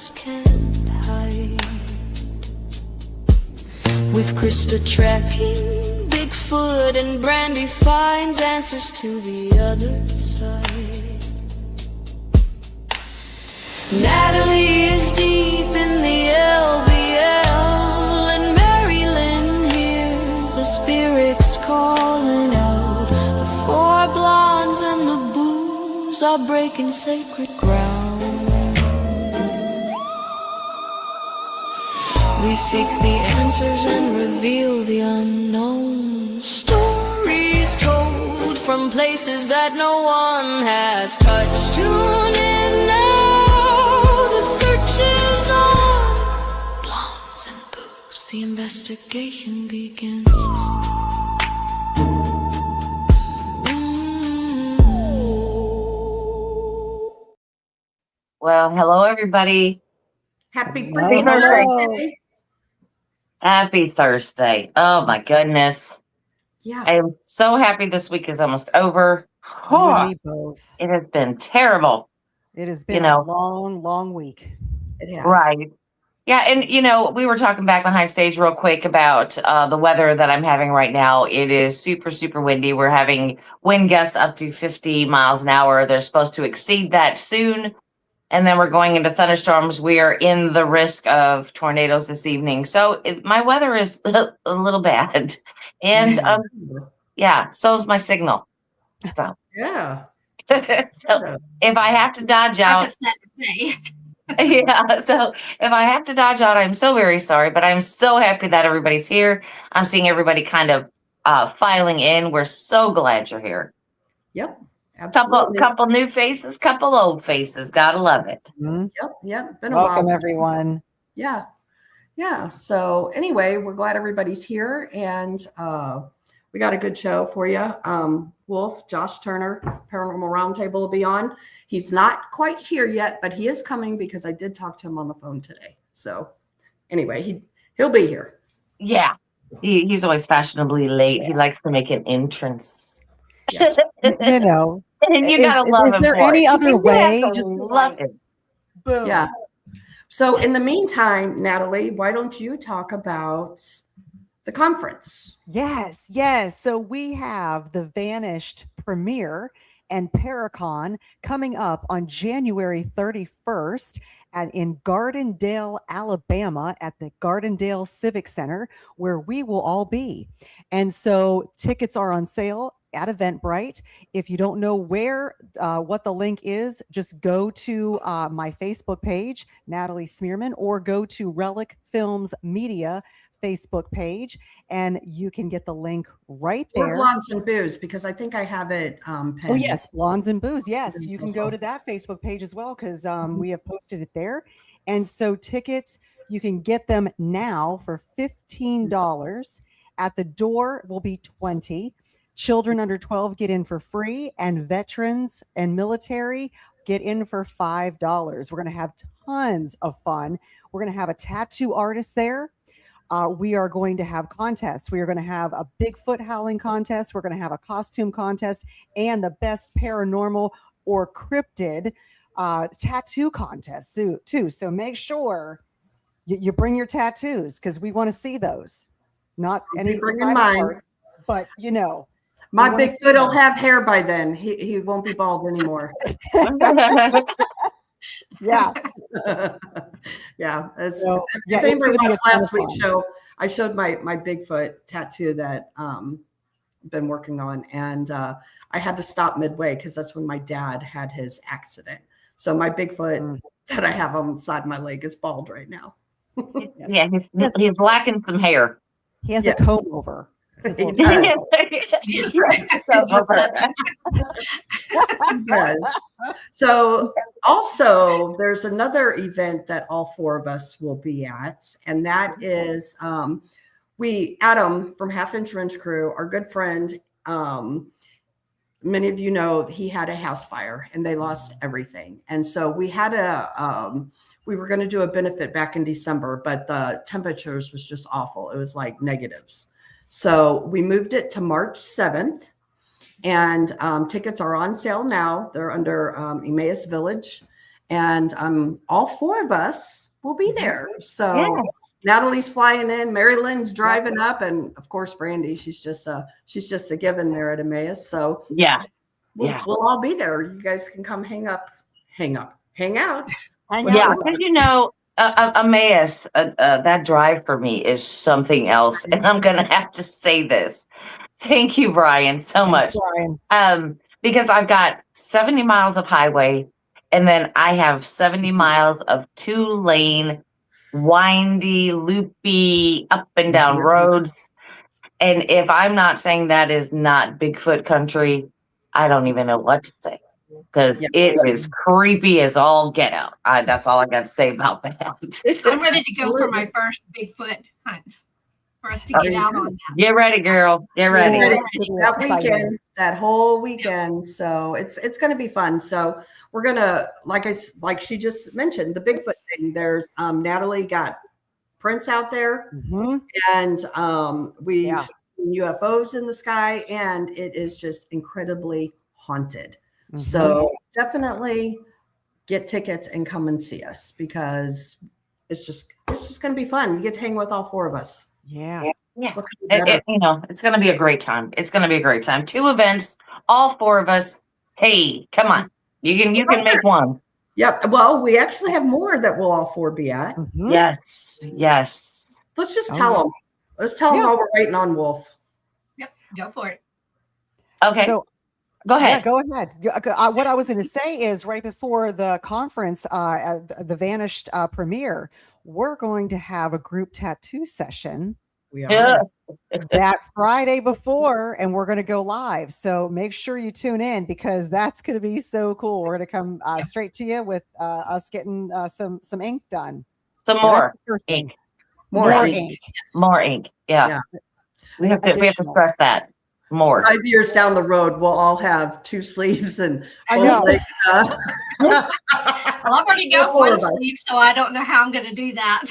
shadows can't hide. With Krista tracking Bigfoot and Brandy finds answers to the other side. Natalie is deep in the LBL, and Marilyn hears the spirits calling out. The four blondes and the booze are breaking sacred ground. We seek the answers and reveal the unknown. Stories told from places that no one has touched. Tune in now, the search is on. Blondes and booze, the investigation begins. Well, hello, everybody. Happy Thursday. Happy Thursday. Oh, my goodness. Yeah. I am so happy this week is almost over. You and me both. It has been terrible. It has been a long, long week. It has. Right. Yeah. And, we were talking back behind stage real quick about the weather that I'm having right now. It is super, super windy. We're having wind gusts up to 50 miles an hour. They're supposed to exceed that soon. And then we're going into thunderstorms. We are in the risk of tornadoes this evening. So my weather is a little bad. And so is my signal. So yeah. So if I have to dodge out. So if I have to dodge out, I'm so very sorry. But I'm so happy that everybody's here. I'm seeing everybody kind of filing in. We're so glad you're here. Yep. Absolutely. Couple new faces, couple old faces. Gotta love it. Mm-hmm. Yep. Been Welcome, a while. everyone. Yeah. So anyway, we're glad everybody's here, and we got a good show for you. Wolf, Josh Turner, Paranormal Roundtable will be on. He's not quite here yet, but he is coming because I did talk to him on the phone today. So anyway, he'll be here. Yeah. He's always fashionably late. He likes to make an entrance. Yes. And you gotta love him. Is there any other way? Just love it. Boom. Yeah. So in the meantime, Natalie, why don't you talk about the conference? Yes. So we have the Vanished premiere and Paracon coming up on January 31st in Gardendale, Alabama, at the Gardendale Civic Center, where we will all be. And so tickets are on sale at Eventbrite. If you don't know what the link is, just go to my Facebook page, Natalie Smearman, or go to Relic Films Media Facebook page, and you can get the link right there. Or Blondes and Booze, because I think I have it pinned. Oh yes, Blondes and Booze. Yes, you can go to that Facebook page as well, because we have posted it there. And so tickets, you can get them now for $15. At the door will be $20. Children under 12 get in for free, and veterans and military get in for $5. We're going to have tons of fun. We're going to have a tattoo artist there. We are going to have contests. We are going to have a Bigfoot howling contest. We're going to have a costume contest and the best paranormal or cryptid tattoo contest too. So make sure you bring your tattoos, because we want to see those. Not any parts, but my Bigfoot will have hair by then. He won't be bald anymore. Yeah. Yeah. If anybody watched last week's show, I showed my Bigfoot tattoo that been working on, and I had to stop midway because that's when my dad had his accident. So my Bigfoot that I have on the side of my leg is bald right now. Yeah, he's lacking some hair. He has a comb over. So also there's another event that all four of us will be at, and that is Adam from Half Inch Wrench Crew, our good friend. Many of you know he had a house fire and they lost everything, and so we had we were going to do a benefit back in December, but the temperatures was just awful. It was like negatives. So we moved it to March 7th, and tickets are on sale now. They're under Emmaus Village, and all 4 of us will be there. So Yes. Natalie's flying in, Mary Lynn's driving up, and of course Brandy. She's just a given there at Emmaus. So Yeah. we'll all be there. You guys can come hang out. Hang Yeah, out with because us. Emmaus, that drive for me is something else, and I'm gonna have to say this. Thank you, Brian, so much. Thanks, Brian. Because I've got 70 miles of highway, and then I have 70 miles of 2-lane, windy, loopy, up and down roads. And if I'm not saying that is not Bigfoot country, I don't even know what to say. Because it is creepy as all get out. That's all I got to say about that. I'm ready to go for my first Bigfoot hunt. For us to get out on that. Get ready, girl. Get ready. That weekend, that whole weekend. So it's going to be fun. So we're gonna, like she just mentioned, the Bigfoot thing. There's Natalie got prints out there, and we've seen UFOs in the sky, and it is just incredibly haunted. So definitely get tickets and come and see us, because it's just going to be fun. You get to hang with all 4 of us. Yeah. It's going to be a great time. It's going to be a great time. 2 events, all 4 of us. Hey, come on. You can make one. Yep. Well, we actually have more that we'll all 4 be at. Yes. Let's just tell them. Let's tell them while we're waiting on Wolf. Yep, go for it. Okay. So go ahead. Yeah, go ahead. What I was going to say is right before the conference, the Vanished premiere, we're going to have a group tattoo session We are. that Friday before, and we're going to go live. So make sure you tune in, because that's going to be so cool. We're going to come straight to you with us getting some ink done. More ink. More ink. More ink. Yeah. We have to stress that. More. 5 years down the road, we'll all have 2 sleeves and I know. Well, I've already got one sleeve, so I don't know how I'm going to do that.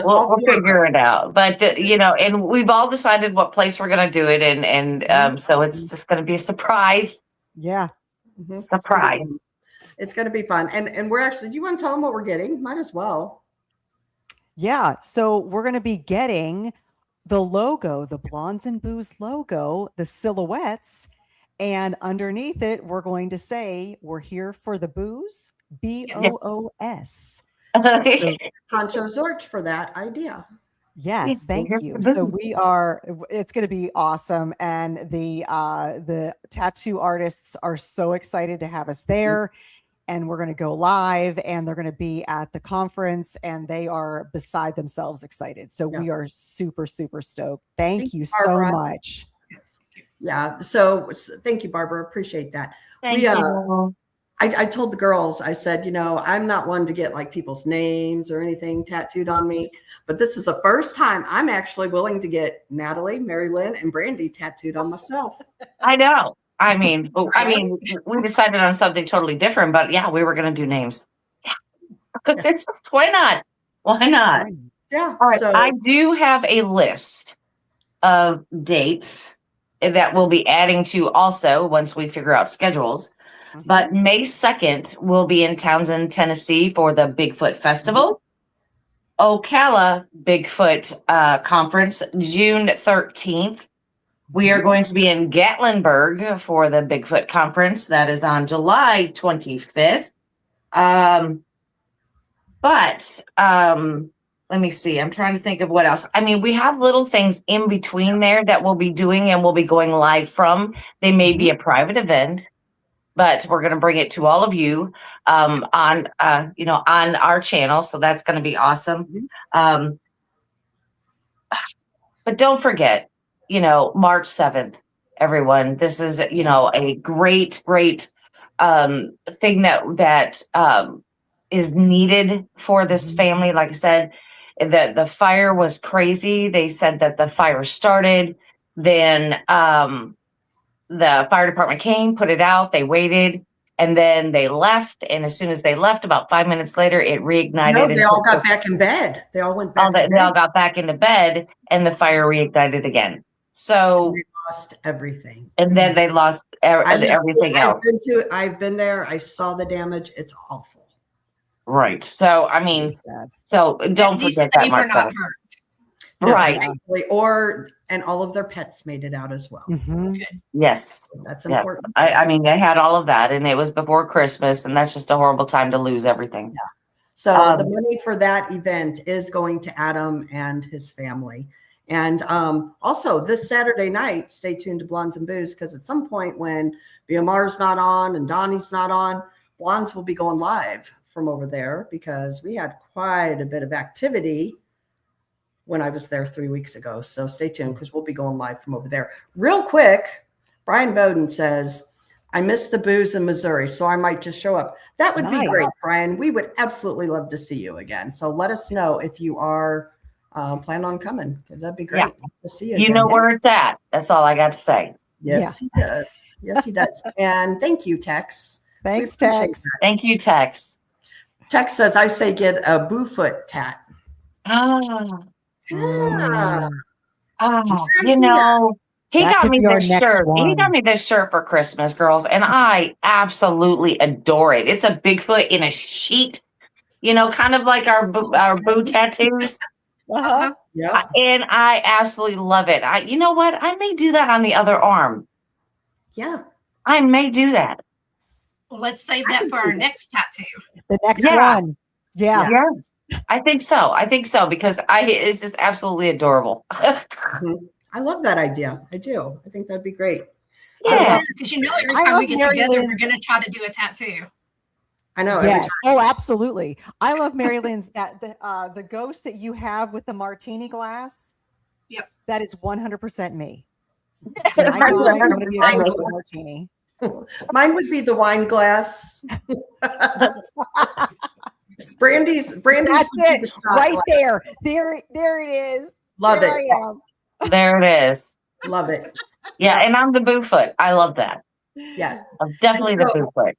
We'll figure it out. But and we've all decided what place we're going to do it in, and so it's just going to be a surprise. Yeah. Surprise. It's going to be fun. And we're actually, do you want to tell them what we're getting? Might as well. Yeah. So we're going to be getting the logo, the Blondes and Booze logo, the silhouettes, and underneath it, we're going to say, "We're here for the booze." BOOS. Concho Zorch for that idea. Yes, thank you. So it's going to be awesome. And the tattoo artists are so excited to have us there. And we're going to go live, and they're going to be at the conference, and they are beside themselves excited. So we are super, super stoked. Thank you so much. Yeah. So thank you, Barbara. Appreciate that. Thank you. I told the girls, I said, I'm not one to get like people's names or anything tattooed on me, but this is the first time I'm actually willing to get Natalie, Mary Lynn, and Brandy tattooed on myself. I know. I mean, we decided on something totally different, but we were going to do names. Yeah. Why not? Why not? Yeah. All right. So I do have a list of dates that we'll be adding to also once we figure out schedules. But May 2nd, we'll be in Townsend, Tennessee for the Bigfoot Festival. Ocala Bigfoot Conference, June 13th. We are going to be in Gatlinburg for the Bigfoot Conference. That is on July 25th. But let me see. I'm trying to think of what else. I mean, we have little things in between there that we'll be doing and we'll be going live from. They may be a private event, but we're going to bring it to all of you on our channel. So that's going to be awesome. But don't forget, March 7th, everyone. This is, a great thing that is needed for this family. Like I said, the fire was crazy. They said that the fire started, then the fire department came, put it out, they waited, and then they left. And as soon as they left, about 5 minutes later, it reignited. No, they all got back in bed. They all went back. They all got back into bed, and the fire reignited again. So lost everything. And then they lost everything else. I've been there. I saw the damage. It's awful. Right. So, I mean, Very sad. so don't At least forget that they were much. not though. hurt. No, Right. thankfully, and all of their pets made it out as well. Mhm. Yes. That's Yes. important. I mean, they had all of that, and it was before Christmas, and that's just a horrible time to lose everything. So the money for that event is going to Adam and his family. And also this Saturday night, stay tuned to Blondes and Booze, because at some point when BMR's not on and Donnie's not on, Blondes will be going live from over there, because we had quite a bit of activity when I was there 3 weeks ago. So stay tuned, because we'll be going live from over there. Real quick, Brian Bowden says, I miss the booze in Missouri, so I might just show up. That would be great, Brian. We would absolutely love to see you again. So let us know if you are planning on coming, because that'd be great to see you. You again. know where it's at. That's all I got to say. Yes, he does. Yes, he does. And thank you, Tex. Thanks, We appreciate Tex. that. Thank you, Tex. Tex says, I say get a Bigfoot tat. Oh, Ah, you know, he That got could me be our this next shirt. He one. got me this shirt for Christmas, girls, and I absolutely adore it. It's a Bigfoot in a sheet, you know, kind of like our boo tattoos. Uh-huh. yeah. And I absolutely love it. You know what? I may do that on the other arm. Yeah. I may do that. Well, let's save that for our next tattoo. The next Yeah. one. Yeah. Yeah, I think so. I think so, because it's just absolutely adorable. Mhm. I love that idea. I do. I think that'd be great. Yeah. Because you know, every I time love we get Mary together, we're Lynn's- going to try to do a tattoo. I know. Every Yes. time. Oh, absolutely. I love Mary Lynn's the ghost that you have with the martini glass. Yep. That is 100% me. When I die, I'm going to be a ghost with a martini. Mine would be the wine glass. Brandy's That's would be it. the shot Right glass. there. There it is. Love There it. I am. There it is. Love it. Yeah, and I'm the Bigfoot. I love that. Yes. I'm definitely And the so- Bigfoot.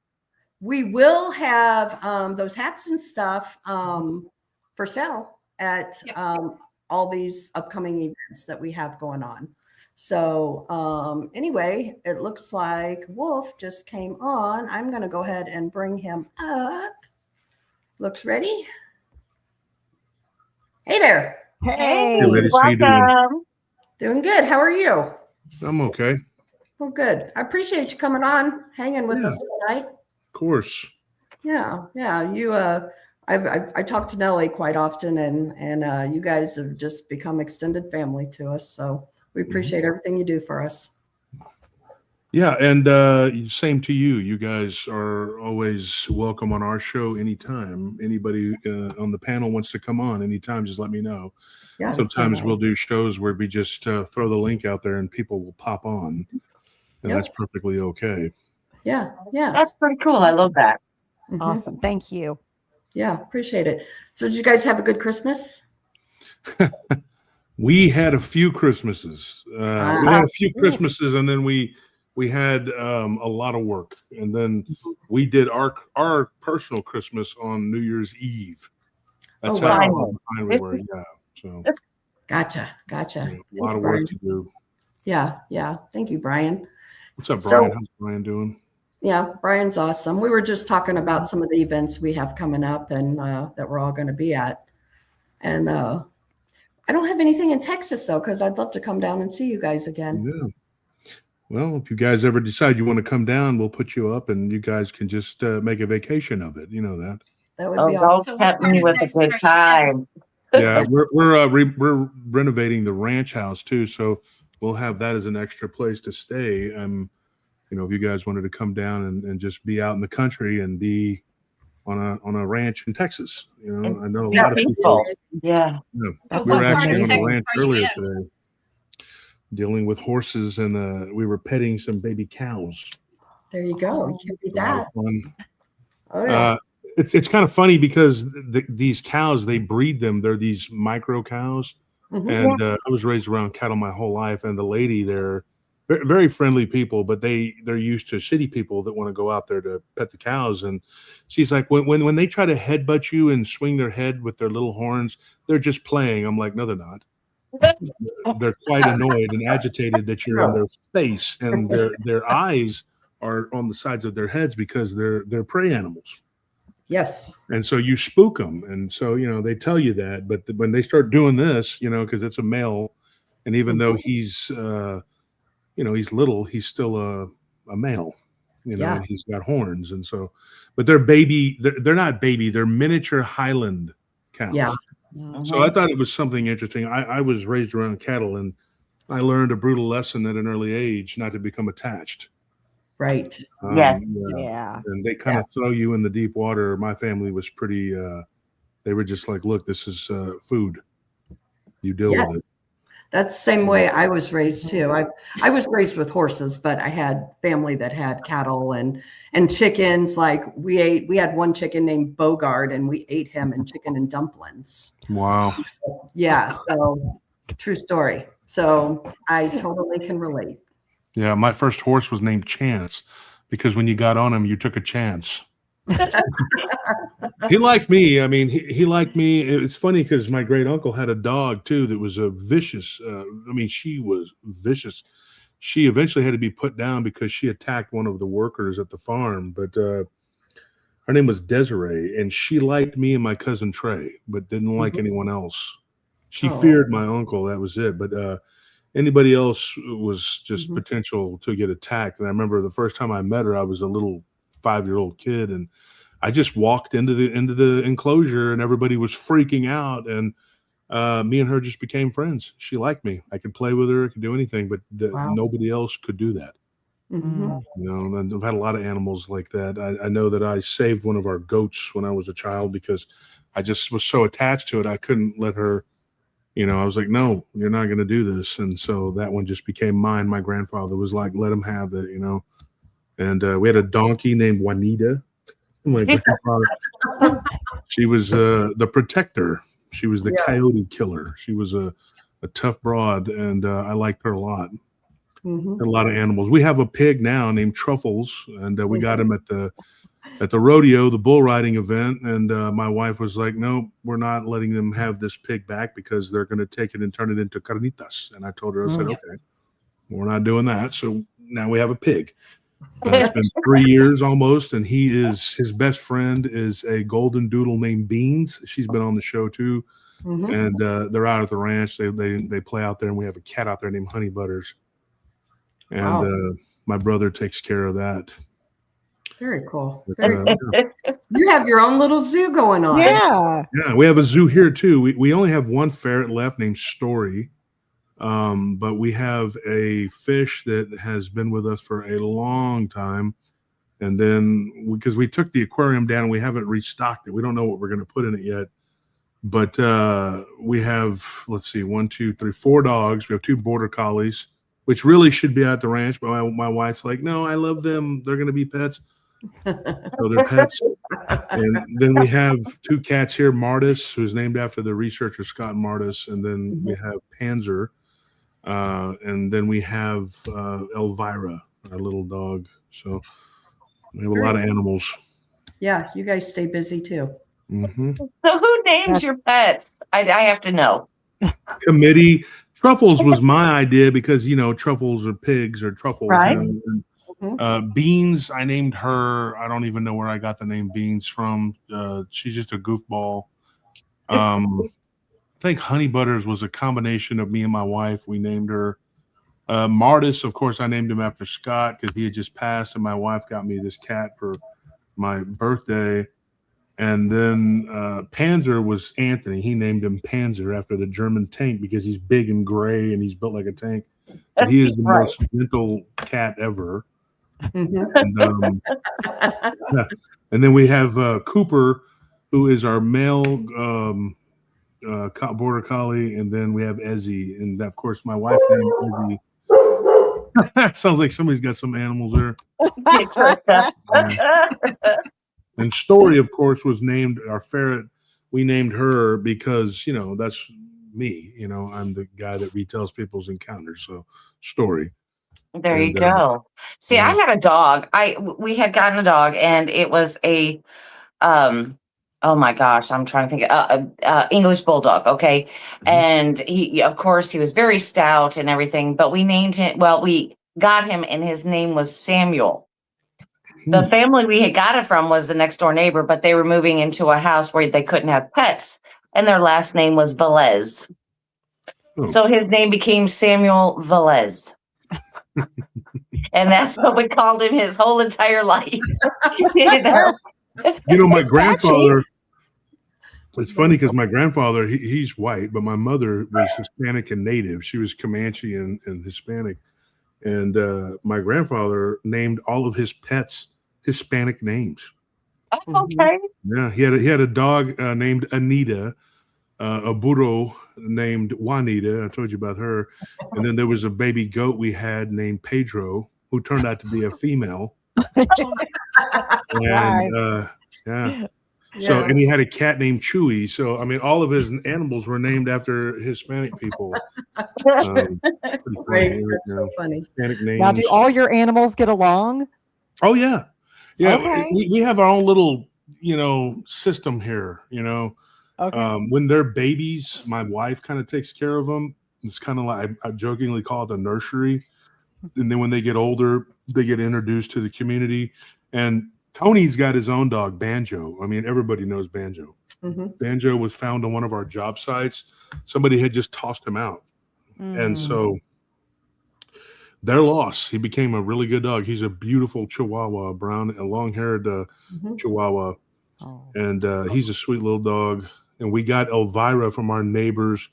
We will have those hats and stuff for sale at all these upcoming events that we have going on. So anyway, it looks like Wolf just came on. I'm going to go ahead and bring him up. Looks ready. Hey there. Hey. Hey, ladies, how you doing? Welcome. Doing good. How are you? I'm okay. Of Well, good. I appreciate you coming on, hanging with Yeah. us tonight. course. Yeah. You I talk to Nellie quite often, and you guys have just become extended family to us. So we appreciate everything you do for us. Yeah, and same to you. You guys are always welcome on our show anytime. Anybody on the panel wants to come on anytime, just let me know. Yeah. Sometimes we'll nice. do shows where we just throw the link out there and people will pop on, and Yep. that's perfectly okay. Yeah. That's pretty cool. I love that. Mhm. Awesome. Thank you. Yeah, appreciate it. So did you guys have a good Christmas? We had a few Christmases. We had a few Christmases, and then we had a lot of work, and then we did our personal Christmas on New Year's Eve. That's Oh, wow. how far behind we were. Yeah, so Gotcha. yeah, a lot of work to do. Yeah. Thank you, Brian. What's up, So- Brian? How's Brian doing? Yeah, Brian's awesome. We were just talking about some of the events we have coming up and that we're all going to be at. And I don't have anything in Texas though, because I'd love to come down and see you guys again. Yeah. Well, if you guys ever decide you want to come down, we'll put you up, and you guys can just make a vacation of it. You know that. That would Oh, be awesome. don't tempt me with a good time. Yeah, we're renovating the ranch house too, so we'll have that as an extra place to stay. You know, if you guys wanted to come down and just be out in the country and be on a ranch in Texas, you know, I know a Yeah, lot of people. peaceful. Yeah. Yeah, That's we were what part actually of on the Texas ranch are you earlier in? today, dealing with horses, and we were petting some baby cows. There you go. You can beat A lot that. of fun. Oh yeah. It's kind of funny because these cows, they breed them. They're these micro cows. Mhm. And I was raised around cattle my whole life, and the lady there, very friendly people, but they're used to city people that want to go out there to pet the cows. And she's like, when they try to headbutt you and swing their head with their little horns, they're just playing. I'm like, no, they're not. they're quite annoyed and agitated that you're in their face, and their eyes are on the sides of their heads because they're prey animals. Yes. And so you spook them, and so they tell you that, but when they start doing this, because it's a male, and even though he's he's little, he's still a male, and he's got horns, and so, but they're not baby, they're miniature Highland cows. Yeah. So I thought it was something interesting. I was raised around cattle, and I learned a brutal lesson at an early age not to become attached. Right. Yes. Yeah. And they kind of throw you in the deep water. My family was pretty, they were just like, look, this is food. You deal with it. That's the same way I was raised too. I was raised with horses, but I had family that had cattle and chickens. Like we had one chicken named Bogart, and we ate him and chicken and dumplings. Wow. Yeah. So true story. So I totally can relate. Yeah. My first horse was named Chance because when you got on him, you took a chance. He liked me. I mean, he liked me. It's funny because my great uncle had a dog too that was a vicious. She was vicious. She eventually had to be put down because she attacked one of the workers at the farm. But her name was Desiree, and she liked me and my cousin Trey, but didn't like anyone else. She feared my uncle. That was it. But anybody else was just potential to get attacked. And I remember the first time I met her, I was a little 5-year-old kid, and I just walked into the enclosure, and everybody was freaking out, and me and her just became friends. She liked me. I could play with her. I could do anything, but nobody else could do that. And I've had a lot of animals like that. I know that I saved one of our goats when I was a child because I just was so attached to it. I couldn't let her, I was like, no, you're not going to do this. And so that one just became mine. My grandfather was like, let him have it, And we had a donkey named Juanita. My grandfather. She was the protector. She was the coyote killer. She was a tough broad, and I liked her a lot. A lot of animals. We have a pig now named Truffles, and we got him at the rodeo, the bull riding event. And my wife was like, "No, we're not letting them have this pig back because they're going to take it and turn it into carnitas." And I told her, I said, "Okay, we're not doing that." So now we have a pig. It's been 3 years almost, and his best friend is a golden doodle named Beans. She's been on the show too, and they're out at the ranch. They play out there, and we have a cat out there named Honey Butters, and my brother takes care of that. Very cool. You have your own little zoo going on. Yeah, we have a zoo here too. We only have one ferret left named Story. But we have a fish that has been with us for a long time. And then because we took the aquarium down, we haven't restocked it. We don't know what we're going to put in it yet. But we have, let's see, 1, 2, 3, 4 dogs. We have 2 border collies, which really should be at the ranch. But my wife's like, no, I love them. They're going to be pets. So they're pets. And then we have 2 cats here, Martis, who's named after the researcher Scott Martis. And then we have Panzer. And then we have Elvira, our little dog. So we have a lot of animals. Yeah, you guys stay busy too. So who names your pets? I have to know. Committee. Truffles was my idea because truffles are pigs or truffles. Right. Beans, I named her. I don't even know where I got the name Beans from. She's just a goofball. I think Honey Butters was a combination of me and my wife. We named her Martis. Of course, I named him after Scott because he had just passed, and my wife got me this cat for my birthday. And then Panzer was Anthony. He named him Panzer after the German tank because he's big and gray and he's built like a tank. And he is the most gentle cat ever. And then we have Cooper, who is our male border collie, and then we have Ezzy, and of course my wife named Ezzy. Sounds like somebody's got some animals there. And Story, of course, was named our ferret. We named her because that's me. I'm the guy that retells people's encounters. So Story. There you go. See, I had a dog. We had gotten a dog, and it was a oh my gosh, I'm trying to think. English bulldog. Okay, and he, of course, he was very stout and everything. But we named him. Well, we got him, and his name was Samuel. The family we had got it from was the next door neighbor, but they were moving into a house where they couldn't have pets, and their last name was Velez. Oh. So his name became Samuel Velez. And that's what we called him his whole entire life. My grandfather, it's funny because my grandfather, he's white, but my mother was Hispanic and Native. She was Comanche and Hispanic. And my grandfather named all of his pets Hispanic names. Oh, okay. Yeah, he had a dog named Anita, a burro named Juanita. I told you about her. And then there was a baby goat we had named Pedro, who turned out to be a female. And so, and he had a cat named Chewy. So, I mean, all of his animals were named after Hispanic people. Pretty funny. That's so funny. Hispanic names. Now, do all your animals get along? Oh yeah, yeah. Okay. We have our own little, system here. Okay. When they're babies, my wife kind of takes care of them. It's kind of like I jokingly call it a nursery. And then when they get older, they get introduced to the community. And Tony's got his own dog, Banjo. I mean, everybody knows Banjo. Banjo was found on one of our job sites. Somebody had just tossed him out. And so they're lost. He became a really good dog. He's a beautiful Chihuahua, brown and long-haired Chihuahua. Oh. And he's a sweet little dog. And we got Elvira from our neighbors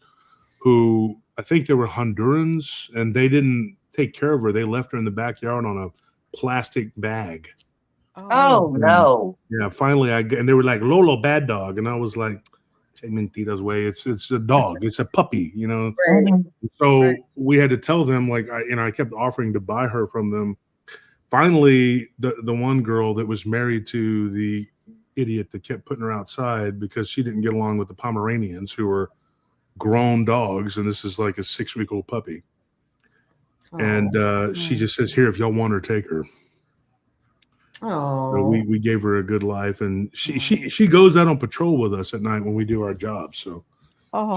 who I think they were Hondurans, and they didn't take care of her. They left her in the backyard on a plastic bag. Oh, no. Yeah, finally, and they were like, Lolo, bad dog. And I was like, take Mentita's way. It's a dog. It's a puppy, Right. So we had to tell them, like, I kept offering to buy her from them. Finally, the one girl that was married to the idiot that kept putting her outside because she didn't get along with the Pomeranians, who were grown dogs, and this is like a 6-week-old puppy. And she just says, here, if y'all want her, take her. Oh, So we gave her a good life, and she goes out on patrol with us at night when we do our job. So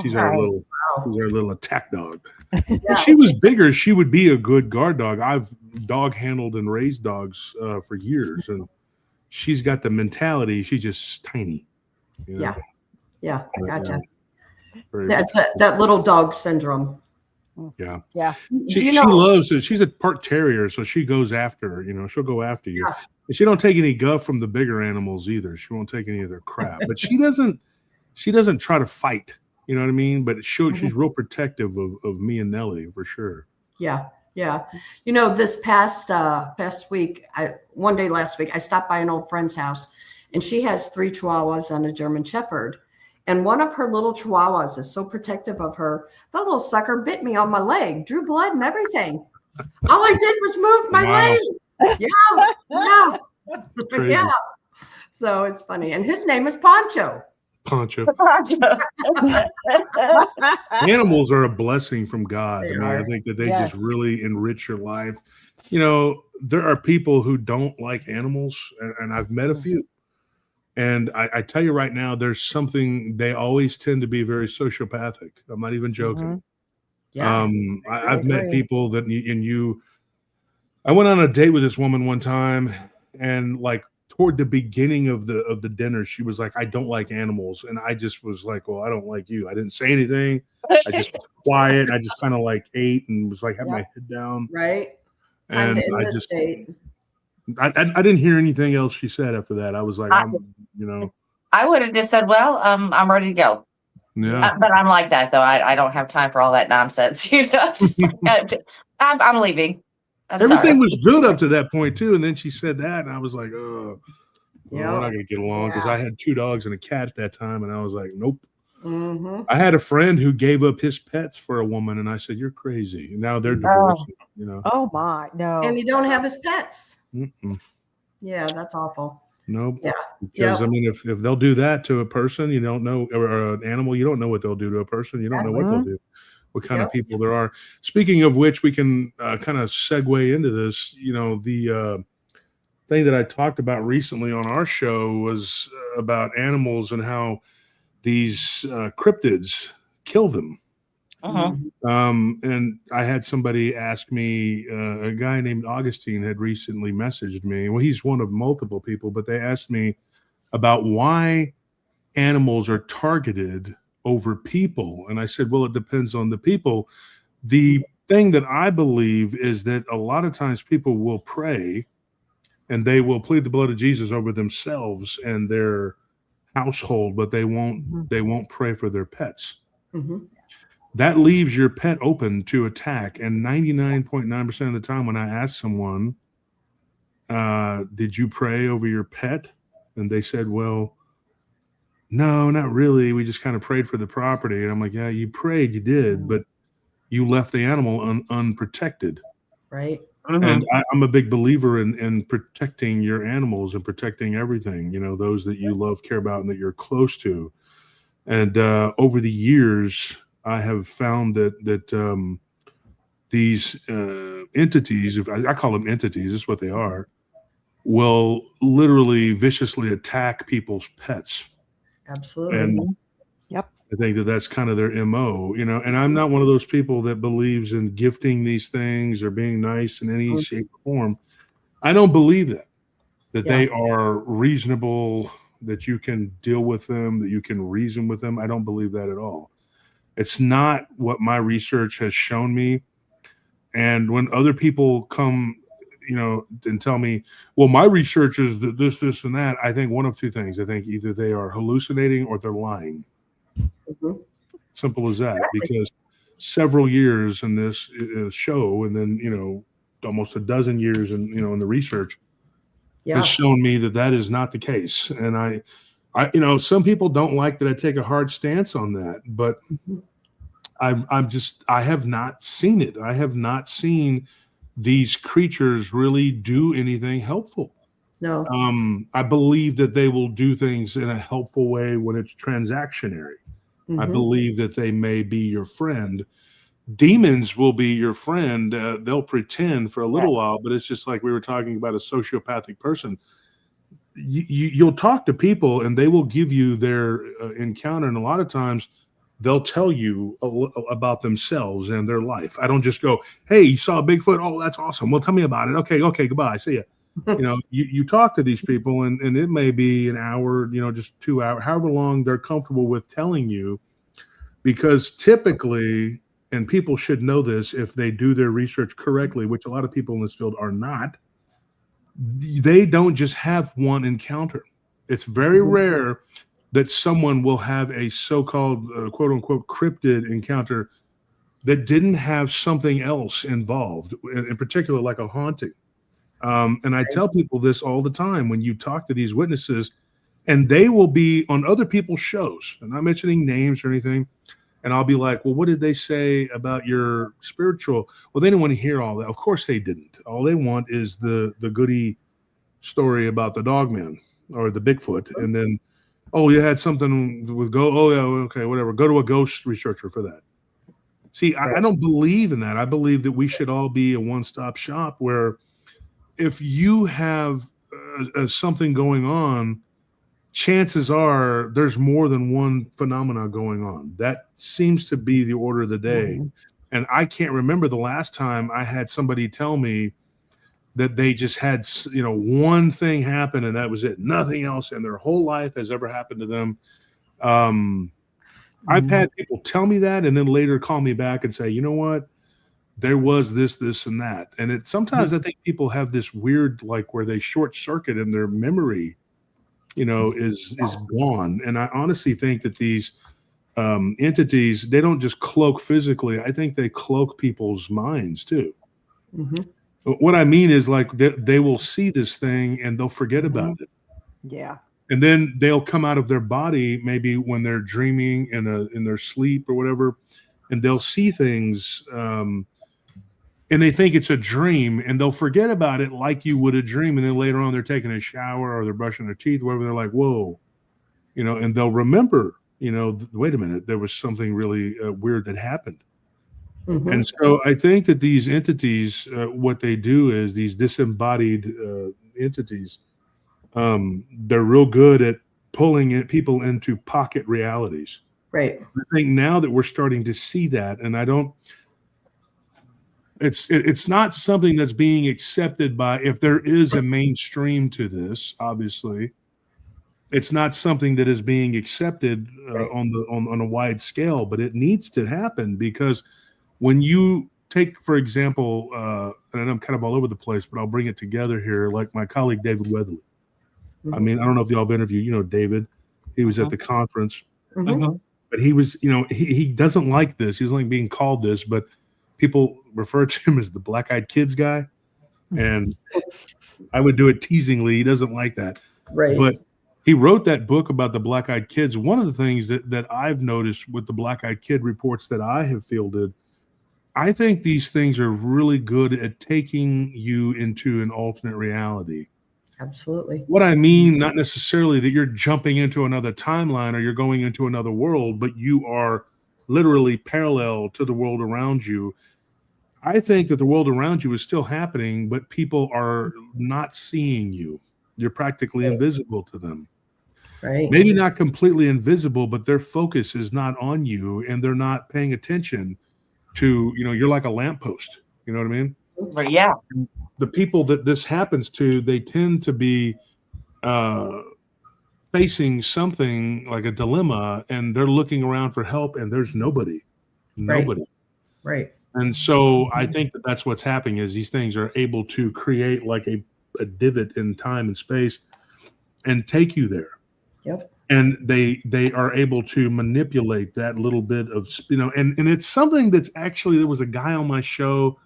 she's our little attack dog. If she was bigger, she would be a good guard dog. I've dog handled and raised dogs for years, and she's got the mentality. She's just tiny. Yeah, I gotcha. Very That's that little dog syndrome. Yeah. She loves it. She's a part terrier, so she goes after, she'll go after you. Yeah. And she don't take any guff from the bigger animals either. She won't take any of their crap. But she doesn't try to fight. You know what I mean? But she's real protective of me and Nellie for sure. Yeah. This past week, one day last week, I stopped by an old friend's house, and she has 3 Chihuahuas and a German Shepherd. And one of her little Chihuahuas is so protective of her. That little sucker bit me on my leg, drew blood and everything. All I did was move my leg. Yeah. Yeah. So it's funny. And his name is Poncho. Animals are a blessing from God. I think that they Yes. just really enrich your life. There are people who don't like animals, and I've met a few. And I tell you right now, there's something, they always tend to be very sociopathic. I'm not even joking. Yeah. I've met people that, I went on a date with this woman one time, and like toward the beginning of the dinner, she was like, I don't like animals. And I just was like, well, I don't like you. I didn't say anything. I just was quiet. I just kind of like ate and was like, had my head down. Right. And in I this just, state. I didn't hear anything else she said after that. I was like, I would have just said, well, I'm ready to go. yeah. But I'm like that, though. I don't have time for all that nonsense. Just I'm leaving. I'm Everything sorry. was good up to that point too, and then she said that, and I was like, oh, Yeah. we're not gonna get along, because I had 2 dogs and a cat at that time, and I was like, nope. Mm-hmm. I had a friend who gave up his pets for a woman, and I said, you're crazy. And now they're divorcing. Oh my, no. And you don't have his pets. Mm-mm. Yeah, that's awful. Nope. Yeah. Because I mean, if they'll do that to a person, you don't know, or an animal, you don't know what they'll do to a person. You don't know what they'll do. What kind of people there are. Speaking of which, we can kind of segue into this. The thing that I talked about recently on our show was about animals and how these cryptids kill them. And I had somebody ask me, a guy named Augustine had recently messaged me. Well, he's one of multiple people, but they asked me about why animals are targeted over people. And I said, well, it depends on the people. The thing that I believe is that a lot of times people will pray and they will plead the blood of Jesus over themselves and their household, but they won't pray for their pets. That leaves your pet open to attack. And 99.9% of the time when I ask someone, did you pray over your pet? And they said, well, no, not really. We just kind of prayed for the property. And I'm like, yeah, you prayed, you did, but you left the animal unprotected. Right. And I'm a big believer in protecting your animals and protecting everything, those that you love, care about, and that you're close to. And over the years, I have found that these entities, if I call them entities, that's what they are, will literally viciously attack people's pets. Absolutely. And Yep. I think that's kind of their MO, and I'm not one of those people that believes in gifting these things or being nice in any shape or form. I don't believe that they are reasonable, that you can deal with them, that you can reason with them. I don't believe that at all. It's not what my research has shown me. And when other people come, and tell me, well, my research is that this, and that, I think one of two things. I think either they are hallucinating or they're lying. Simple as that. Because several years in this show, and then, almost a dozen years in the research has shown me that is not the case. And I some people don't like that I take a hard stance on that, but I have not seen it. I have not seen these creatures really do anything helpful. No. I believe that they will do things in a helpful way when it's transactionary. I believe that they may be your friend. Demons will be your friend. They'll pretend for a little while, but it's just like we were talking about a sociopathic person. You'll talk to people and they will give you their encounter. And a lot of times they'll tell you about themselves and their life. I don't just go, hey, you saw a Bigfoot? Oh, that's awesome. Well, tell me about it. Okay, goodbye. See ya. You talk to these people and it may be an hour, just 2 hours, however long they're comfortable with telling you, because typically, and people should know this if they do their research correctly, which a lot of people in this field are not, they don't just have one encounter. It's very rare that someone will have a so-called quote unquote cryptid encounter that didn't have something else involved, in particular, like a haunting. And I tell people this all the time when you talk to these witnesses, and they will be on other people's shows. I'm not mentioning names or anything. And I'll be like, well, what did they say about your spiritual? Well, they didn't want to hear all that. Of course they didn't. All they want is the goody story about the dogman or the Bigfoot. And then, oh, you had something with oh, yeah, okay, whatever. Go to a ghost researcher for that. See, I don't believe in that. I believe that we should all be a one-stop shop where if you have something going on, chances are there's more than one phenomena going on. That seems to be the order of the day. And I can't remember the last time I had somebody tell me that they just had, one thing happen and that was it. Nothing else in their whole life has ever happened to them. I've had people tell me that and then later call me back and say, you know what? There was this, and that. And sometimes I think people have this weird, like where they short circuit and their memory, is gone. And I honestly think that these entities, they don't just cloak physically. I think they cloak people's minds too. What I mean is like they will see this thing and they'll forget about it. Yeah. And then they'll come out of their body, maybe when they're dreaming in their sleep or whatever, and they'll see things and they think it's a dream and they'll forget about it like you would a dream. And then later on they're taking a shower or they're brushing their teeth, whatever. They're like, whoa, and they'll remember, wait a minute, there was something really weird that happened. And so I think that these entities, what they do is these disembodied entities, they're real good at pulling people into pocket realities. Right. I think now that we're starting to see that, and it's not something that's being accepted by, if there is a mainstream to this, obviously, it's not something that is being accepted on a wide scale, but it needs to happen, because when you take, for example, and I'm kind of all over the place, but I'll bring it together here, like my colleague David Weatherly. I mean, I don't know if y'all have interviewed, David. He was at the conference, but he was, he doesn't like this. He doesn't like being called this, but people refer to him as the black-eyed kids guy, and I would do it teasingly. He doesn't like that, Right. But he wrote that book about the black-eyed kids. One of the things that I've noticed with the black-eyed kid reports that I have fielded, I think these things are really good at taking you into an alternate reality. Absolutely. What I mean, not necessarily that you're jumping into another timeline or you're going into another world, but you are literally parallel to the world around you. I think that the world around you is still happening, but people are not seeing you. You're practically invisible to them. Right. Maybe not completely invisible, but their focus is not on you, and they're not paying attention to, you're like a lamppost. You know what I mean? But yeah. The people that this happens to, they tend to be facing something like a dilemma, and they're looking around for help, and there's nobody. Right. And so I think that that's what's happening, is these things are able to create like a divot in time and space and take you there. Yep. And they are able to manipulate that little bit of, and it's something that's actually, there was a guy on my show.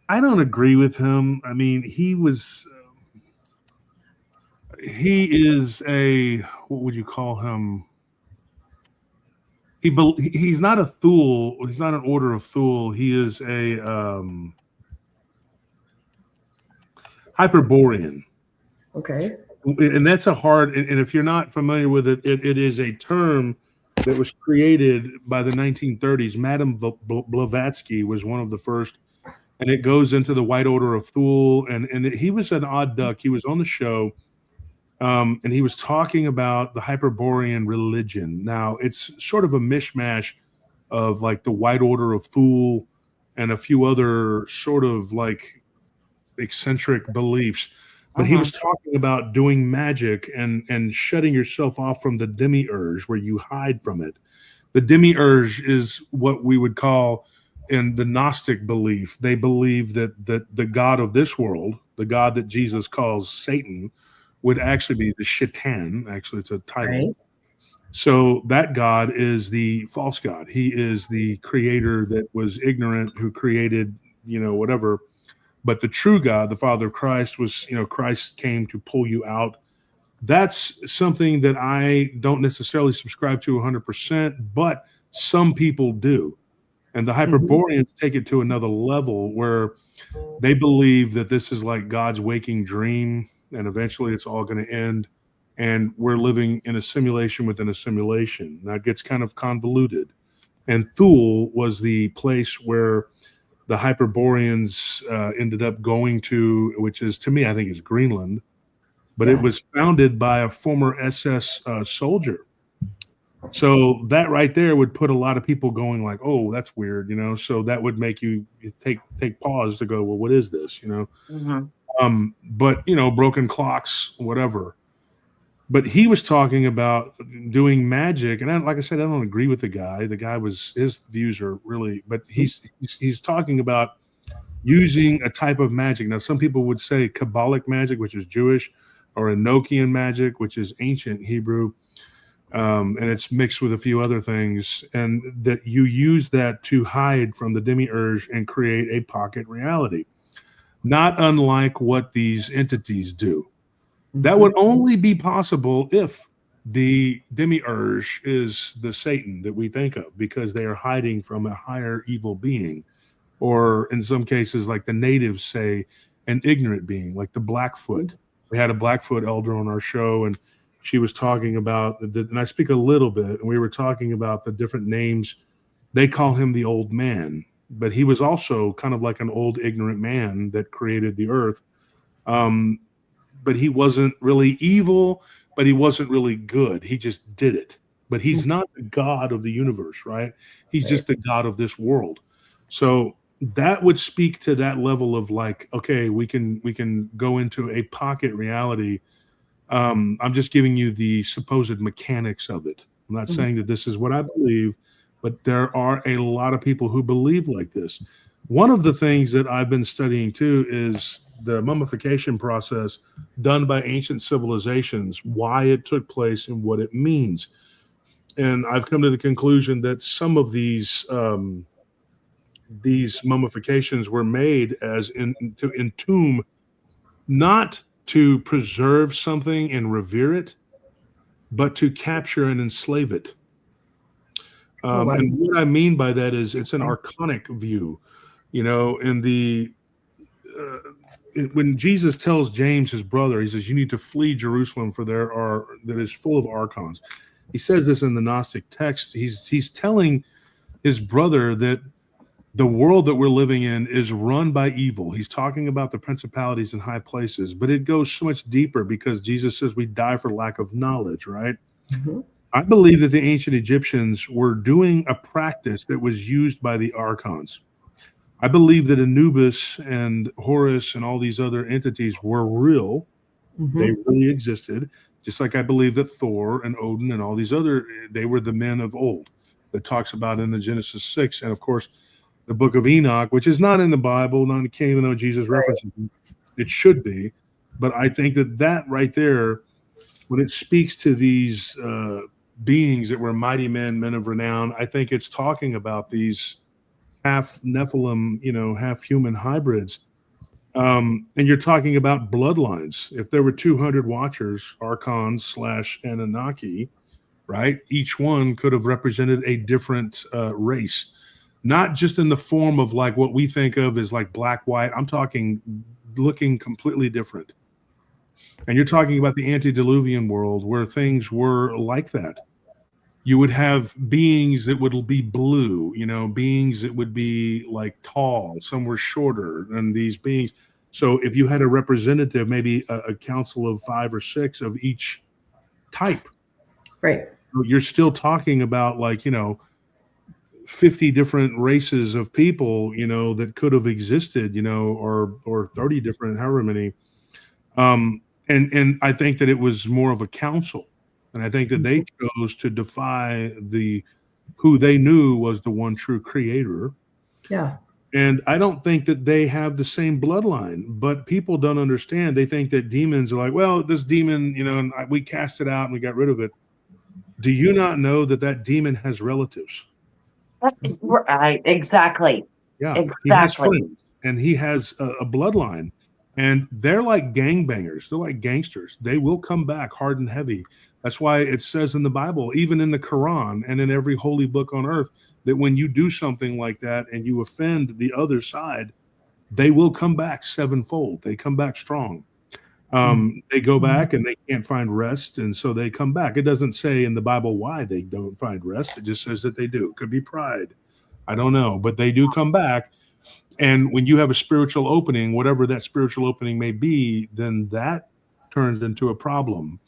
I don't agree with him. I mean, he is what would you call him? He's not a Thule. He's not an order of Thule. He is a Hyperborean. Okay. And that's a hard, and if you're not familiar with it, it is a term that was created by the 1930s. Madame Blavatsky was one of the first, and it goes into the White Order of Thule. And he was an odd duck. He was on the show, and he was talking about the Hyperborean religion. Now, it's sort of a mishmash of like the White Order of Thule and a few other sort of like eccentric beliefs. But he was talking about doing magic and shutting yourself off from the demiurge, where you hide from it. The demiurge is what we would call, in the Gnostic belief, they believe that the God of this world, the God that Jesus calls Satan, would actually be the Shaitan. Actually, it's a title. Right. So that God is the false God. He is the creator that was ignorant, who created, whatever. But the true God, the Father of Christ, was, Christ came to pull you out. That's something that I don't necessarily subscribe to 100%, but some people do. And the Hyperboreans take it to another level, where they believe that this is like God's waking dream, and eventually it's all going to end. And we're living in a simulation within a simulation. That gets kind of convoluted. And Thule was the place where the Hyperboreans ended up going to, which is, to me, I think is Greenland, but it was founded by a former SS soldier. So that right there would put a lot of people going like, oh, that's weird, so that would make you take pause to go, well, what is this, but broken clocks, whatever. But he was talking about doing magic, and like I said, I don't agree with the guy. The guy his views are really, but he's talking about using a type of magic. Now, some people would say Kabbalic magic, which is Jewish, or Enochian magic, which is ancient Hebrew, and it's mixed with a few other things, and that you use that to hide from the demiurge and create a pocket reality, not unlike what these entities do. That would only be possible if the demiurge is the Satan that we think of, because they are hiding from a higher evil being, or in some cases, like the natives say, an ignorant being, like the Blackfoot. We had a Blackfoot elder on our show, and she was talking about, and I speak a little bit, and we were talking about the different names. They call him the old man, but he was also kind of like an old ignorant man that created the earth. but he wasn't really evil, but he wasn't really good. He just did it. But he's not the God of the universe, right? He's just the God of this world. So that would speak to that level of like, okay, we can go into a pocket reality. I'm just giving you the supposed mechanics of it. I'm not saying that this is what I believe, but there are a lot of people who believe like this. One of the things that I've been studying too is the mummification process done by ancient civilizations, why it took place and what it means. And I've come to the conclusion that some of these mummifications were made as to entomb, not to preserve something and revere it, but to capture and enslave it. And what I mean by that is it's an archonic view, in the when Jesus tells James, his brother, he says, you need to flee Jerusalem for that is full of archons. He says this in the Gnostic text. He's telling his brother that the world that we're living in is run by evil. He's talking about the principalities in high places, but it goes so much deeper because Jesus says we die for lack of knowledge, right? I believe that the ancient Egyptians were doing a practice that was used by the archons. I believe that Anubis and Horus and all these other entities were real. They really existed. Just like I believe that Thor and Odin and all these they were the men of old that talks about in the Genesis 6. And of course, the book of Enoch, which is not in the Bible, not even though Jesus references it, it should be. But I think that right there, when it speaks to these beings that were mighty men of renown, I think it's talking about these half Nephilim, half human hybrids. And you're talking about bloodlines. If there were 200 watchers, archons / Anunnaki, right? Each one could have represented a different race, not just in the form of like what we think of as like black, white. I'm talking looking completely different. And you're talking about the antediluvian world where things were like that. You would have beings that would be blue, beings that would be like tall, some were shorter than these beings. So if you had a representative, maybe a council of 5 or 6 of each type, right? You're still talking about like, 50 different races of people, that could have existed, or 30 different, however many. And I think that it was more of a council. And I think that they chose to defy who they knew was the one true creator. Yeah. And I don't think that they have the same bloodline, but people don't understand. They think that demons are like, well, this demon, and we cast it out and we got rid of it. Do you not know that demon has relatives? Right, exactly. Yeah, exactly. He has friends and he has a bloodline. And they're like gangbangers. They're like gangsters. They will come back hard and heavy. That's why it says in the Bible, even in the Quran and in every holy book on earth, that when you do something like that and you offend the other side, they will come back sevenfold. They come back strong. They go back and they can't find rest. And so they come back. It doesn't say in the Bible why they don't find rest. It just says that they do. It could be pride. I don't know. But they do come back. And when you have a spiritual opening, whatever that spiritual opening may be, then that turns into a problem.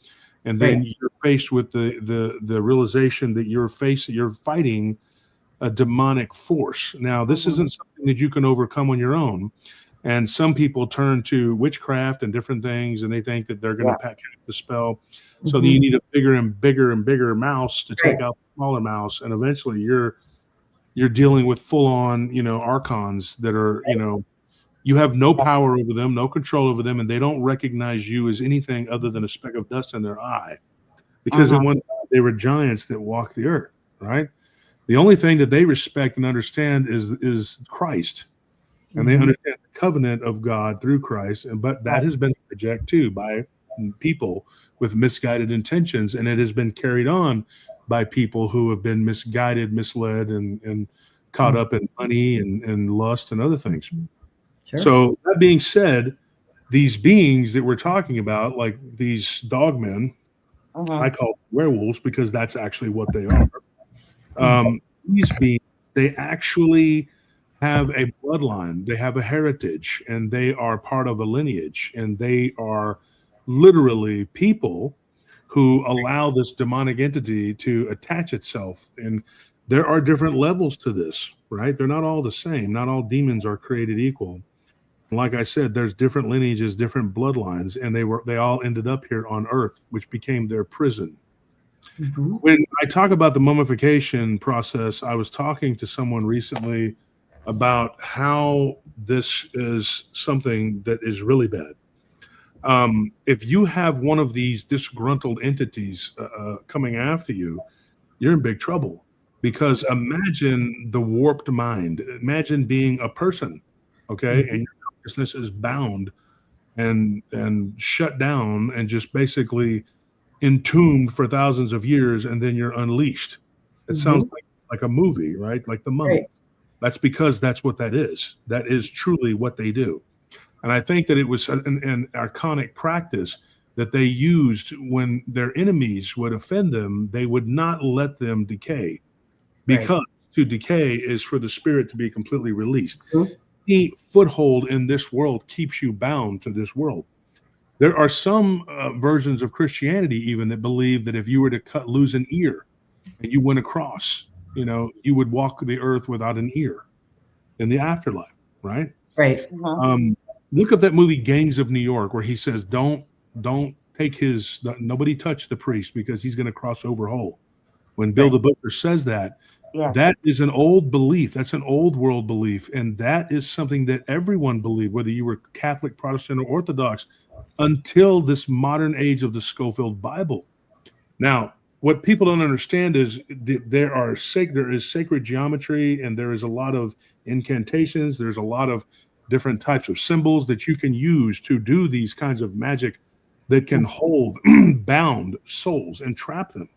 And then you're faced with the realization that you're fighting a demonic force. Now, this isn't something that you can overcome on your own. And some people turn to witchcraft and different things, and they think that they're going to pack the spell. So you need a bigger and bigger and bigger mouse to take out the smaller mouse. And eventually you're dealing with full-on, archons that are, you have no power over them, no control over them, and they don't recognize you as anything other than a speck of dust in their eye. Because at one time they were giants that walked the earth, right? The only thing that they respect and understand is Christ. And they understand the covenant of God through Christ. But that has been hijacked too by people with misguided intentions, and it has been carried on by people who have been misguided, misled, and caught up in money and lust and other things. Sure. So that being said, these beings that we're talking about, like these dogmen, I call them werewolves because that's actually what they are. These beings, they actually have a bloodline, they have a heritage, and they are part of a lineage, and they are literally people who allow this demonic entity to attach itself. And there are different levels to this, right? They're not all the same. Not all demons are created equal. Like I said, there's different lineages, different bloodlines, and they all ended up here on Earth, which became their prison. Mm-hmm. When I talk about the mummification process, I was talking to someone recently about how this is something that is really bad. If you have one of these disgruntled entities coming after you, you're in big trouble, because imagine the warped mind. Imagine being a person, okay, mm-hmm. and your consciousness is bound and shut down and just basically entombed for thousands of years, and then you're unleashed. It mm-hmm. sounds like a movie, right? Like the Mummy. Right. That's because that's what that is. That is truly what they do. And I think that it was an archonic practice that they used when their enemies would offend them. They would not let them decay, because to decay is for the spirit to be completely released. Mm-hmm. The foothold in this world keeps you bound to this world. There are some versions of Christianity even that believe that if you were to lose an ear and you went across, you would walk the earth without an ear in the afterlife, right? Right. Uh-huh. Look at that movie Gangs of New York, where he says, don't take nobody touch the priest because he's going to cross over whole. When Bill the Butcher says that, that is an old belief. That's an old world belief. And that is something that everyone believed, whether you were Catholic, Protestant, or Orthodox, until this modern age of the Schofield Bible. Now, what people don't understand is there is sacred geometry, and there is a lot of incantations. There's a lot of different types of symbols that you can use to do these kinds of magic that can hold bound souls and trap them.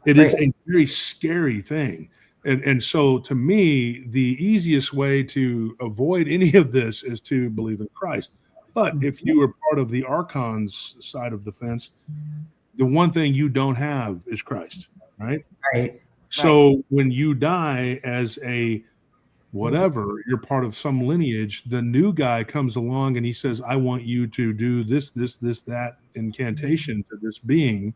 It is a very scary thing. And so to me, the easiest way to avoid any of this is to believe in Christ. But if you are part of the Archon's side of the fence, the one thing you don't have is Christ, right? Right. So when you die as a whatever, you're part of some lineage, the new guy comes along and he says, I want you to do this, that incantation to this being.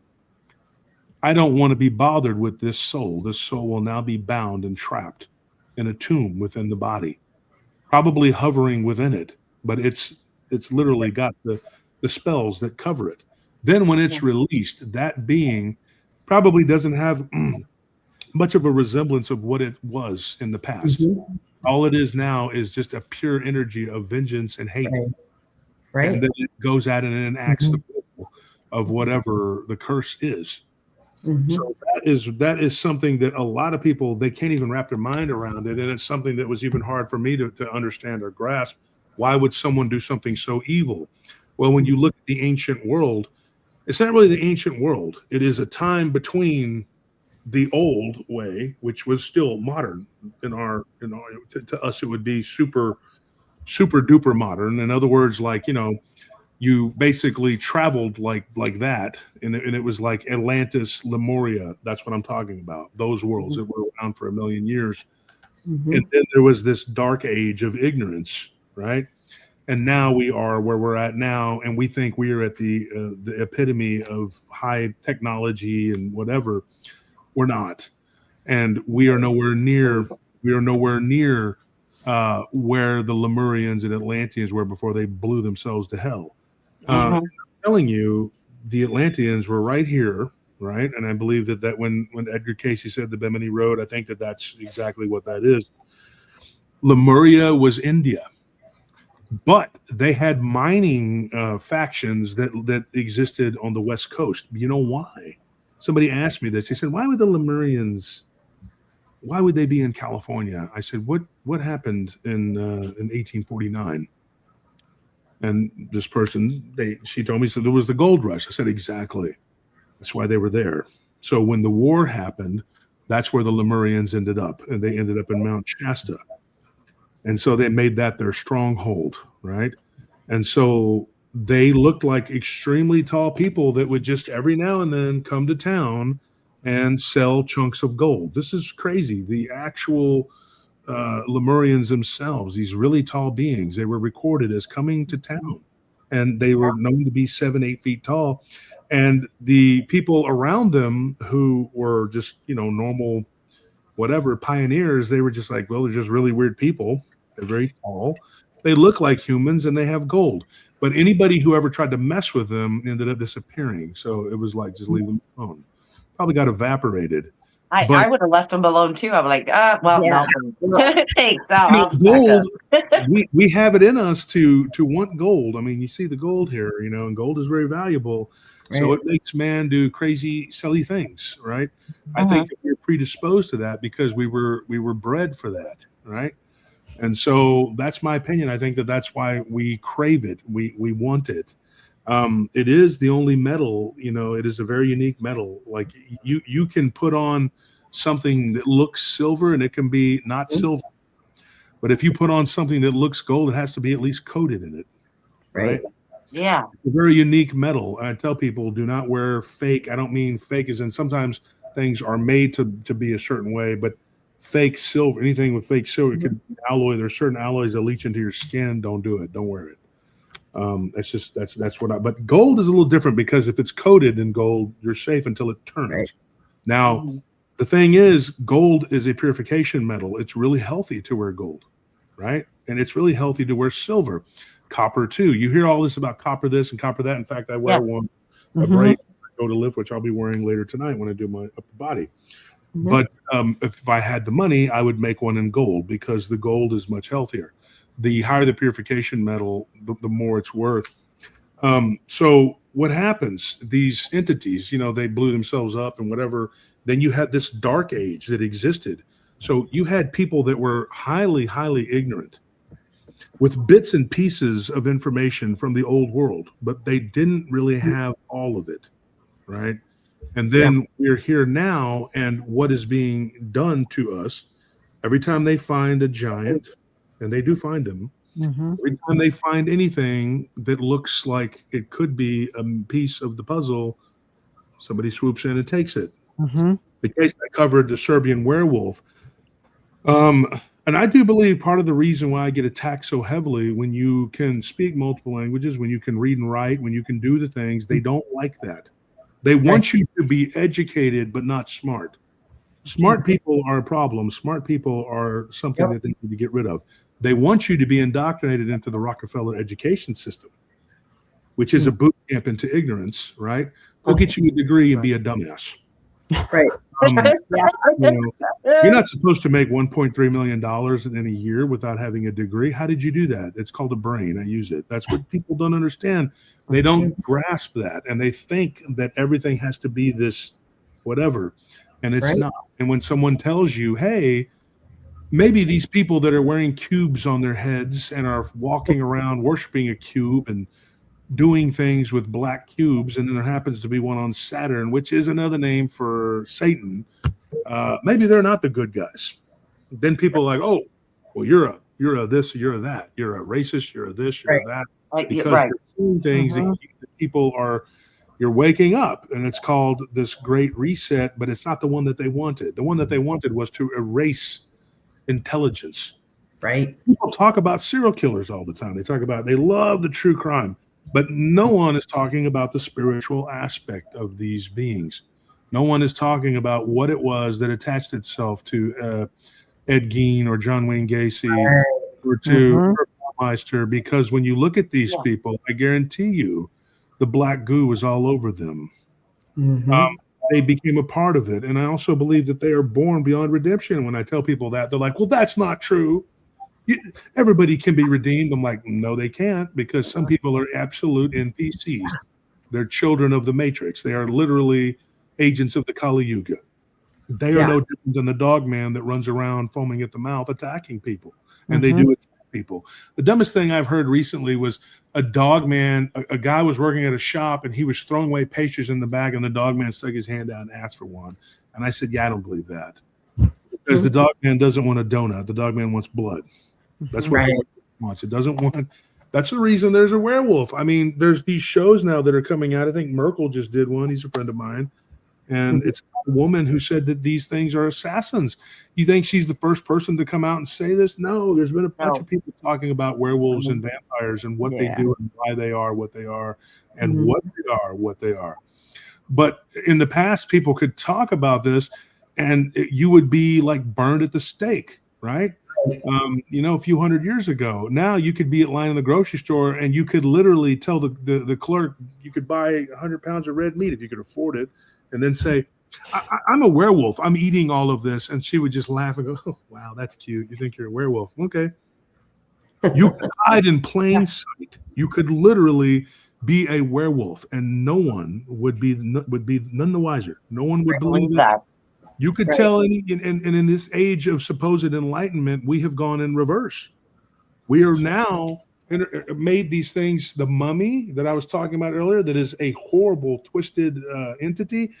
I don't want to be bothered with this soul. This soul will now be bound and trapped in a tomb within the body, probably hovering within it, but it's literally got the spells that cover it. Then when it's released, that being probably doesn't have much of a resemblance of what it was in the past. Mm-hmm. All it is now is just a pure energy of vengeance and hate. Right. And then it goes at it and enacts the role of whatever the curse is. Mm-hmm. So that is something that a lot of people, they can't even wrap their mind around it. And it's something that was even hard for me to understand or grasp. Why would someone do something so evil? Well, when you look at the ancient world, it's not really the ancient world. It is a time between the old way, which was still modern to us, it would be super duper modern. In other words, like, you basically traveled like that, and it was like Atlantis, Lemuria. That's what I'm talking about. Those worlds that were around for 1 million years. Mm-hmm. And then there was this dark age of ignorance, right? And now we are where we're at now, and we think we are at the epitome of high technology and whatever. We're not, and we are nowhere near where the Lemurians and Atlanteans were before they blew themselves to hell. I'm telling you, the Atlanteans were right here, right? And I believe that when Edgar Cayce said the Bimini Road, I think that's exactly what that is. Lemuria was India. But they had mining factions that existed on the West Coast. You know why? Somebody asked me this. He said, why would the Lemurians, why would they be in California? I said, what happened in 1849? And this person, she told me, so there was the gold rush. I said, exactly. That's why they were there. So when the war happened, that's where the Lemurians ended up. And they ended up in Mount Shasta. And so they made that their stronghold, right? And so they looked like extremely tall people that would just every now and then come to town and sell chunks of gold. This is crazy. The actual Lemurians themselves, these really tall beings, they were recorded as coming to town and they were known to be 7-8 feet tall. And the people around them who were just, normal, whatever, pioneers, they were just like, well, they're just really weird people. They're very tall. They look like humans and they have gold. But anybody who ever tried to mess with them ended up disappearing. So it was like, just leave them alone. Probably got evaporated. I would have left them alone too. I'm like, no, thanks. Gold, we have it in us to want gold. I mean, you see the gold here, and gold is very valuable. Right. So it makes man do crazy, silly things, right? I think that we're predisposed to that because we were bred for that, right? And so that's my opinion. I think that that's why we crave it. We want it. It is the only metal, it is a very unique metal. Like you can put on something that looks silver and it can be not silver. But if you put on something that looks gold, it has to be at least coated in it. Right? Yeah. It's a very unique metal. I tell people, do not wear fake. I don't mean fake as in sometimes things are made to be a certain way, but fake silver, anything with fake silver, it could alloy. There's certain alloys that leach into your skin. Don't do it. Don't wear it. That's but gold is a little different because if it's coated in gold, you're safe until it turns. Right. Now, the thing is, gold is a purification metal. It's really healthy to wear gold, right? And it's really healthy to wear silver. Copper too. You hear all this about copper this and copper that. In fact, I wear one, a braid I go to lift, which I'll be wearing later tonight when I do my upper body. But if I had the money, I would make one in gold because the gold is much healthier. The higher the purification metal, the more it's worth. So what happens? These entities, they blew themselves up and whatever. Then you had this dark age that existed. So you had people that were highly, highly ignorant with bits and pieces of information from the old world, but they didn't really have all of it, right? And then we're here now, and what is being done to us every time they find a giant, and they do find them, every time they find anything that looks like it could be a piece of the puzzle, somebody swoops in and takes it. The case I covered, the Serbian werewolf, and I do believe part of the reason why I get attacked so heavily when you can speak multiple languages, when you can read and write, when you can do the things, they don't like that. They want you to be educated, but not smart. Smart people are a problem. Smart people are something that they need to get rid of. They want you to be indoctrinated into the Rockefeller education system, which is a boot camp into ignorance, right? Go get you a degree and be a dumbass. Right. You're not supposed to make $1.3 million in a year without having a degree. How did you do that? It's called a brain. I use it. That's what people don't understand. They don't grasp that, and they think that everything has to be this whatever, and it's not. And when someone tells you, hey, maybe these people that are wearing cubes on their heads and are walking around worshiping a cube and doing things with black cubes, and then there happens to be one on Saturn, which is another name for Satan, maybe they're not the good guys. Then people are like, oh, well, you're a this, you're a that, you're a racist, you're a this, you're a that, because you're doing things that people are. You're waking up, and it's called this great reset, but it's not the one that they wanted. The one that they wanted was to erase intelligence. Right. People talk about serial killers all the time. They love the true crime. But no one is talking about the spiritual aspect of these beings. No one is talking about what it was that attached itself to Ed Gein or John Wayne Gacy or to Meister, because when you look at these people, I guarantee you the black goo was all over them. They became a part of it. And I also believe that they are born beyond redemption. When I tell people that, they're like, well, that's not true. Everybody can be redeemed. I'm like, no, they can't, because some people are absolute NPCs. They're children of the Matrix. They are literally agents of the Kali Yuga. They are no different than the dog man that runs around foaming at the mouth attacking people. And they do attack people. The dumbest thing I've heard recently was a dog man, a guy was working at a shop and he was throwing away pastries in the bag, and the dog man stuck his hand out and asked for one. And I said, yeah, I don't believe that. Because the dog man doesn't want a donut. The dog man wants blood. That's what it wants. It doesn't want. That's the reason there's a werewolf. I mean, there's these shows now that are coming out. I think Merkel just did one. He's a friend of mine. And it's a woman who said that these things are assassins. You think she's the first person to come out and say this? No, there's been a bunch of people talking about werewolves and vampires and what they do and why they are what they are and what they are what they are. But in the past, people could talk about this and you would be like burned at the stake, right? A few hundred years ago. Now you could be at line in the grocery store and you could literally tell the clerk you could buy 100 pounds of red meat if you could afford it, and then say, I'm a werewolf. I'm eating all of this. And she would just laugh and go, oh, wow, that's cute. You think you're a werewolf. Okay. You could hide in plain sight. You could literally be a werewolf and no one would be none the wiser. No one would believe that. You could tell and in this age of supposed enlightenment, we have gone in reverse. We are now made these things, the mummy that I was talking about earlier, that is a horrible, twisted entity.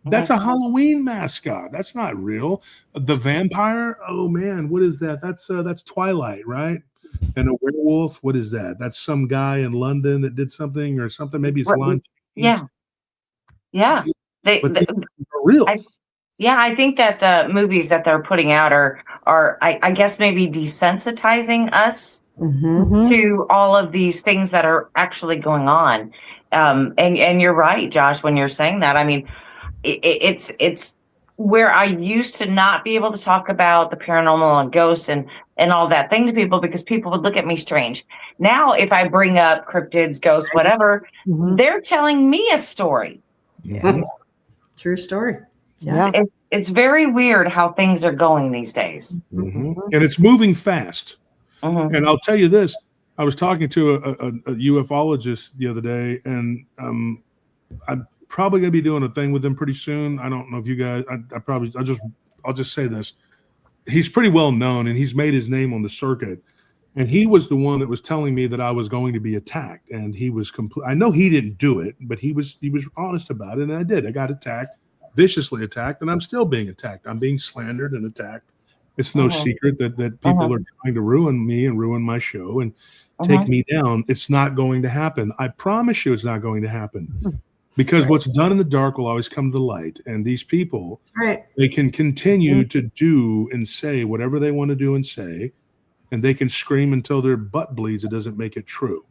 That's a Halloween mascot. That's not real. The vampire, oh man, what is that? That's Twilight, right? And a werewolf, what is that? That's some guy in London that did something or something. Maybe it's lunch. Yeah. They are real. I think that the movies that they're putting out are I guess maybe desensitizing us to all of these things that are actually going on. And you're right, Josh, when you're saying that. I mean, it's where I used to not be able to talk about the paranormal and ghosts and all that thing to people because people would look at me strange. Now, if I bring up cryptids, ghosts, whatever, they're telling me a story. Yeah. True story. Yeah. It's very weird how things are going these days. And it's moving fast. And I'll tell you this, I was talking to a ufologist the other day, and I'm probably going to be doing a thing with him pretty soon. I don't know if you guys, I'll just say this. He's pretty well known and he's made his name on the circuit. And he was the one that was telling me that I was going to be attacked. And he was I know he didn't do it, but he was honest about it. And I did. I got attacked, viciously attacked, and I'm still being attacked. I'm being slandered and attacked. It's no secret that people are trying to ruin me and ruin my show and take me down. It's not going to happen. I promise you it's not going to happen. Because what's done in the dark will always come to the light. And these people, they can continue to do and say whatever they want to do and say, and they can scream until their butt bleeds. It doesn't make it true,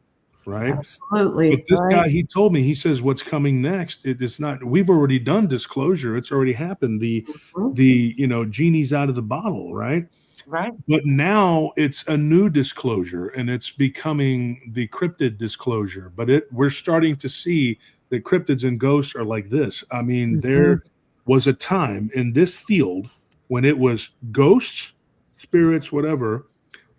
right? Absolutely. But this guy, he told me, he says, what's coming next, it is not, we've already done disclosure. It's already happened. The genie's out of the bottle, right? Right. But now it's a new disclosure, and it's becoming the cryptid disclosure. But we're starting to see that cryptids and ghosts are like this. I mean, there was a time in this field when it was ghosts, spirits, whatever,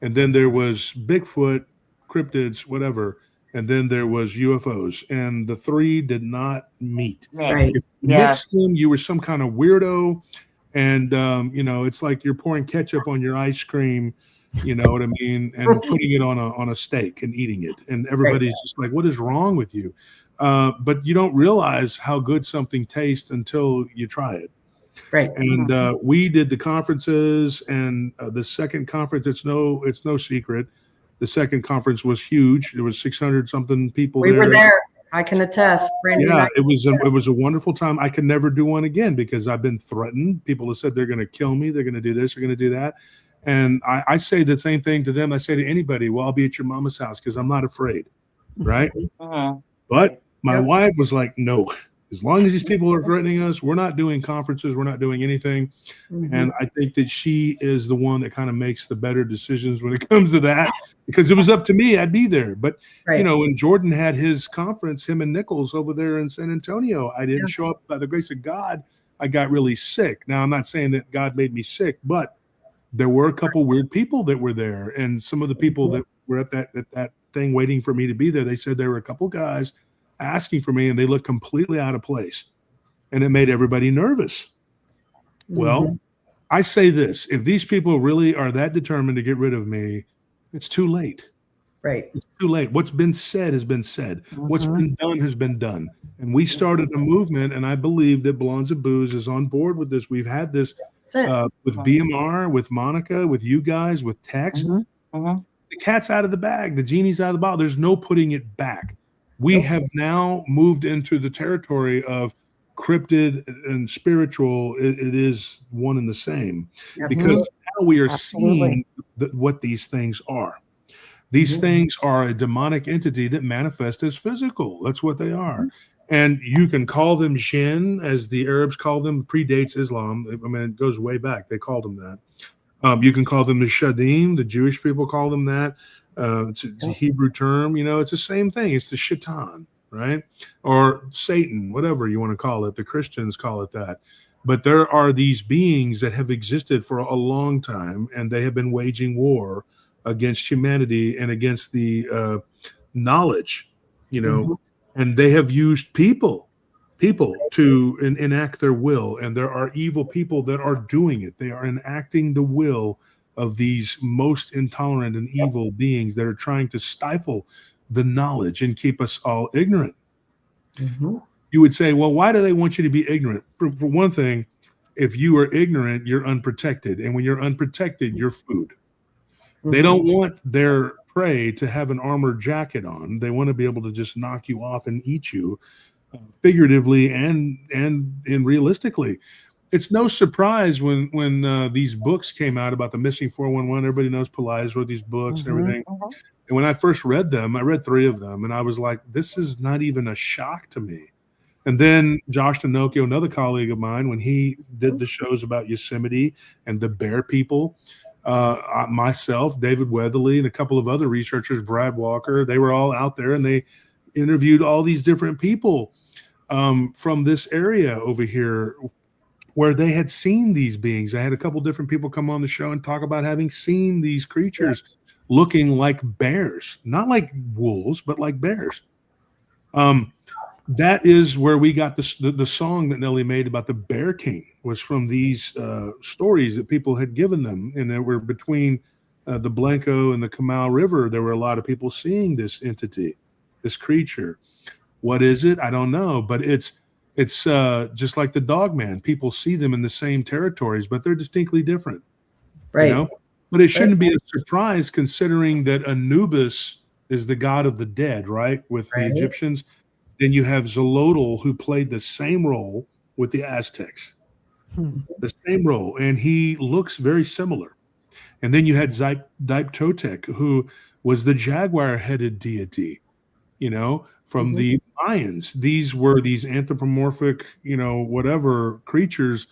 and then there was Bigfoot, cryptids, whatever, and then there was UFOs, and the three did not meet. Right. If you mixed them, you were some kind of weirdo, and it's like you're pouring ketchup on your ice cream, you know what I mean, and putting it on a steak and eating it, and everybody's just like, what is wrong with you? But you don't realize how good something tastes until you try it. Right. And we did the conferences, and the second conference, it's no secret. The second conference was huge. There was 600 something people there. We were there. I can attest. Brandy it was a wonderful time. I could never do one again because I've been threatened. People have said they're going to kill me. They're going to do this. They're going to do that. And I say the same thing to them. I say to anybody, well, I'll be at your mama's house because I'm not afraid. Right. But my wife was like, no, as long as these people are threatening us, we're not doing conferences. We're not doing anything. And I think that she is the one that kind of makes the better decisions when it comes to that, because it was up to me. I'd be there. But, when Jordan had his conference, him and Nichols over there in San Antonio, I didn't show up. By the grace of God, I got really sick. Now, I'm not saying that God made me sick, but there were a couple weird people that were there. And some of the people that were at that thing waiting for me to be there, they said there were a couple guys asking for me and they looked completely out of place, and it made everybody nervous. Well, I say this, if these people really are that determined to get rid of me, it's too late. Right. It's too late. What's been said has been said. What's been done has been done. And we started a movement, and I believe that Blondes and Booze is on board with this. We've had this with BMR, with Monica, with you guys, with Tex. The cat's out of the bag. The genie's out of the bottle. There's no putting it back. We have now moved into the territory of cryptid and spiritual, it is one and the same. Absolutely. Because now we are Absolutely. seeing what these things are. These things are a demonic entity that manifests as physical. That's what they are. And you can call them jinn, as the Arabs call them, predates Islam. I mean, it goes way back. They called them that. You can call them the shadim. The Jewish people call them that. It's a Hebrew term. You know, it's the same thing. It's the shaitan, right? Or Satan, whatever you want to call it. The Christians call it that. But there are these beings that have existed for a long time, and they have been waging war against humanity and against the knowledge, you know, and they have used people to enact their will. And there are evil people that are doing it. They are enacting the will of these most intolerant and evil beings that are trying to stifle the knowledge and keep us all ignorant. You would say, well, why do they want you to be ignorant? For one thing, if you are ignorant, you're unprotected. And when you're unprotected, you're food. They don't want their prey to have an armored jacket on. They want to be able to just knock you off and eat you, figuratively and realistically. It's no surprise when these books came out about the missing 411. Everybody knows Pelias wrote these books and everything. And when I first read them, I read 3 of them, and I was like, this is not even a shock to me. And then Josh D'Annunzio, another colleague of mine, when he did the shows about Yosemite and the bear people, myself, David Weatherly, and a couple of other researchers, Brad Walker, they were all out there and they interviewed all these different people from this area over here where they had seen these beings. I had a couple different people come on the show and talk about having seen these creatures looking like bears, not like wolves, but like bears. That is where we got the song that Nellie made about the Bear King, was from these stories that people had given them. And they were between the Blanco and the Comal River. There were a lot of people seeing this entity, this creature. What is it? I don't know. But it's just like the dog man. People see them in the same territories, but they're distinctly different. Right. You know? But it shouldn't be a surprise, considering that Anubis is the god of the dead, right? With the Egyptians. Then you have Xolotl, who played the same role with the Aztecs, the same role, and he looks very similar. And then you had Diptotec, who was the jaguar-headed deity, you know, from the Mayans. These were these anthropomorphic, you know, whatever creatures,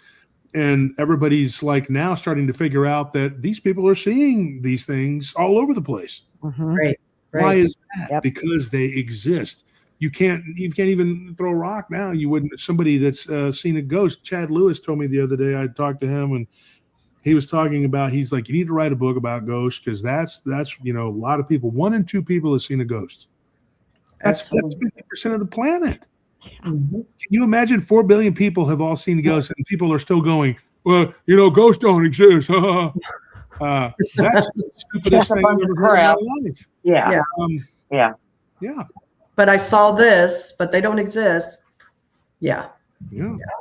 and everybody's like now starting to figure out that these people are seeing these things all over the place. Right. Why is that? Because they exist. You can't even throw a rock now. You wouldn't. Somebody that's seen a ghost. Chad Lewis told me the other day. I talked to him, and he was talking about. He's like, you need to write a book about ghosts, because that's you know, a lot of people. 1 in 2 people have seen a ghost. That's 50% of the planet. Can you imagine 4 billion people have all seen ghosts, and people are still going, well, you know, ghosts don't exist. That's the stupidest thing I've ever heard in my life. Yeah. But I saw this, but they don't exist. Yeah.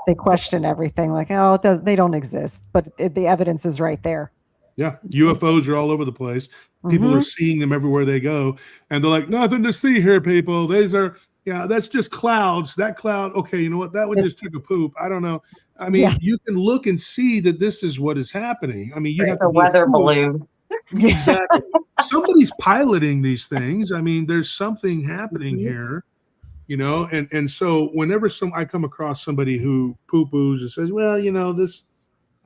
They question everything, like, oh, they don't exist, but the evidence is right there. Yeah, UFOs are all over the place. People are seeing them everywhere they go, and they're like, nothing to see here, people. These are, that's just clouds. That cloud, okay, you know what? That one just took a poop. I don't know. I mean, you can look and see that this is what is happening. I mean, you have the weather balloon. Exactly. Somebody's piloting these things. I mean, there's something happening here, you know. And so whenever I come across somebody who poo-poos and says, well, you know, this,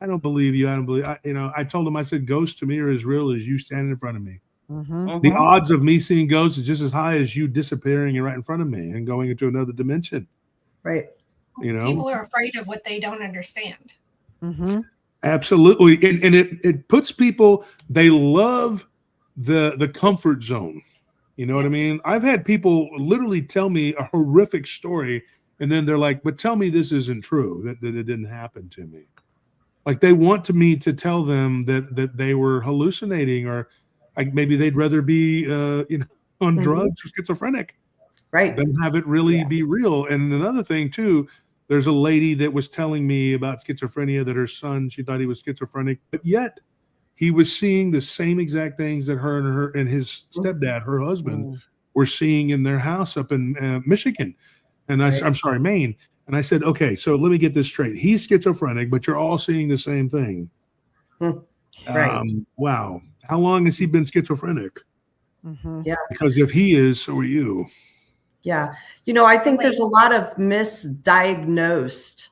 I don't believe you. I don't believe, I told them, I said, ghosts to me are as real as you standing in front of me. The odds of me seeing ghosts is just as high as you disappearing right in front of me and going into another dimension. Right. You know, people are afraid of what they don't understand. Absolutely. And it puts people, they love the comfort zone. You know what I mean? I've had people literally tell me a horrific story, and then they're like, but tell me this isn't true, that it didn't happen to me. Like, they want me to tell them that they were hallucinating, or like maybe they'd rather be on drugs or schizophrenic, right, than have it really be real. And another thing too, there's a lady that was telling me about schizophrenia, that her son, she thought he was schizophrenic, but yet he was seeing the same exact things that her and his stepdad, her husband, were seeing in their house up in Michigan. And I'm sorry, Maine. And I said, okay, so let me get this straight. He's schizophrenic, but you're all seeing the same thing. Right. Wow. How long has he been schizophrenic? Yeah. Because if he is, so are you. Yeah. I think there's a lot of misdiagnosed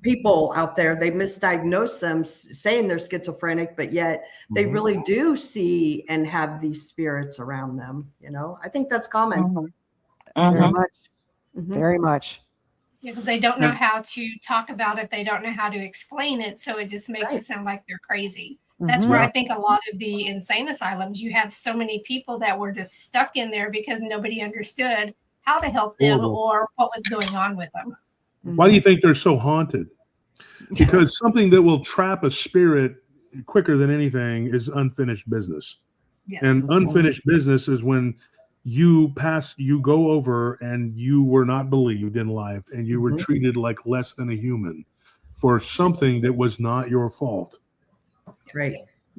people out there. They misdiagnose them saying they're schizophrenic, but yet they really do see and have these spirits around them. I think that's common. Very much. Very much. Because they don't know how to talk about it. They don't know how to explain it. So it just makes it sound like they're crazy. That's where I think a lot of the insane asylums, you have so many people that were just stuck in there because nobody understood how to help them or what was going on with them. Why do you think they're so haunted? Because something that will trap a spirit quicker than anything is unfinished business. Yes. And unfinished business is when you go over and you were not believed in life and you were treated like less than a human for something that was not your fault. Right.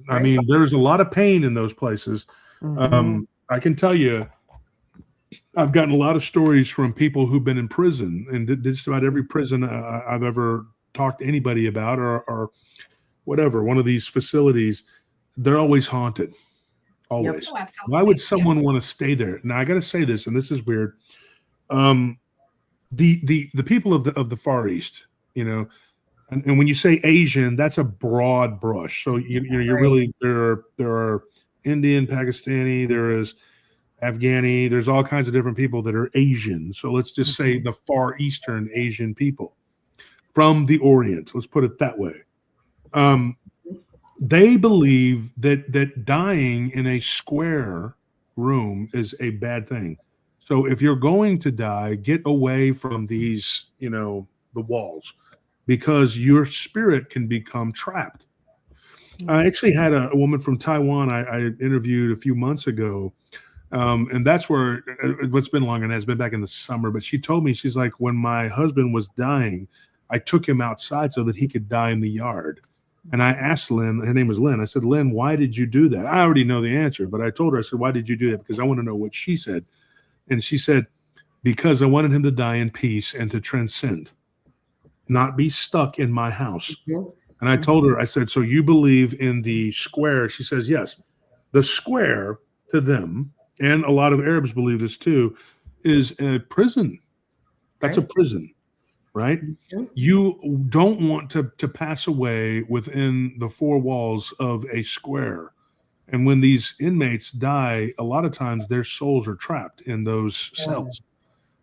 I mean, there's a lot of pain in those places. I can tell you, I've gotten a lot of stories from people who've been in prison, and just about every prison I've ever talked to anybody about or whatever, one of these facilities, they're always haunted. Always. Oh, Why would someone want to stay there? Now I got to say this, and this is weird. The people of the Far East, and when you say Asian, that's a broad brush. So you're really there are Indian, Pakistani, there is Afghani, there's all kinds of different people that are Asian. So let's just say the Far Eastern Asian people from the Orient. Let's put it that way. They believe that dying in a square room is a bad thing. So if you're going to die, get away from these, the walls, because your spirit can become trapped. I actually had a woman from Taiwan I interviewed a few months ago. And that's where what's been long and has been back in the summer. But she told me, she's like, when my husband was dying, I took him outside so that he could die in the yard. And I asked Lynn, her name was Lynn. I said, Lynn, why did you do that? I already know the answer, but I told her, I said, why did you do that? Because I want to know what she said. And she said, because I wanted him to die in peace and to transcend, not be stuck in my house. And I told her, I said, so you believe in the square? She says, yes. The square to them, and a lot of Arabs believe this too, is a prison. That's a prison, right? You don't want to pass away within the four walls of a square. And when these inmates die, a lot of times their souls are trapped in those cells.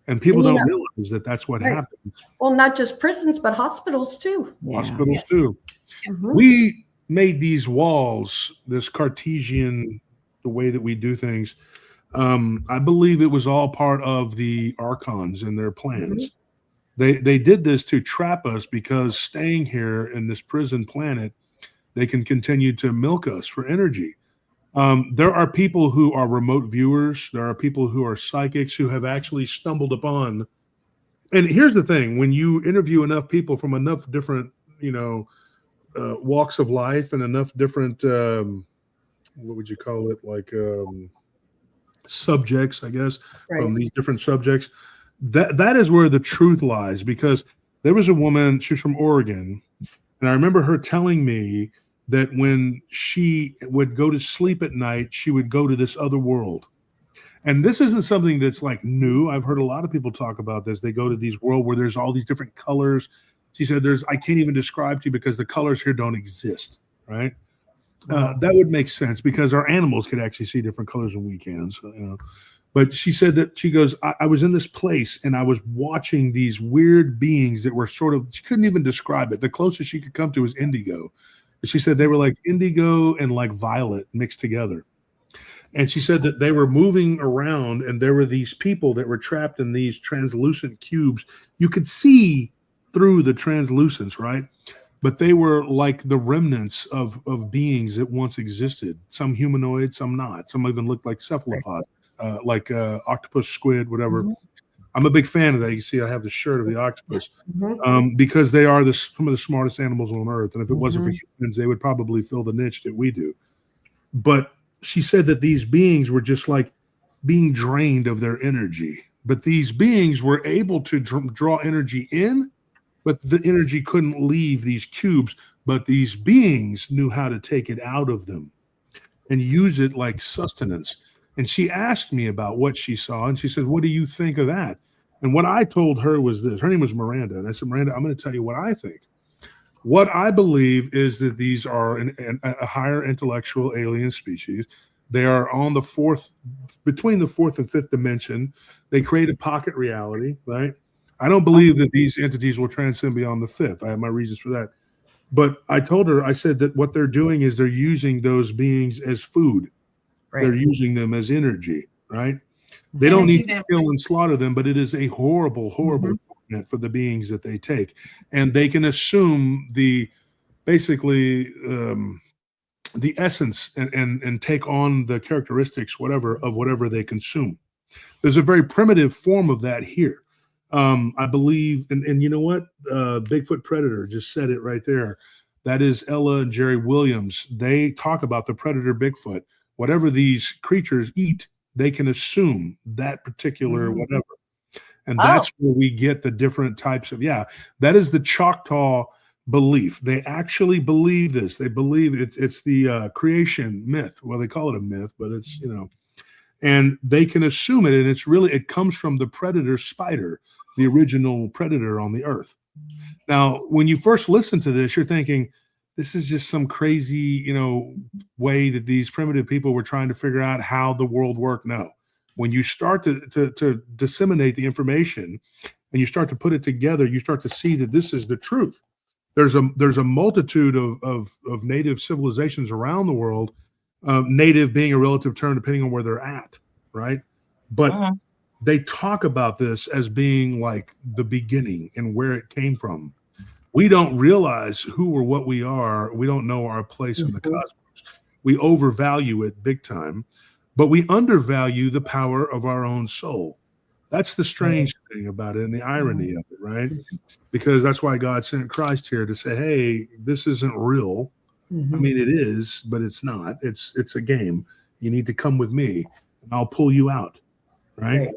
And people don't realize that that's what happens. Well, not just prisons, but hospitals too. Hospitals too. We made these walls, this Cartesian, the way that we do things. I believe it was all part of the archons and their plans. They did this to trap us because staying here in this prison planet, they can continue to milk us for energy. There are people who are remote viewers. There are people who are psychics who have actually stumbled upon. And here's the thing: when you interview enough people from enough different, walks of life and enough different, what would you call it? Like subjects, I guess, from these different subjects. That is where the truth lies. Because there was a woman, she's from Oregon, and I remember her telling me that when she would go to sleep at night, she would go to this other world. And this isn't something that's like new. I've heard a lot of people talk about this. They go to these world where there's all these different colors. She said, I can't even describe to you because the colors here don't exist, right? That would make sense because our animals could actually see different colors than we can. So, But she said that she goes, I was in this place and I was watching these weird beings that were she couldn't even describe it. The closest she could come to was indigo. She said they were like indigo and like violet mixed together. And she said that they were moving around and there were these people that were trapped in these translucent cubes. You could see through the translucence, right? But they were like the remnants of beings that once existed. Some humanoid, some not. Some even looked like cephalopods, like octopus, squid, whatever. I'm a big fan of that. You see, I have the shirt of the octopus because they are some of the smartest animals on earth. And if it wasn't for humans, they would probably fill the niche that we do. But she said that these beings were just like being drained of their energy. but these beings were able to draw energy in, but the energy couldn't leave these cubes. But these beings knew how to take it out of them and use it like sustenance. And she asked me about what she saw, and she said, "What do you think of that?" And what I told her was this. Her name was Miranda, and I said, "Miranda, I'm going to tell you what I think. What I believe is that these are a higher intellectual alien species. They are on between the fourth and fifth dimension. They create a pocket reality, right? I don't believe that these entities will transcend beyond the fifth. I have my reasons for that. But I told her, I said that what they're doing is they're using those beings as food. Right. They're using them as energy, right? They don't need to kill and slaughter them, but it is a horrible, horrible torment for the beings that they take. And they can assume basically the essence and take on the characteristics, whatever they consume. There's a very primitive form of that here. I believe, and you know what? Bigfoot Predator just said it right there. That is Ella and Jerry Williams. They talk about the predator Bigfoot. Whatever these creatures eat, they can assume that particular whatever. And that's where we get the different types of, that is the Choctaw belief. They actually believe this. They believe it's the creation myth. Well, they call it a myth, but it's, and they can assume it. And it comes from the predator spider, the original predator on the earth. Now, when you first listen to this, you're thinking, this is just some crazy, way that these primitive people were trying to figure out how the world worked. No. When you start to disseminate the information and you start to put it together, you start to see that this is the truth. There's a multitude of native civilizations around the world, native being a relative term depending on where they're at, right? But they talk about this as being like the beginning and where it came from. We don't realize who or what we are. We don't know our place in the cosmos. We overvalue it big time, but we undervalue the power of our own soul. That's the strange thing about it and the irony of it, right? Because that's why God sent Christ here to say, hey, this isn't real. I mean, it is, but it's not. It's a game. You need to come with me and I'll pull you out, right?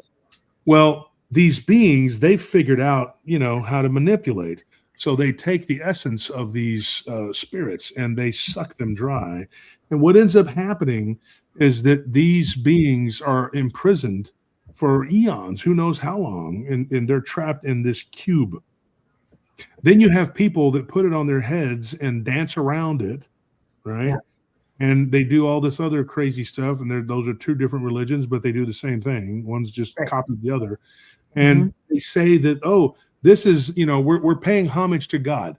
Well, these beings, they've figured out, how to manipulate. So they take the essence of these spirits and they suck them dry. And what ends up happening is that these beings are imprisoned for eons, who knows how long, and they're trapped in this cube. Then you have people that put it on their heads and dance around it, right? Yeah. And they do all this other crazy stuff. And those are two different religions, but they do the same thing. One's just copied the other. And they say that, this is, we're paying homage to God.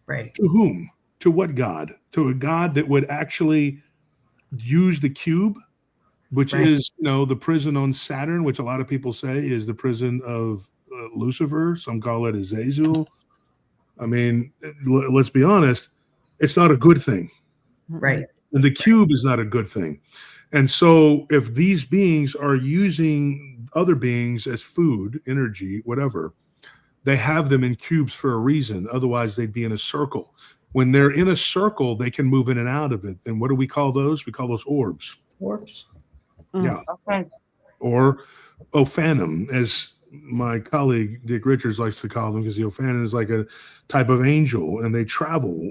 Right. To whom? To what God? To a God that would actually use the cube, which is, the prison on Saturn, which a lot of people say is the prison of Lucifer. Some call it Azazel. I mean, let's be honest, it's not a good thing. Right. And the cube is not a good thing. And so if these beings are using other beings as food, energy, whatever, they have them in cubes for a reason. Otherwise, they'd be in a circle. When they're in a circle, they can move in and out of it. And what do we call those? We call those orbs. Orbs. Yeah. Okay. Or Ophanim, as my colleague Dick Richards likes to call them, because the Ophanim is like a type of angel, and they travel,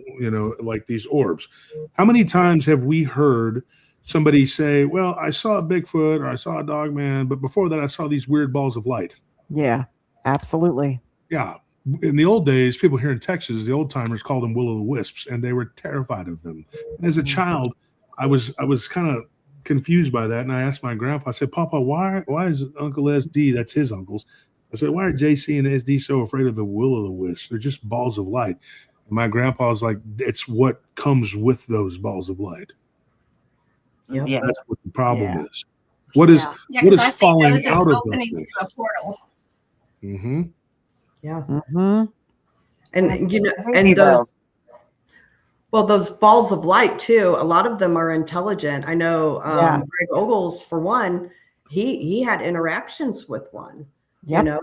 like these orbs. How many times have we heard somebody say, well, I saw a Bigfoot or I saw a dog man, but before that I saw these weird balls of light? Yeah, absolutely. Yeah. In the old days, people here in Texas, the old timers called them will-o'-the-wisps, and they were terrified of them. And as a child, I was kind of confused by that, and I asked my grandpa, I said, Papa, why is Uncle SD, that's his uncles, I said, why are JC and SD so afraid of the will-o'-the-wisps? They're just balls of light. And my grandpa was like, it's what comes with those balls of light. Yeah. That's what the problem is. What is falling out of openings to a portal? Mm-hmm. Yeah. Mm-hmm. And those balls of light too, a lot of them are intelligent. I know Greg Ogles, for one, he had interactions with one.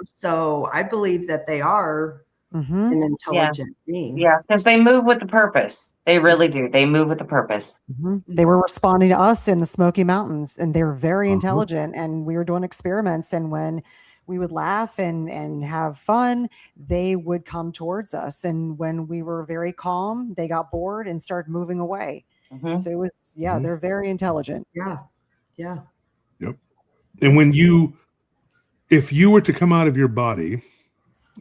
So I believe that they are an intelligent being. Yeah, because they move with the purpose. They really do. They move with the purpose. They were responding to us in the Smoky Mountains, and they were very intelligent, and we were doing experiments. And when we would laugh and have fun, they would come towards us. And when we were very calm, they got bored and started moving away. Mhm. So it was, yeah, they're very intelligent. Yeah. Yeah. Yep. And if you were to come out of your body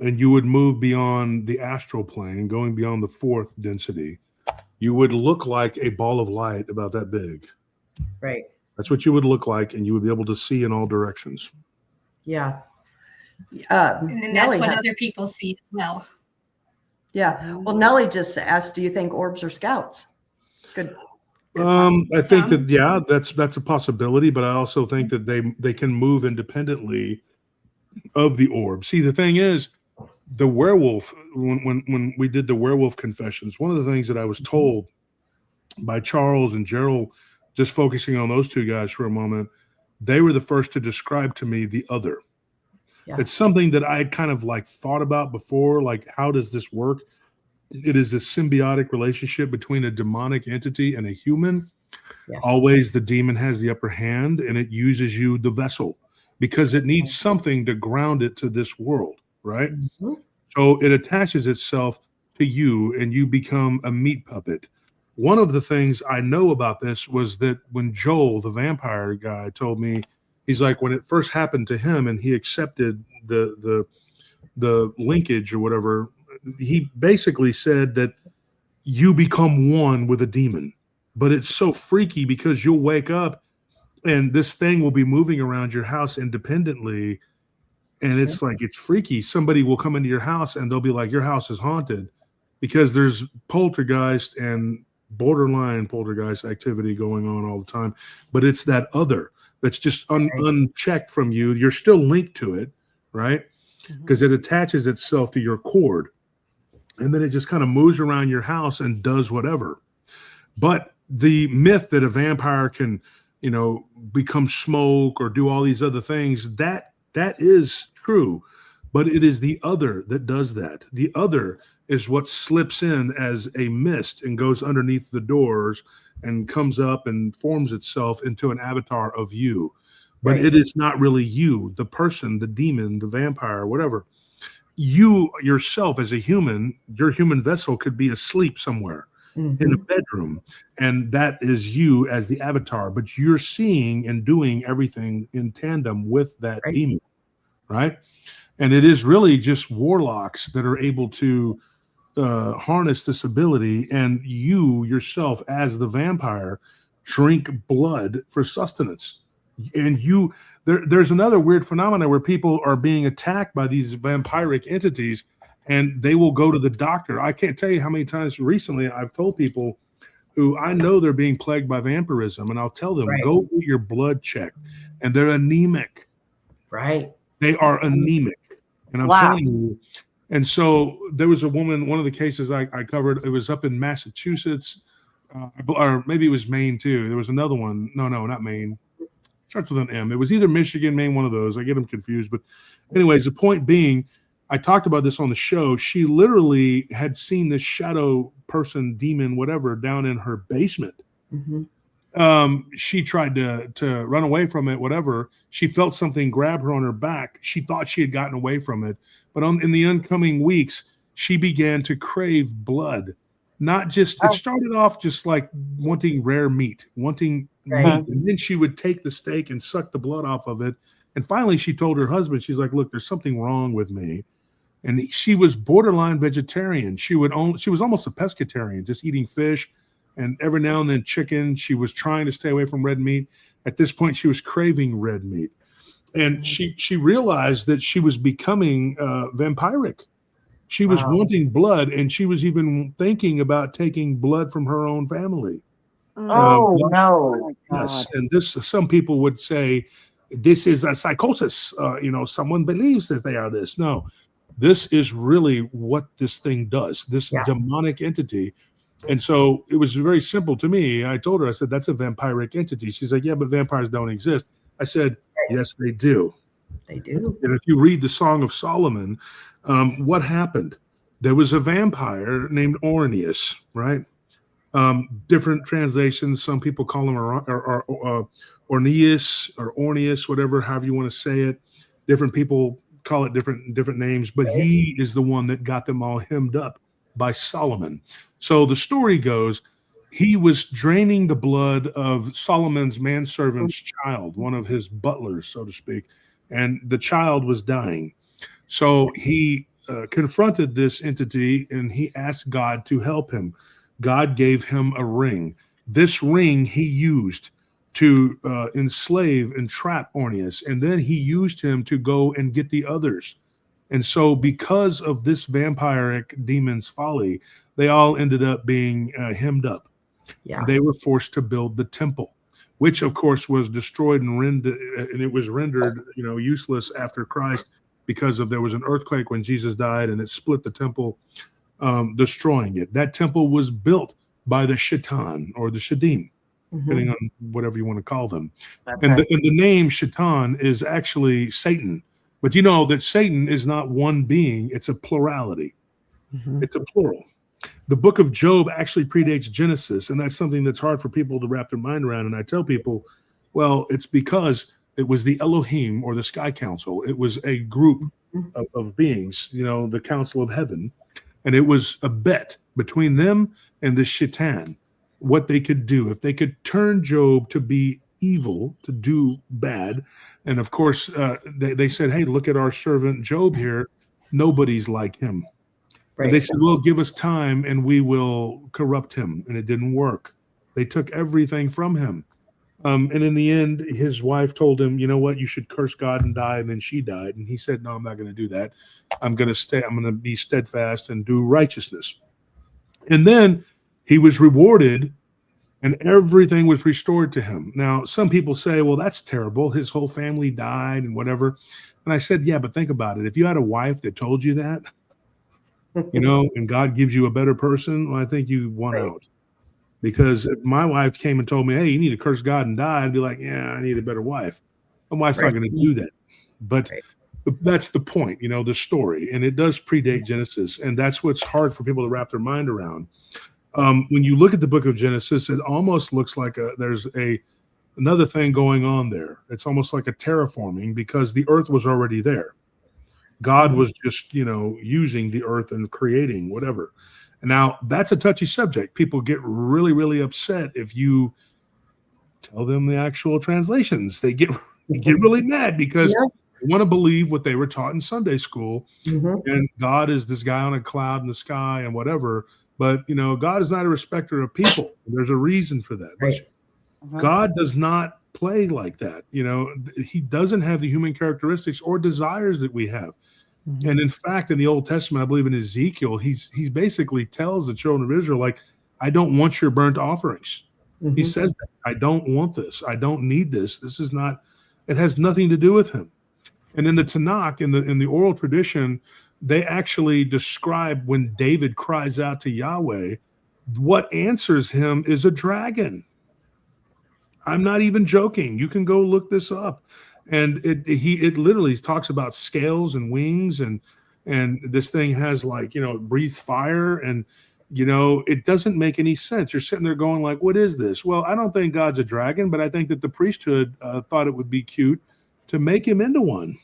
and you would move beyond the astral plane, going beyond the fourth density, you would look like a ball of light about that big. Right. That's what you would look like, and you would be able to see in all directions. Yeah. And then that's Nellie what has- other people see as well. Yeah. Well, Nellie just asked, do you think orbs are scouts? Good. I think Some. that that's a possibility, but I also think that they can move independently of the orb. See, the thing is, the werewolf, when we did the werewolf confessions, one of the things that I was told by Charles and Gerald, just focusing on those two guys for a moment, they were the first to describe to me the other. Yeah. It's something that I had kind of like thought about before, like, how does this work? It is a symbiotic relationship between a demonic entity and a human. Yeah. Always the demon has the upper hand, and it uses you, the vessel, because it needs something to ground it to this world, right? Mhm. So it attaches itself to you, and you become a meat puppet. One of the things I know about this was that when Joel, the vampire guy, told me, he's like, when it first happened to him and he accepted the linkage or whatever, he basically said that you become one with a demon. But it's so freaky because you'll wake up and this thing will be moving around your house independently. And it's like, it's freaky. Somebody will come into your house and they'll be like, your house is haunted, because there's poltergeist and borderline poltergeist activity going on all the time. But it's that other that's just unchecked from you. You're still linked to it, right? Because it attaches itself to your cord. And then it just kind of moves around your house and does whatever. But the myth that a vampire can, become smoke or do all these other things, that is true. But it is the other that does that. The other is what slips in as a mist and goes underneath the doors and comes up and forms itself into an avatar of you. But Right. it is not really you, the person, the demon, the vampire, whatever. You yourself as a human, your human vessel could be asleep somewhere in a bedroom, and that is you as the avatar, but you're seeing and doing everything in tandem with that Right. demon, right? And it is really just warlocks that are able to harness this ability, and you yourself as the vampire drink blood for sustenance. And there's another weird phenomenon where people are being attacked by these vampiric entities, and they will go to the doctor. I can't tell you how many times recently I've told people who I know they're being plagued by vampirism, and I'll tell them, Right. go get your blood checked. And they're anemic. Right. They are anemic. And I'm Wow. telling you. And so there was a woman, one of the cases I covered, it was up in Massachusetts, or maybe it was Maine too. There was another one. No, not Maine. Starts with an M. It was either Michigan, Maine, one of those. I get them confused. But anyways, the point being, I talked about this on the show. She literally had seen this shadow person, demon, whatever, down in her basement. She tried to run away from it, whatever. She felt something grab her on her back. She thought she had gotten away from it. But in the oncoming weeks, she began to crave blood. Not just, it started off just like wanting rare meat, wanting Right. meat. And then she would take the steak and suck the blood off of it. And finally, she told her husband, she's like, look, there's something wrong with me. And she was borderline vegetarian. She was almost a pescatarian, just eating fish and every now and then chicken. She was trying to stay away from red meat. At this point, she was craving red meat. And she realized that she was becoming vampiric. She was wanting blood, and she was even thinking about taking blood from her own family. Oh, blood- no. Yes, and this, some people would say, this is a psychosis. Someone believes that they are this. No, this is really what this thing does, this demonic entity. And so it was very simple to me. I told her, I said, that's a vampiric entity. She's like, yeah, but vampires don't exist. I said, yes, they do. They do. And if you read the Song of Solomon, what happened? There was a vampire named Ornius, right? Different translations. Some people call him Ornius or Ornius, whatever, however you want to say it. Different people call it different names, but he is the one that got them all hemmed up by Solomon. So the story goes, he was draining the blood of Solomon's manservant's child, one of his butlers, so to speak, and the child was dying. So he confronted this entity and he asked God to help him. God gave him a ring. This ring he used to enslave and trap Orneus, and then he used him to go and get the others. And so because of this vampiric demon's folly, they all ended up being hemmed up. Yeah. They were forced to build the temple, which of course was destroyed and it was rendered, useless after Christ because there was an earthquake when Jesus died and it split the temple, destroying it. That temple was built by the Shaitan or the Shadim, depending on whatever you want to call them. And the name Shaitan is actually Satan. But you know that Satan is not one being, it's a plurality. It's a plural. The book of Job actually predates Genesis, and that's something that's hard for people to wrap their mind around. And I tell people, well, it's because it was the Elohim or the Sky Council. It was a group of beings, the Council of Heaven. And it was a bet between them and the Shaitan, what they could do. If they could turn Job to be evil, to do bad. And of course, they said, hey, look at our servant Job here. Nobody's like him. Right. And they said, well, give us time and we will corrupt him. And it didn't work. They took everything from him. And in the end, his wife told him, you know what, you should curse God and die. And then she died. And he said, no, I'm not going to do that. I'm going to stay. I'm going to be steadfast and do righteousness. And then he was rewarded and everything was restored to him. Now, some people say, well, that's terrible. His whole family died and whatever. And I said, yeah, but think about it. If you had a wife that told you that, and God gives you a better person, well, I think you won out. Because if my wife came and told me, hey, you need to curse God and die, I'd be like, yeah, I need a better wife. My wife's not going to do that. But that's the point, the story. And it does predate Genesis. And that's what's hard for people to wrap their mind around. When you look at the book of Genesis, it almost looks like there's another thing going on there. It's almost like a terraforming because the earth was already there. God was just, using the earth and creating whatever. And now that's a touchy subject. People get really, really upset if you tell them the actual translations. They get really mad because they want to believe what they were taught in Sunday school. And God is this guy on a cloud in the sky and whatever. But, God is not a respecter of people. There's a reason for that. Right. God does not play like that. He doesn't have the human characteristics or desires that we have. And in fact, in the Old Testament, I believe in Ezekiel, he's basically tells the children of Israel, like, I don't want your burnt offerings. He says that. I don't want this. I don't need this. This is not, it has nothing to do with him. And in the Tanakh, in the oral tradition, they actually describe when David cries out to Yahweh, what answers him is a dragon. I'm not even joking. You can go look this up. And it literally talks about scales and wings and this thing has it breathes fire and it doesn't make any sense. You're sitting there going like, what is this? Well, I don't think God's a dragon, but I think that the priesthood thought it would be cute to make him into one.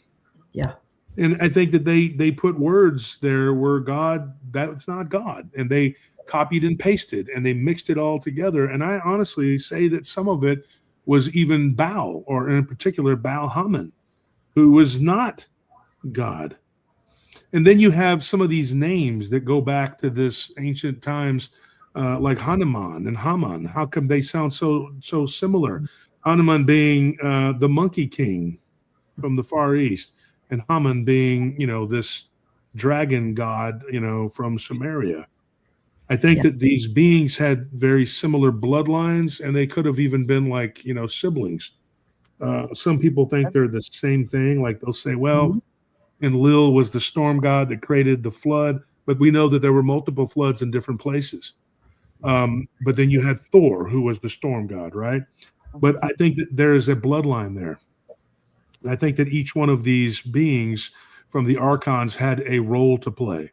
Yeah. And I think that they put words there where God, that's not God. And they copied and pasted and they mixed it all together. And I honestly say that some of it was even Baal, or in particular Baal Haman, who was not God. And then you have some of these names that go back to this ancient times, like Hanuman and Haman. How come they sound so similar? Hanuman being the monkey king from the Far East, and Haman being, this dragon god, from Samaria. I think that these beings had very similar bloodlines, and they could have even been like, siblings. Some people think they're the same thing. Like they'll say, well, Enlil was the storm god that created the flood, but we know that there were multiple floods in different places. But then you had Thor, who was the storm god, right? But I think that there is a bloodline there. And I think that each one of these beings from the archons had a role to play.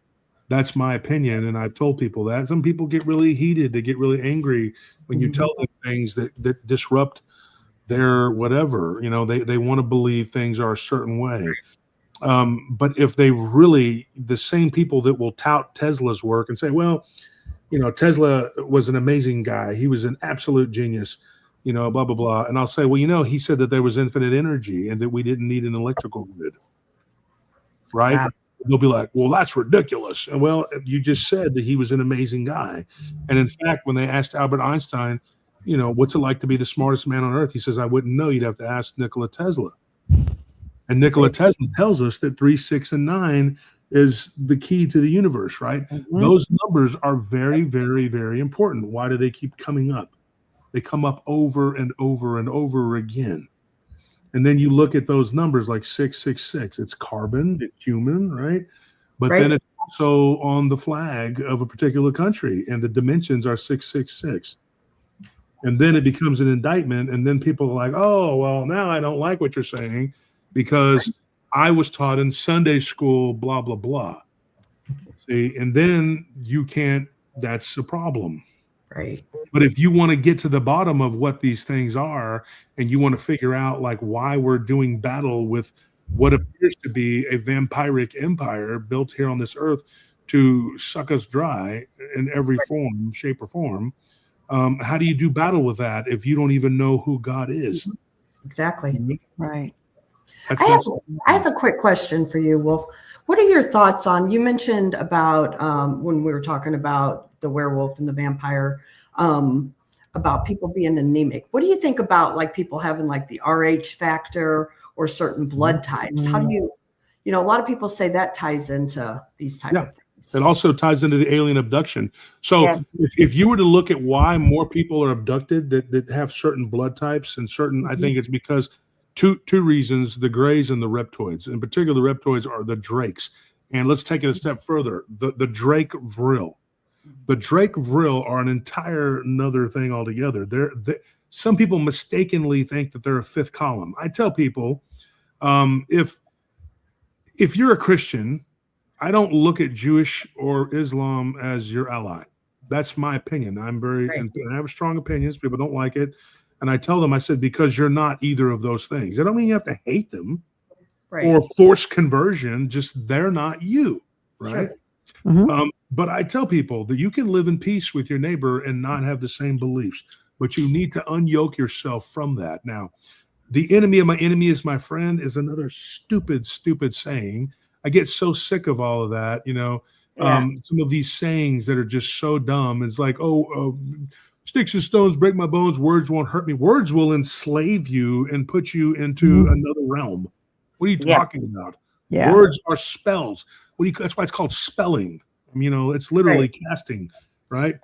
That's my opinion, and I've told people that. Some people get really heated. They get really angry when you tell them things that disrupt their whatever. They want to believe things are a certain way. But if they really, the same people that will tout Tesla's work and say, well, Tesla was an amazing guy. He was an absolute genius, blah, blah, blah. And I'll say, well, he said that there was infinite energy and that we didn't need an electrical grid. Right? Yeah. They'll be like, well, that's ridiculous. And well, you just said that he was an amazing guy. And in fact, when they asked Albert Einstein, what's it like to be the smartest man on earth? He says, I wouldn't know. You'd have to ask Nikola Tesla. And Nikola Tesla tells us that 3, 6, and 9 is the key to the universe, right? Mm-hmm. Those numbers are very, very, very important. Why do they keep coming up? They come up over and over and over again. And then you look at those numbers like 666. It's carbon, it's human, right? But then it's also on the flag of a particular country, and the dimensions are 666. And then it becomes an indictment, and then people are like, oh, well, now I don't like what you're saying because I was taught in Sunday school, blah, blah, blah. See, and then you can't, that's a problem. Right. But if you want to get to the bottom of what these things are, and you want to figure out like why we're doing battle with what appears to be a vampiric empire built here on this earth to suck us dry in every form, shape, or form, how do you do battle with that if you don't even know who God is? Exactly. Right. I have a quick question for you, Wolf. What are your thoughts on, you mentioned about when we were talking about the werewolf and the vampire, about people being anemic. What do you think about like people having like the RH factor or certain blood types? How do you, a lot of people say that ties into these type of things. It also ties into the alien abduction. So if you were to look at why more people are abducted that have certain blood types and certain, I think it's because two reasons, the grays and the reptoids. In particular, the reptoids are the drakes. And let's take it a step further. The drake vril. The drake vril are an entire another thing altogether. Some people mistakenly think that they're a fifth column. I tell people, if you're a Christian, I don't look at Jewish or Islam as your ally. That's my opinion. And I have strong opinions. People don't like it. And I tell them, I said, because you're not either of those things. I don't mean you have to hate them or force conversion. Just they're not you, right? Sure. But I tell people that you can live in peace with your neighbor and not have the same beliefs, but you need to unyoke yourself from that. Now, the enemy of my enemy is my friend is another stupid, stupid saying. I get so sick of all of that, some of these sayings that are just so dumb. It's like, sticks and stones break my bones, words won't hurt me. Words will enslave you and put you into another realm. What are you talking about? Yeah. Words are spells. That's why it's called spelling. It's literally casting, right?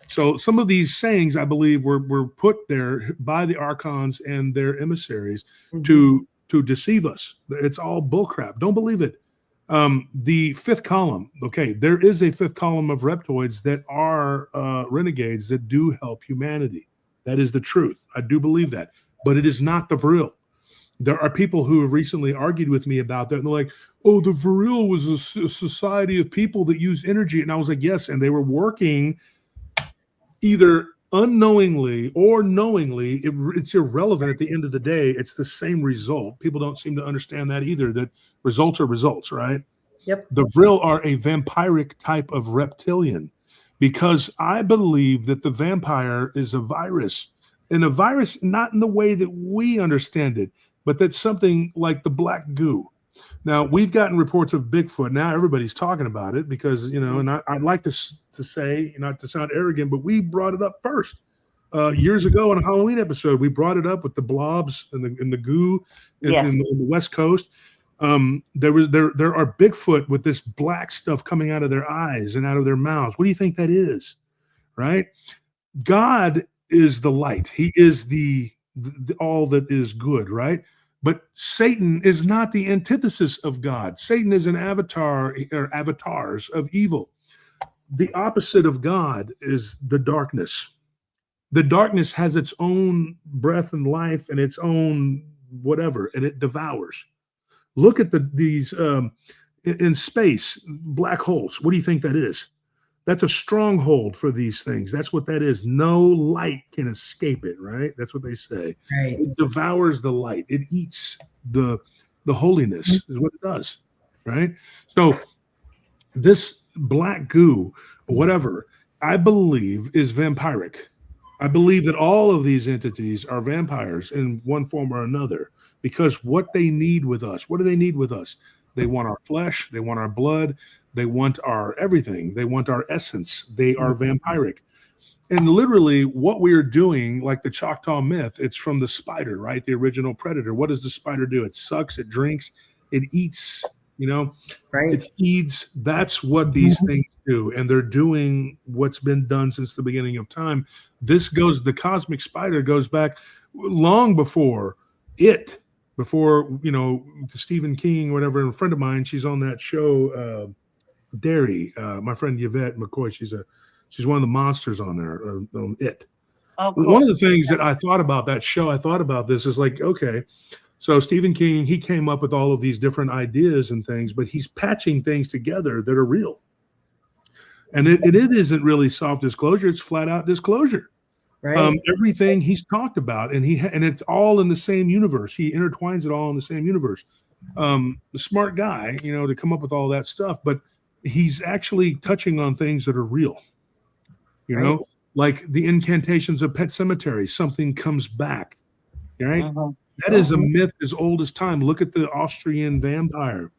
So some of these sayings, I believe, were put there by the archons and their emissaries to deceive us. It's all bullcrap. Don't believe it. The fifth column. Okay, there is a fifth column of reptoids that are renegades that do help humanity. That is the truth. I do believe that, but it is not the vril. There are people who have recently argued with me about that. And they're like, oh, the vril was a society of people that use energy. And I was like, yes. And they were working either unknowingly or knowingly. It's irrelevant at the end of the day. It's the same result. People don't seem to understand that either, that results are results, right? Yep. The vril are a vampiric type of reptilian because I believe that the vampire is a virus, and a virus not in the way that we understand it, but that's something like the black goo. Now, we've gotten reports of Bigfoot. Now everybody's talking about it because, and I'd like to say, not to sound arrogant, but we brought it up first. Years ago on a Halloween episode, we brought it up with the blobs and the goo in the West Coast. There are Bigfoot with this black stuff coming out of their eyes and out of their mouths. What do you think that is? Right? God is the light. He is the all that is good, right? But Satan is not the antithesis of God. Satan is an avatar or avatars of evil. The opposite of God is the darkness. The darkness has its own breath and life and its own whatever, and it devours. Look at these in space, black holes. What do you think that is? That's a stronghold for these things. That's what that is. No light can escape it, right? That's what they say. Right. It devours the light. It eats the holiness is what it does. right? So this black goo, whatever, I believe is vampiric. I believe that all of these entities are vampires in one form or another, because what they need with us, what do they need with us? They want our flesh, they want our blood, they want our everything, they want our essence. They are vampiric. And literally what we are doing, like the Choctaw myth, it's from the spider, right? The original predator. What does the spider do? It sucks, it drinks, it eats, you know, Right. it feeds. That's what these things do. And they're doing what's been done since the beginning of time. The cosmic spider goes back long before Stephen King, whatever. A friend of mine, she's on that show, Derry, my friend Yvette McCoy, she's one of the monsters on there, on It. Oh, cool. One of the things that I thought about that show, I thought about this is like, okay, so Stephen King, he came up with all of these different ideas and things, but he's patching things together that are real. And it isn't really soft disclosure, it's flat out disclosure. Right. Everything he's talked about, and it's all in the same universe. He intertwines it all in the same universe. The smart guy, to come up with all that stuff, but he's actually touching on things that are real. Right. Like the incantations of Pet Cemetery, something comes back. Right? Mhm. That is a myth as old as time. Look at the Austrian vampire,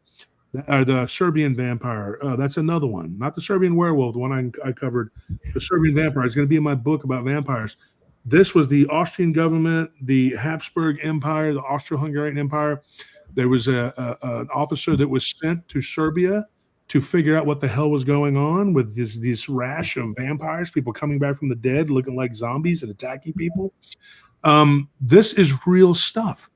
or the Serbian vampire. That's another one, not the Serbian werewolf, the one I covered. The Serbian vampire is going to be in my book about vampires. This was the Austrian government, the Habsburg Empire, the Austro-Hungarian Empire. There was an officer that was sent to Serbia to figure out what the hell was going on with this rash of vampires, people coming back from the dead, looking like zombies and attacking people. This is real stuff.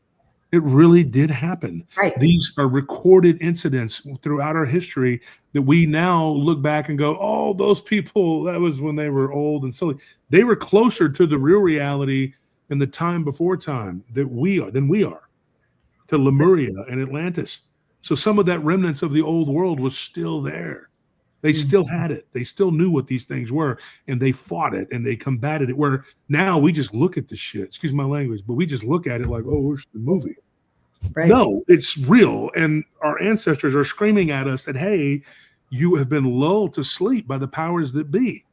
It really did happen. Right. These are recorded incidents throughout our history that we now look back and go, oh, those people, that was when they were old and silly. They were closer to the real reality in the time before time than we are, to Lemuria and Atlantis. So some of that remnants of the old world was still there. They still had it. They still knew what these things were, and they fought it and they combated it. Where now we just look at the shit, excuse my language, but we just look at it like, oh, it's the movie. Right. No, it's real. And our ancestors are screaming at us that, hey, you have been lulled to sleep by the powers that be.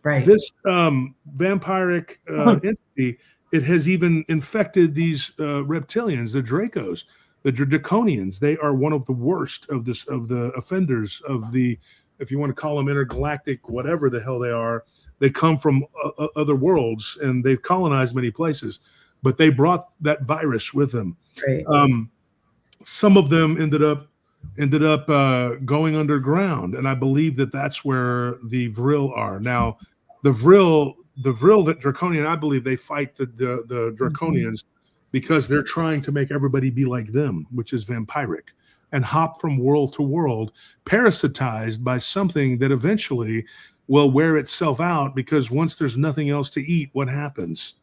Right. This vampiric entity, it has even infected these reptilians, the Dracos. The Draconians, they are one of the worst of the offenders of the, if you want to call them intergalactic, whatever the hell they are. They come from other worlds and they've colonized many places, but they brought that virus with them. Right. Some of them ended up going underground, and I believe that's where the Vril are now. The Vril that Draconian, I believe they fight the Draconians. Because they're trying to make everybody be like them, which is vampiric, and hop from world to world, parasitized by something that eventually will wear itself out, because once there's nothing else to eat, what happens?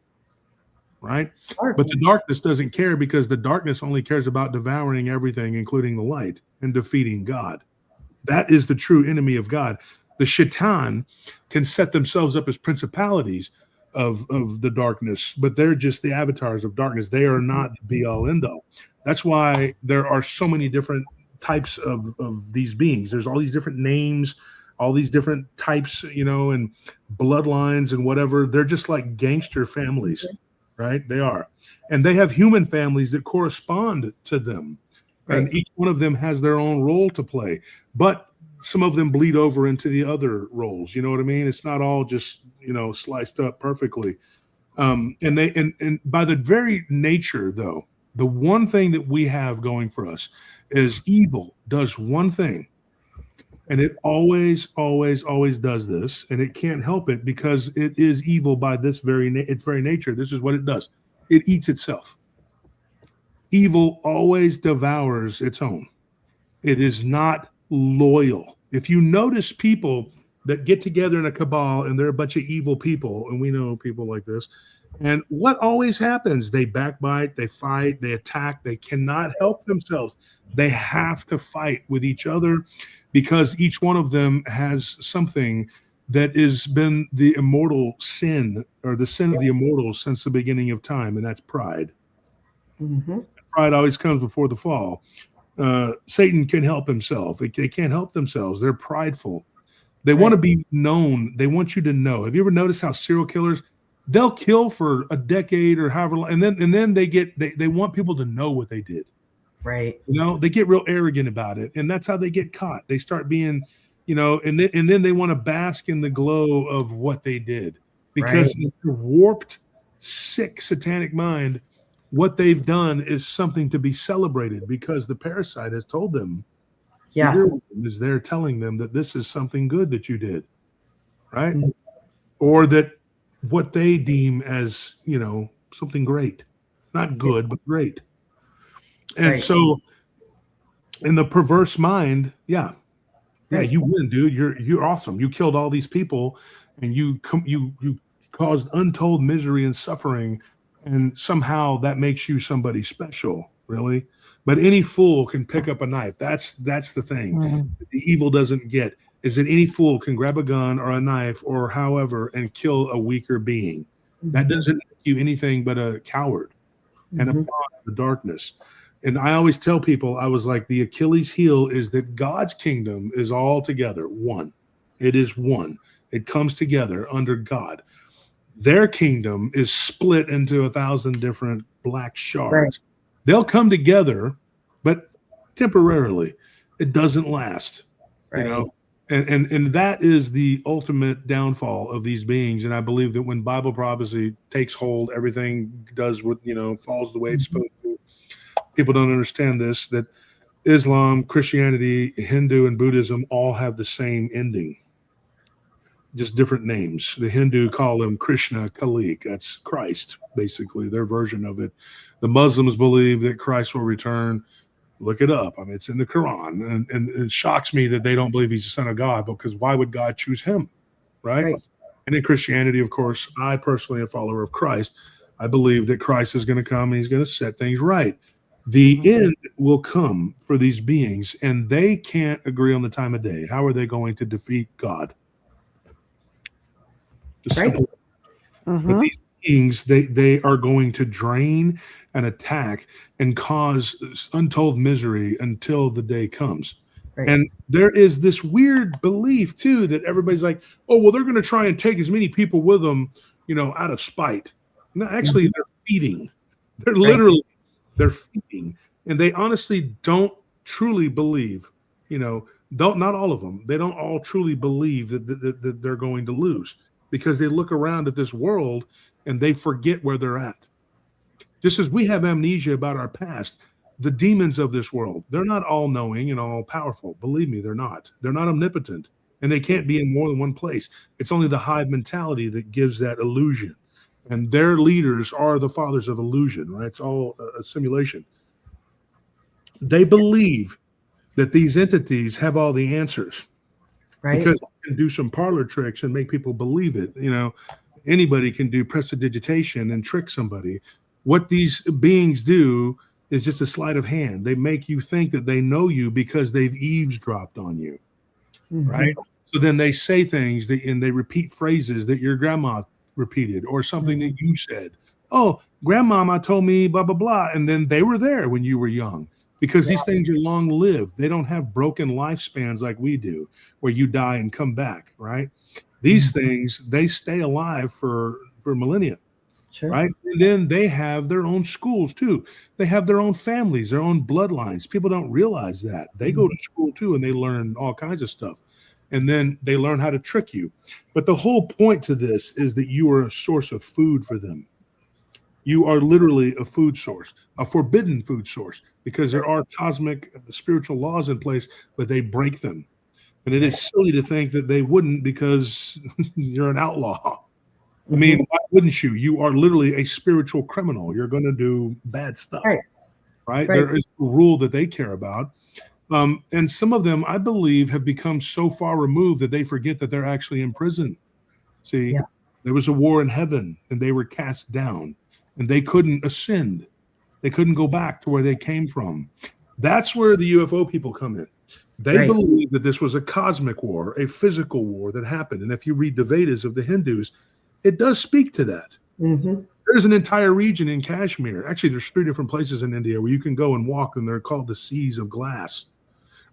Right? But the darkness doesn't care, because the darkness only cares about devouring everything, including the light, and defeating God. That is the true enemy of God. The Shaitan can set themselves up as principalities of the darkness, but they're just the avatars of darkness. They are not the be all end all. That's why there are so many different types of these beings. There's all these different names, all these different types, and bloodlines and whatever. They're just like gangster families, right? They are. And they have human families that correspond to them. Right. And each one of them has their own role to play. But some of them bleed over into the other roles. You know what I mean? It's not all just, sliced up perfectly. And by the very nature, though, the one thing that we have going for us is evil does one thing. And it always, always, always does this. And it can't help it, because it is evil by its very nature. This is what it does. It eats itself. Evil always devours its own. It is not loyal. If you notice people that get together in a cabal and they're a bunch of evil people, and we know people like this, and what always happens? They backbite, they fight, they attack. They cannot help themselves. They have to fight with each other, because each one of them has something that has been the immortal sin, or the sin of the immortals since the beginning of time, and that's pride. Mm-hmm. Pride always comes before the fall. Satan can help himself. They can't help themselves. They're prideful. They want to be known. They want you to know. Have you ever noticed how serial killers, they'll kill for a decade or however long, and then they want people to know what they did. Right. They get real arrogant about it, and that's how they get caught. They start being, and then they want to bask in the glow of what they did, because in their warped, sick, satanic mind, what they've done is something to be celebrated, because the parasite has told them. Yeah. Is there telling them that this is something good that you did, right? Mm-hmm. Or that what they deem as, something great, not good, but great. And so in the perverse mind, you win, dude. You're awesome. You killed all these people, and you caused untold misery and suffering, and somehow that makes you somebody special, really. But any fool can pick up a knife. That's the thing. Mm-hmm. The evil doesn't get is that any fool can grab a gun or a knife or however and kill a weaker being. Mm-hmm. That doesn't make you anything but a coward and a part of the darkness. And I always tell people, I was like, the Achilles heel is that God's kingdom is all together one. It is one. It comes together under God. Their kingdom is split into 1,000 different black shards. Right. They'll come together, but temporarily. It doesn't last, and that is the ultimate downfall of these beings. And I believe that when Bible prophecy takes hold, everything does what, falls the way it's supposed to. People don't understand this, that Islam, Christianity, Hindu, and Buddhism all have the same ending, just different names. The Hindu call him Krishna Kalik. That's Christ, basically, their version of it. The Muslims believe that Christ will return. Look it up. I mean, it's in the Quran. And it shocks me that they don't believe he's the son of God, because why would God choose him, right? And in Christianity, of course, I personally am a follower of Christ. I believe that Christ is going to come and he's going to set things right. The end will come for these beings, and they can't agree on the time of day. How are they going to defeat God? But these beings, they are going to drain and attack and cause untold misery until the day comes. And there is this weird belief too that everybody's like, oh, well, they're going to try and take as many people with them, out of spite. No, actually, they're feeding. They're literally they're feeding, and they honestly don't truly believe. Not all of them. They don't all truly believe that they're going to lose, because they look around at this world and they forget where they're at. Just as we have amnesia about our past, the demons of this world, they're not all knowing and all powerful. Believe me, they're not. They're not omnipotent, and they can't be in more than one place. It's only the hive mentality that gives that illusion. And their leaders are the fathers of illusion, right? It's all a simulation. They believe that these entities have all the answers, because they can do some parlor tricks and make people believe it. Anybody can do prestidigitation and trick somebody. What these beings do is just a sleight of hand. They make you think that they know you because they've eavesdropped on you, right? So then they say things and they repeat phrases that your grandma repeated, or something that you said. Oh, grandmama told me blah, blah, blah. And then they were there when you were young, because these things are long lived. They don't have broken lifespans like we do, where you die and come back, right? These things, they stay alive for millennia, right? And then they have their own schools too. They have their own families, their own bloodlines. People don't realize that. They go to school too, and they learn all kinds of stuff. And then they learn how to trick you. But the whole point to this is that you are a source of food for them. You are literally a food source, a forbidden food source, because there are cosmic spiritual laws in place, but they break them. And it is silly to think that they wouldn't, because you're an outlaw. I mean, why wouldn't you? You are literally a spiritual criminal. You're going to do bad stuff, right? There is a rule that they care about. And some of them, I believe, have become so far removed that they forget that they're actually in prison. See, there was a war in heaven, and they were cast down, and they couldn't ascend. They couldn't go back to where they came from. That's where the UFO people come in. They believe that this was a cosmic war, a physical war that happened. And if you read the Vedas of the Hindus, it does speak to that. There's an entire region in Kashmir. Actually, there's 3 different places in India where you can go and walk, and they're called the Seas of Glass,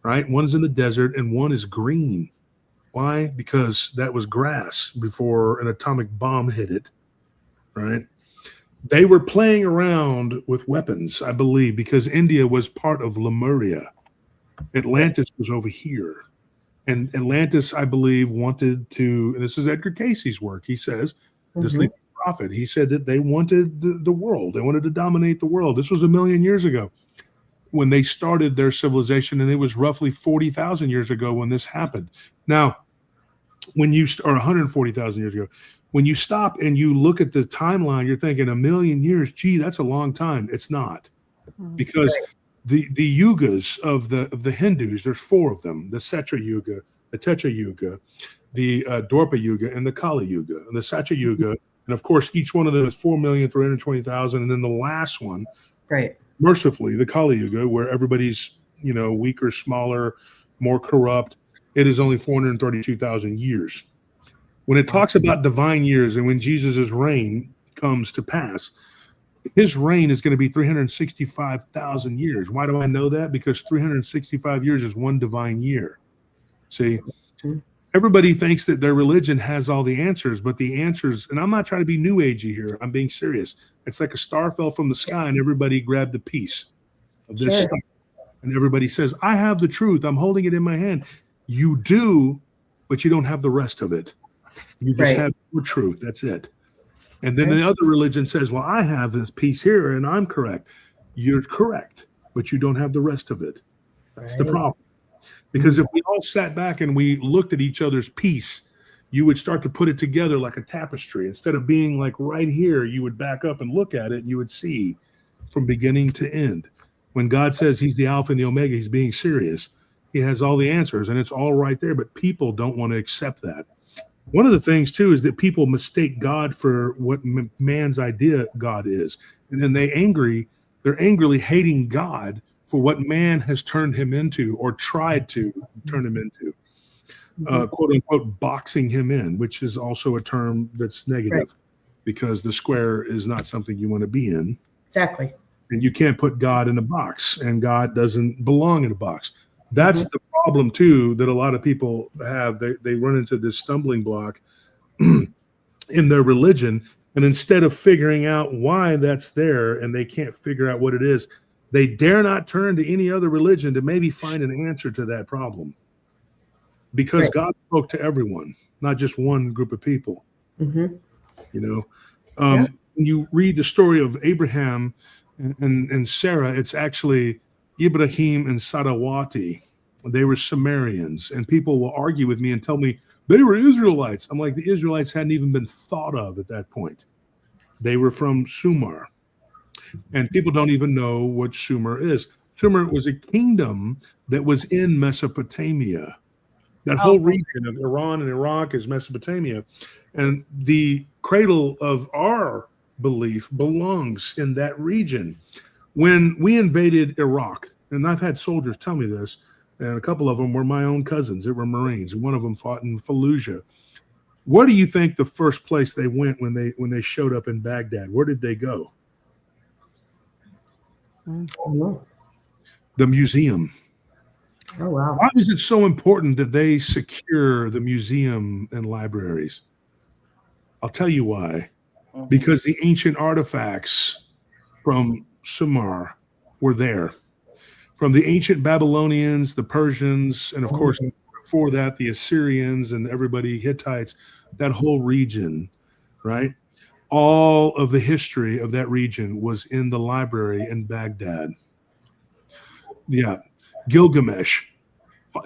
right? One's in the desert and one is green. Why? Because that was grass before an atomic bomb hit it, right? They were playing around with weapons, I believe, because India was part of Lemuria. Atlantis was over here. And Atlantis, I believe, wanted to, and this is Edgar Casey's work. He says, this leading prophet, he said that they wanted the world. They wanted to dominate the world. This was 1 million years ago when they started their civilization, and it was roughly 40,000 years ago when this happened. Now, when you, or 140,000 years ago, when you stop and you look at the timeline, you're thinking 1 million years, gee, that's a long time. It's not, because the yugas of the Hindus, there's 4 of them: the Setra Yuga, the Tetra Yuga, the Dwapara Yuga, and the Kali Yuga. And the Satya Yuga, and of course, each one of them is 4,320,000. And then the last one, mercifully, the Kali Yuga, where everybody's, weaker, smaller, more corrupt, it is only 432,000 years. When it talks about divine years and when Jesus' reign comes to pass, his reign is going to be 365,000 years. Why do I know that? Because 365 years is 1 divine year. See, everybody thinks that their religion has all the answers, but the answers, and I'm not trying to be new agey here, I'm being serious. It's like a star fell from the sky and everybody grabbed a piece of this stuff. And everybody says, I have the truth. I'm holding it in my hand. You do, but you don't have the rest of it. You just have your truth. That's it. And then the other religion says, well, I have this piece here and I'm correct. You're correct, but you don't have the rest of it. That's the problem. Because if we all sat back and we looked at each other's piece, you would start to put it together like a tapestry. Instead of being like right here, you would back up and look at it and you would see from beginning to end. When God says he's the Alpha and the Omega, he's being serious. He has all the answers and it's all right there, but people don't want to accept that. One of the things, too, is that people mistake God for what man's idea God is. And then they're angrily hating God for what man has turned him into or tried to turn him into, quote unquote, boxing him in, which is also a term that's negative because the square is not something you want to be in. Exactly. And you can't put God in a box, and God doesn't belong in a box. That's the problem, too, that a lot of people have. They run into this stumbling block in their religion. And instead of figuring out why that's there and they can't figure out what it is, they dare not turn to any other religion to maybe find an answer to that problem. Because God spoke to everyone, not just one group of people. When you read the story of Abraham and Sarah, it's actually Ibrahim and Sarawati. They were Sumerians, and people will argue with me and tell me they were Israelites. I'm like, the Israelites hadn't even been thought of at that point. They were from Sumer, and people don't even know what Sumer is. Sumer was a kingdom that was in Mesopotamia. That whole region of Iran and Iraq is Mesopotamia, and the cradle of our belief belongs in that region. When we invaded Iraq, and I've had soldiers tell me this, and a couple of them were my own cousins. They were Marines. One of them fought in Fallujah. Where do you think the first place they went when they showed up in Baghdad? Where did they go? The museum. Oh, wow. Why is it so important that they secure the museum and libraries? I'll tell you why. Because the ancient artifacts from Sumer were there. From the ancient Babylonians, the Persians, and of course, before that, the Assyrians and everybody, Hittites, that whole region, right? All of the history of that region was in the library in Baghdad. Yeah. Gilgamesh,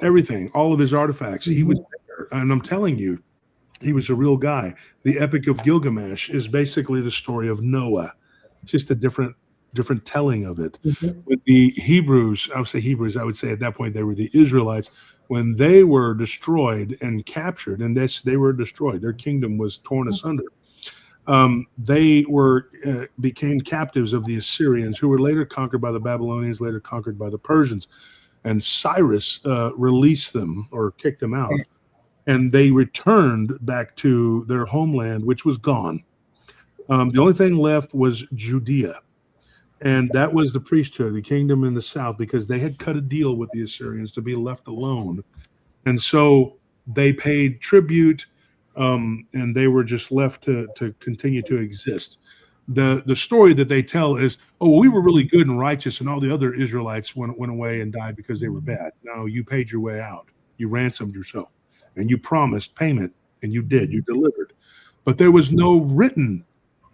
everything, all of his artifacts, he was there. And I'm telling you, he was a real guy. The Epic of Gilgamesh is basically the story of Noah, just a different telling of it. With the Hebrews, I would say at that point they were the Israelites, when they were destroyed and captured, and they were destroyed, their kingdom was torn asunder. They became captives of the Assyrians, who were later conquered by the Babylonians, later conquered by the Persians. And Cyrus released them or kicked them out. And they returned back to their homeland, which was gone. The only thing left was Judea. And that was the priesthood, the kingdom in the south, because they had cut a deal with the Assyrians to be left alone. And so they paid tribute, and they were just left to continue to exist. The story that they tell is, oh, we were really good and righteous, and all the other Israelites went away and died because they were bad. No, you paid your way out. You ransomed yourself, and you promised payment, and you did. You delivered. But there was no written,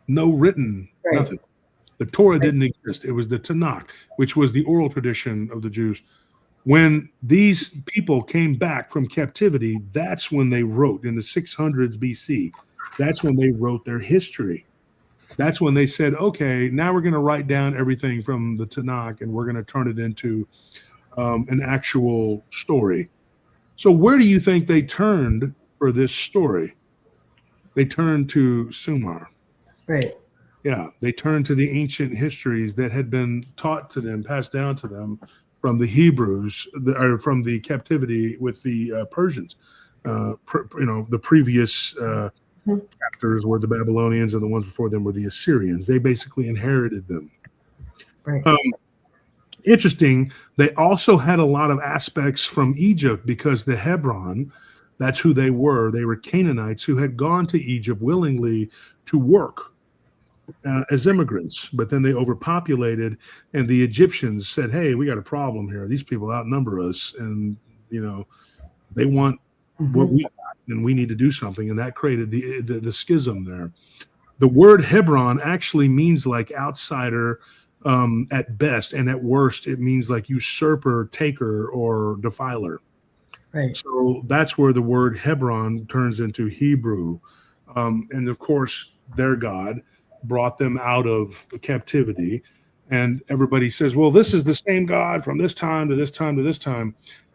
Right. nothing. The Torah didn't exist. It was the Tanakh, which was the oral tradition of the Jews. When these people came back from captivity, that's when they wrote in the 600s BC. That's when they wrote their history. That's when they said, okay, now we're going to write down everything from the Tanakh and we're going to turn it into an actual story. So where do you think they turned for this story? They turned to Sumer. Right. Yeah, they turned to the ancient histories that had been taught to them, passed down to them from the Hebrews, or from the captivity with the Persians. The previous chapters were the Babylonians, and the ones before them were the Assyrians. They basically inherited them. Right. Interesting. They also had a lot of aspects from Egypt, because the Hebron, that's who they were. They were Canaanites who had gone to Egypt willingly to work as immigrants, but then they overpopulated, and the Egyptians said, hey, we got a problem here. These people outnumber us, and they want what we got, and we need to do something. And that created the schism there. The word Hebron actually means like outsider at best, and at worst it means like usurper, taker, or defiler. Right. So that's where the word Hebron turns into Hebrew. And of course, their God brought them out of captivity. And everybody says, well, this is the same God from this time to this time to this time.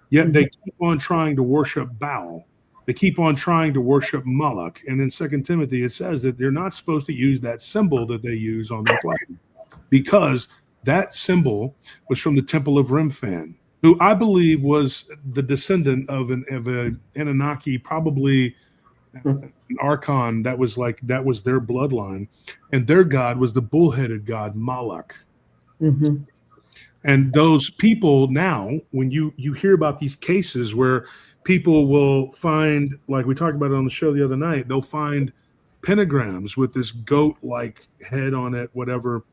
Yet they keep on trying to worship Baal. They keep on trying to worship Moloch. And in 2 Timothy, it says that they're not supposed to use that symbol that they use on their flag, because that symbol was from the temple of Remphan, who I believe was the descendant of an Anunnaki, probably an Archon. That was their bloodline, and their god was the bull-headed god Moloch. And those people now, when you hear about these cases where people will find, like we talked about it on the show the other night, they'll find pentagrams with this goat-like head on it, whatever.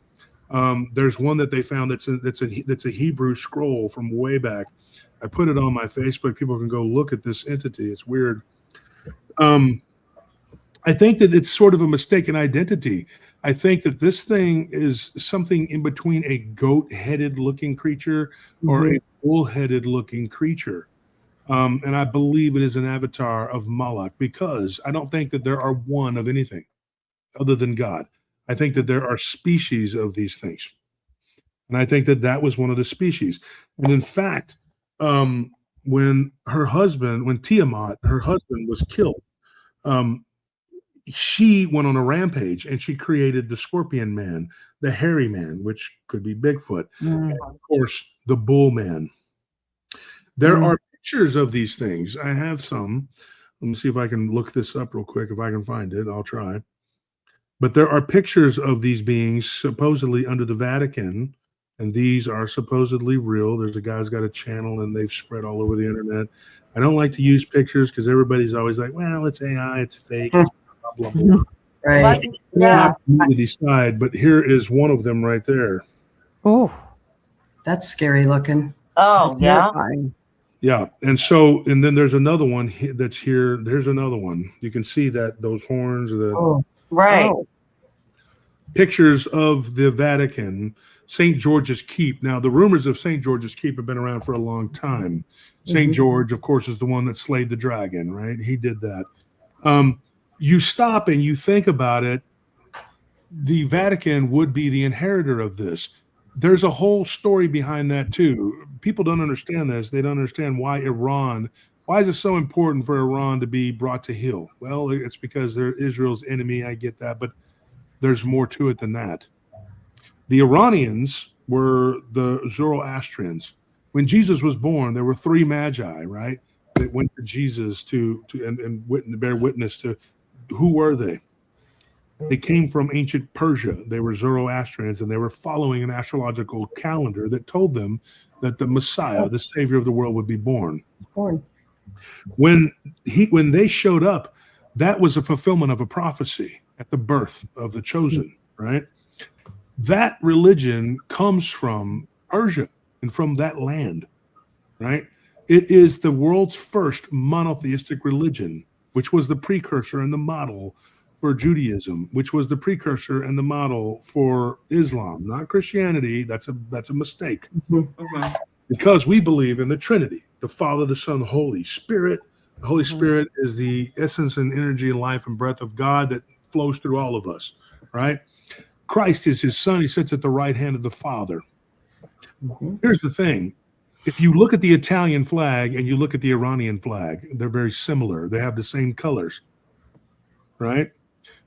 There's one that they found that's a Hebrew scroll from way back. I put it on my Facebook. People can go look at this entity. It's weird. I think that it's sort of a mistaken identity. I think that this thing is something in between a goat-headed looking creature or a bull-headed looking creature. And I believe it is an avatar of Moloch, because I don't think that there are one of anything other than God. I think that there are species of these things. And I think that that was one of the species. And in fact, when Tiamat, her husband, was killed, she went on a rampage and she created the scorpion man, the hairy man, which could be Bigfoot, and of course, the bull man. There are pictures of these things. I have some. Let me see if I can look this up real quick. If I can find it, I'll try. But there are pictures of these beings supposedly under the Vatican, and these are supposedly real. There's a guy's got a channel, and they've spread all over the internet. I don't like to use pictures because everybody's always like, well, it's AI, it's fake, it's blah, blah, blah. Right. Yeah. Not to decide, but here is one of them right there. Oh, That's scary looking. Oh, yeah. terrifying. Yeah. And then there's another one that's here. There's another one. You can see that those horns, Right. pictures of the Vatican, St. George's Keep. Now, the rumors of St. George's Keep have been around for a long time. St. George, of course, is the one that slayed the dragon, right? He did that. You stop and you think about it, the Vatican would be the inheritor of this. There's a whole story behind that, too. People don't understand this. They don't understand why is it so important for Iran to be brought to heel? Well, it's because they're Israel's enemy. I get that, but there's more to it than that. The Iranians were the Zoroastrians. When Jesus was born, there were 3 magi, right? That went to Jesus to bear witness to who were they? They came from ancient Persia. They were Zoroastrians, and they were following an astrological calendar that told them that the Messiah, the Savior of the world, would be born. When they showed up, that was a fulfillment of a prophecy at the birth of the chosen, right? That religion comes from Persia and from that land, right? It is the world's first monotheistic religion, which was the precursor and the model for Judaism, which was the precursor and the model for Islam, not Christianity. That's a mistake. Because we believe in the Trinity, the Father, the Son, the Holy Spirit. The Holy Spirit is the essence and energy and life and breath of God that flows through all of us, right? Christ is his son. He sits at the right hand of the Father. Here's the thing. If you look at the Italian flag and you look at the Iranian flag, they're very similar. They have the same colors, right?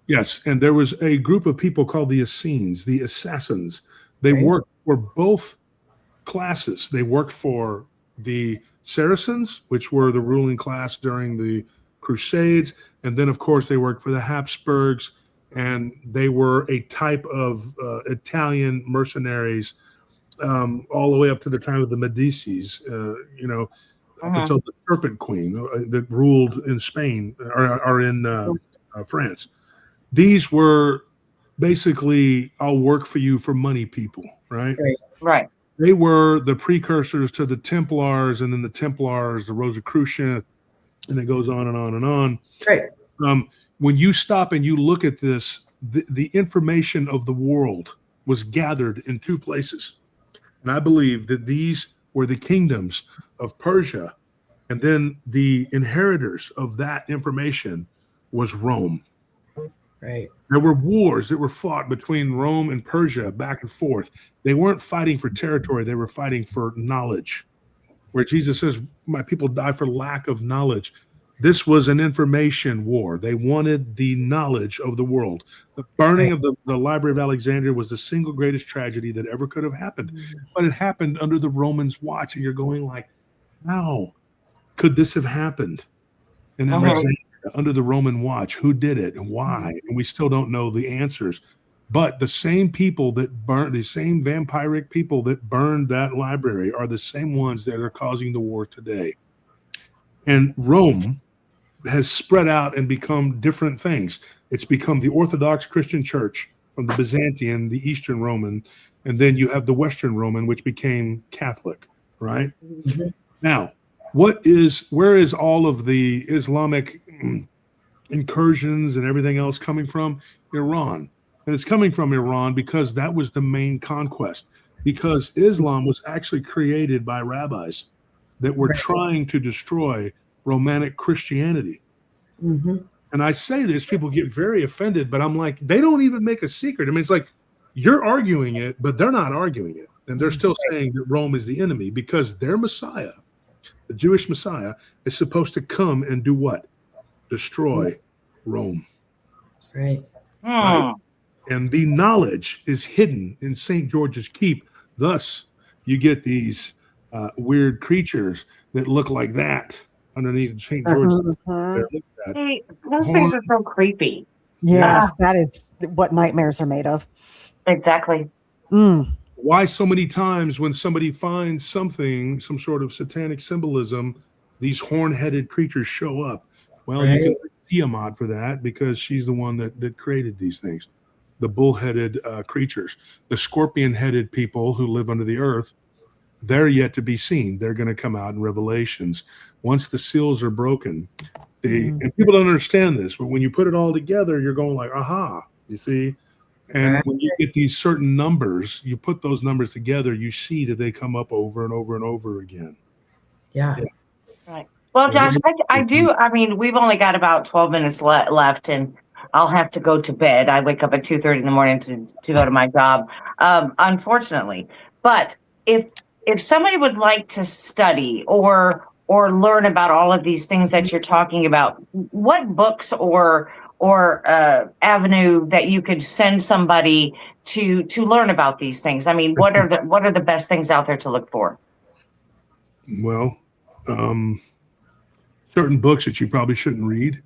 Yes, and there was a group of people called the Essenes, the assassins. They worked for both classes. They worked for the Saracens, which were the ruling class during the Crusades, and then, of course, they worked for the Habsburgs, and they were a type of Italian mercenaries all the way up to the time of the Medicis, up until the Serpent Queen that ruled in Spain or in France. These were basically, I'll work for you for money people, right? Right. They were the precursors to the Templars, and then the Templars, the Rosicrucians, and it goes on and on and on. Right. When you stop and you look at this, the information of the world was gathered in two places. And I believe that these were the kingdoms of Persia, and then the inheritors of that information was Rome. Right. There were wars that were fought between Rome and Persia back and forth. They weren't fighting for territory. They were fighting for knowledge, where Jesus says, my people die for lack of knowledge. This was an information war. They wanted the knowledge of the world. The burning of the Library of Alexandria was the single greatest tragedy that ever could have happened. But it happened under the Romans' watch. And you're going like, how could this have happened in Alexandria under the Roman watch? Who did it and why? And we still don't know the answers. But the same people that burned, the same vampiric people that burned that library are the same ones that are causing the war today. And Rome has spread out and become different things. It's become the Orthodox Christian Church from the Byzantine, the Eastern Roman, and then you have the Western Roman, which became Catholic, right? Now, where is all of the Islamic incursions and everything else coming from? Iran. And it's coming from Iran because that was the main conquest, because Islam was actually created by rabbis that were trying to destroy Romantic Christianity. And I say this, people get very offended, but I'm like, they don't even make a secret. I mean, it's like, you're arguing it, but they're not arguing it. And they're still saying that Rome is the enemy because their Messiah, the Jewish Messiah, is supposed to come and do what? Destroy Rome. Right? And the knowledge is hidden in St. George's Keep. Thus, you get these weird creatures that look like that underneath St. George's. Hey, those things are so creepy. Yes, that is what nightmares are made of. Exactly. Why so many times when somebody finds something, some sort of satanic symbolism, these horn-headed creatures show up? Well, you can thank Tiamat for that because she's the one that created these things. The bull-headed creatures, the scorpion-headed people who live under the earth, they're yet to be seen. They're going to come out in Revelations. Once the seals are broken, and people don't understand this, but when you put it all together, you're going like, aha, you see? And when you get these certain numbers, you put those numbers together, you see that they come up over and over and over again. Right. Well, Josh, I do. I mean, we've only got about 12 minutes left, and I'll have to go to bed. I wake up at 2:30 in the morning to go to my job, unfortunately. But if somebody would like to study or learn about all of these things that you're talking about, what books or avenue that you could send somebody to learn about these things? I mean, what are the best things out there to look for? Well, certain books that you probably shouldn't read.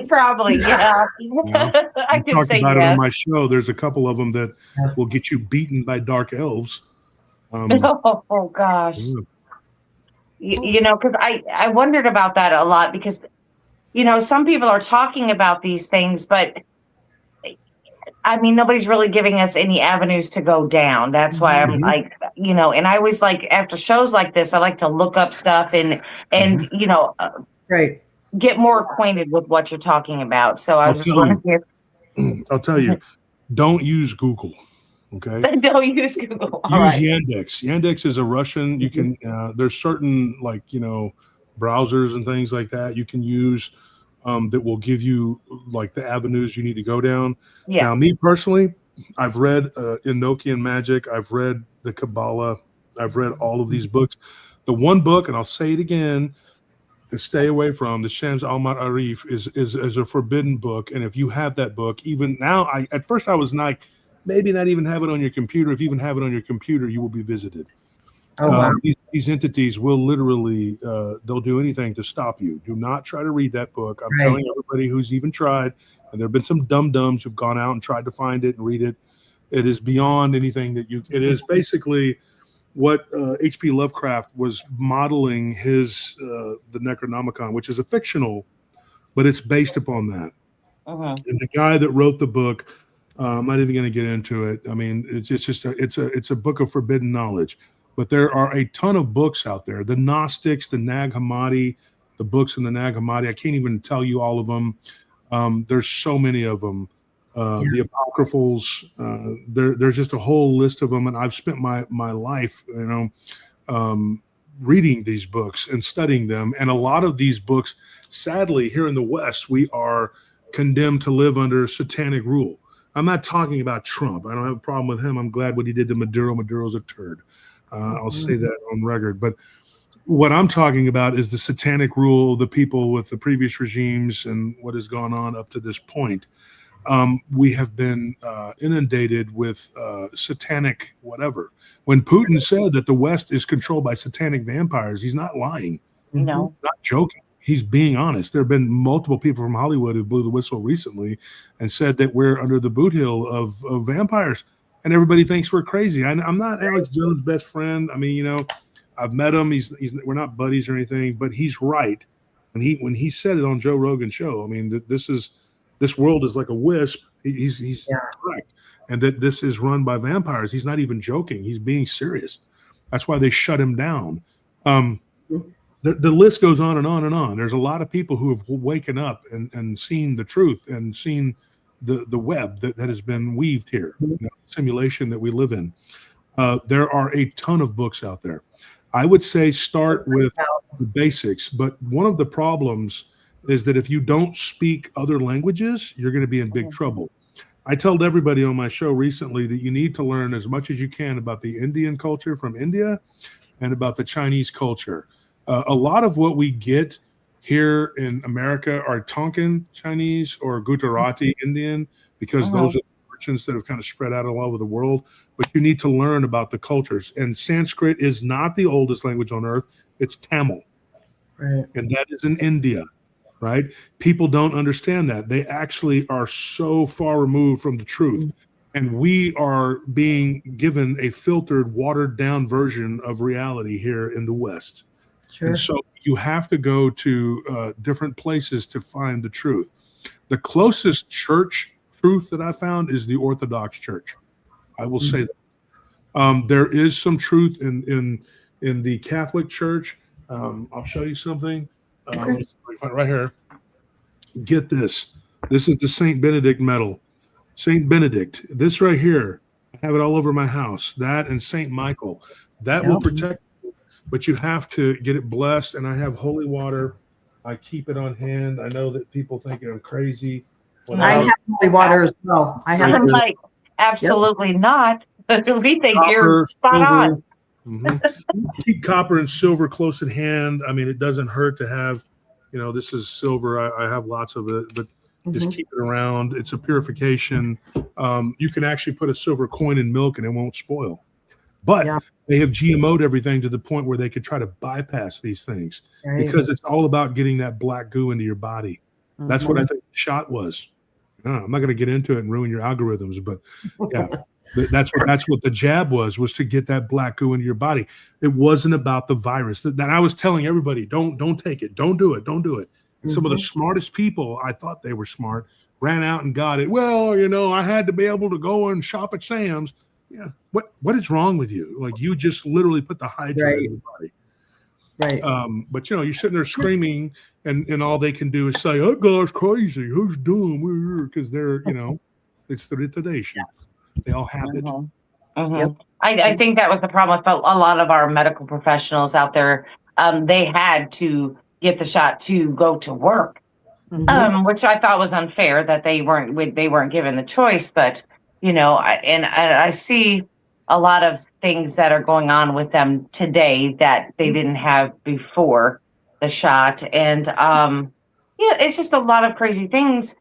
Probably, yeah. I We can talked say about it on yes. my show. There's a couple of them that will get you beaten by dark elves. Oh gosh. Yeah. You know, because I wondered about that a lot because, you know, some people are talking about these things, but I mean, nobody's really giving us any avenues to go down. That's why I'm like, you know, and I always like after shows like this, I like to look up stuff and you know, Great. get more acquainted with what you're talking about. So I I'll just tell want you. to I'll tell you. Don't use Google. Okay. don't use Google. All Use right. Yandex. Yandex is a Russian. You can. There's certain browsers and things like that you can use that will give you like the avenues you need to go down. Yeah. Now, me personally, I've read Enochian Magic. I've read the Kabbalah. I've read all of these books. The one book, and I'll say it again, to stay away from the Shams al-Ma'arif is a forbidden book. And if you have that book, even now, at first I was like, maybe not even have it on your computer. If you even have it on your computer, you will be visited. Oh, wow. These entities will literally, they'll do anything to stop you. Do not try to read that book. I'm Right. telling everybody who's even tried, and there have been some dum-dums who've gone out and tried to find it and read it. It is beyond anything that it is basically what H.P. Lovecraft was modeling his, the Necronomicon, which is a fictional, but it's based upon that. And the guy that wrote the book, I'm not even going to get into it. I mean, it's a book of forbidden knowledge. But there are a ton of books out there. The Gnostics, the Nag Hammadi, the books in the Nag Hammadi. I can't even tell you all of them. There's so many of them. The Apocryphals. There's just a whole list of them. And I've spent my life, reading these books and studying them. And a lot of these books, sadly, here in the West, we are condemned to live under satanic rule. I'm not talking about Trump. I don't have a problem with him. I'm glad what he did to Maduro. Maduro's a turd. I'll say that on record. But what I'm talking about is the satanic rule of the people with the previous regimes and what has gone on up to this point. We have been inundated with satanic whatever. When Putin said that the West is controlled by satanic vampires, he's not lying. No. He's not joking. He's being honest. There have been multiple people from Hollywood who blew the whistle recently and said that we're under the boot heel of vampires. And everybody thinks we're crazy. I'm not Alex Jones' best friend. I mean, I've met him. We're not buddies or anything, but he's right. And when he said it on Joe Rogan's show, I mean, this world is like a wisp. He's correct. And that this is run by vampires. He's not even joking. He's being serious. That's why they shut him down. The list goes on and on and on. There's a lot of people who have waken up and seen the truth and seen the web that has been weaved here, simulation that we live in. There are a ton of books out there. I would say start with the basics, but one of the problems is that if you don't speak other languages, you're going to be in big trouble. I told everybody on my show recently that you need to learn as much as you can about the Indian culture from India and about the Chinese culture. A lot of what we get here in America are Tonkin Chinese or Gujarati Indian, because those are the merchants that have kind of spread out all over the world. But you need to learn about the cultures. And Sanskrit is not the oldest language on earth. It's Tamil. Right. And that is in India, right? People don't understand that. They actually are so far removed from the truth. And we are being given a filtered, watered down version of reality here in the West. Sure. And so you have to go to different places to find the truth. The closest church truth that I found is the Orthodox Church. I will say that. There is some truth in the Catholic Church. I'll show you something. Let me find it right here. Get this. This is the St. Benedict medal. St. Benedict. This right here. I have it all over my house. That and St. Michael. That will protect you, but you have to get it blessed. And I have holy water. I keep it on hand. I know that people think I'm crazy. I have holy water as well. I have I'm it. like, absolutely not. We think you're spot on. Keep copper and silver close at hand. I mean, it doesn't hurt to have, this is silver. I have lots of it, but just keep it around. It's a purification. You can actually put a silver coin in milk and it won't spoil. But Yeah. they have GMO'd everything to the point where they could try to bypass these things because it's all about getting that black goo into your body. That's what I think the shot was. I'm not going to get into it and ruin your algorithms, but yeah, that's what the jab was to get that black goo into your body. It wasn't about the virus. That I was telling everybody, don't take it, don't do it. And some of the smartest people, I thought they were smart, ran out and got it. Well, I had to be able to go and shop at Sam's. Yeah, what is wrong with you? Like, you just literally put the hydra in your body. Right. But you're sitting there screaming, and all they can do is say, "Oh, guy's crazy. Who's dumb?" Because they're, it's the retardation. They all have it. Yep. I think that was the problem with a lot of our medical professionals out there. They had to get the shot to go to work, which I thought was unfair that they weren't given the choice. But I see a lot of things that are going on with them today that they didn't have before the shot, and it's just a lot of crazy things.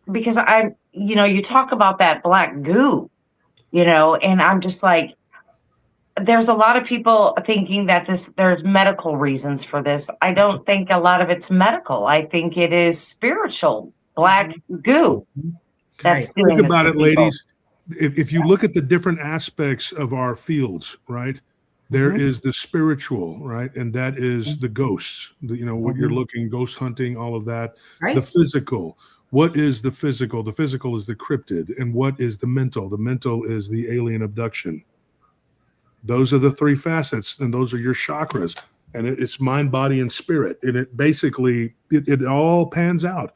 Because you talk about that black goo, and I'm just like, there's a lot of people thinking that there's medical reasons for this. I don't think a lot of it's medical. I think it is spiritual black goo. That's think about it, ladies. If you look at the different aspects of our fields, right, there is the spiritual, right, and that is the ghosts. What you're looking, ghost hunting, all of that. Right. The physical. What is the physical? The physical is the cryptid. And what is the mental? The mental is the alien abduction. Those are the three facets, and those are your chakras. And it's mind, body, and spirit. And it basically, it all pans out.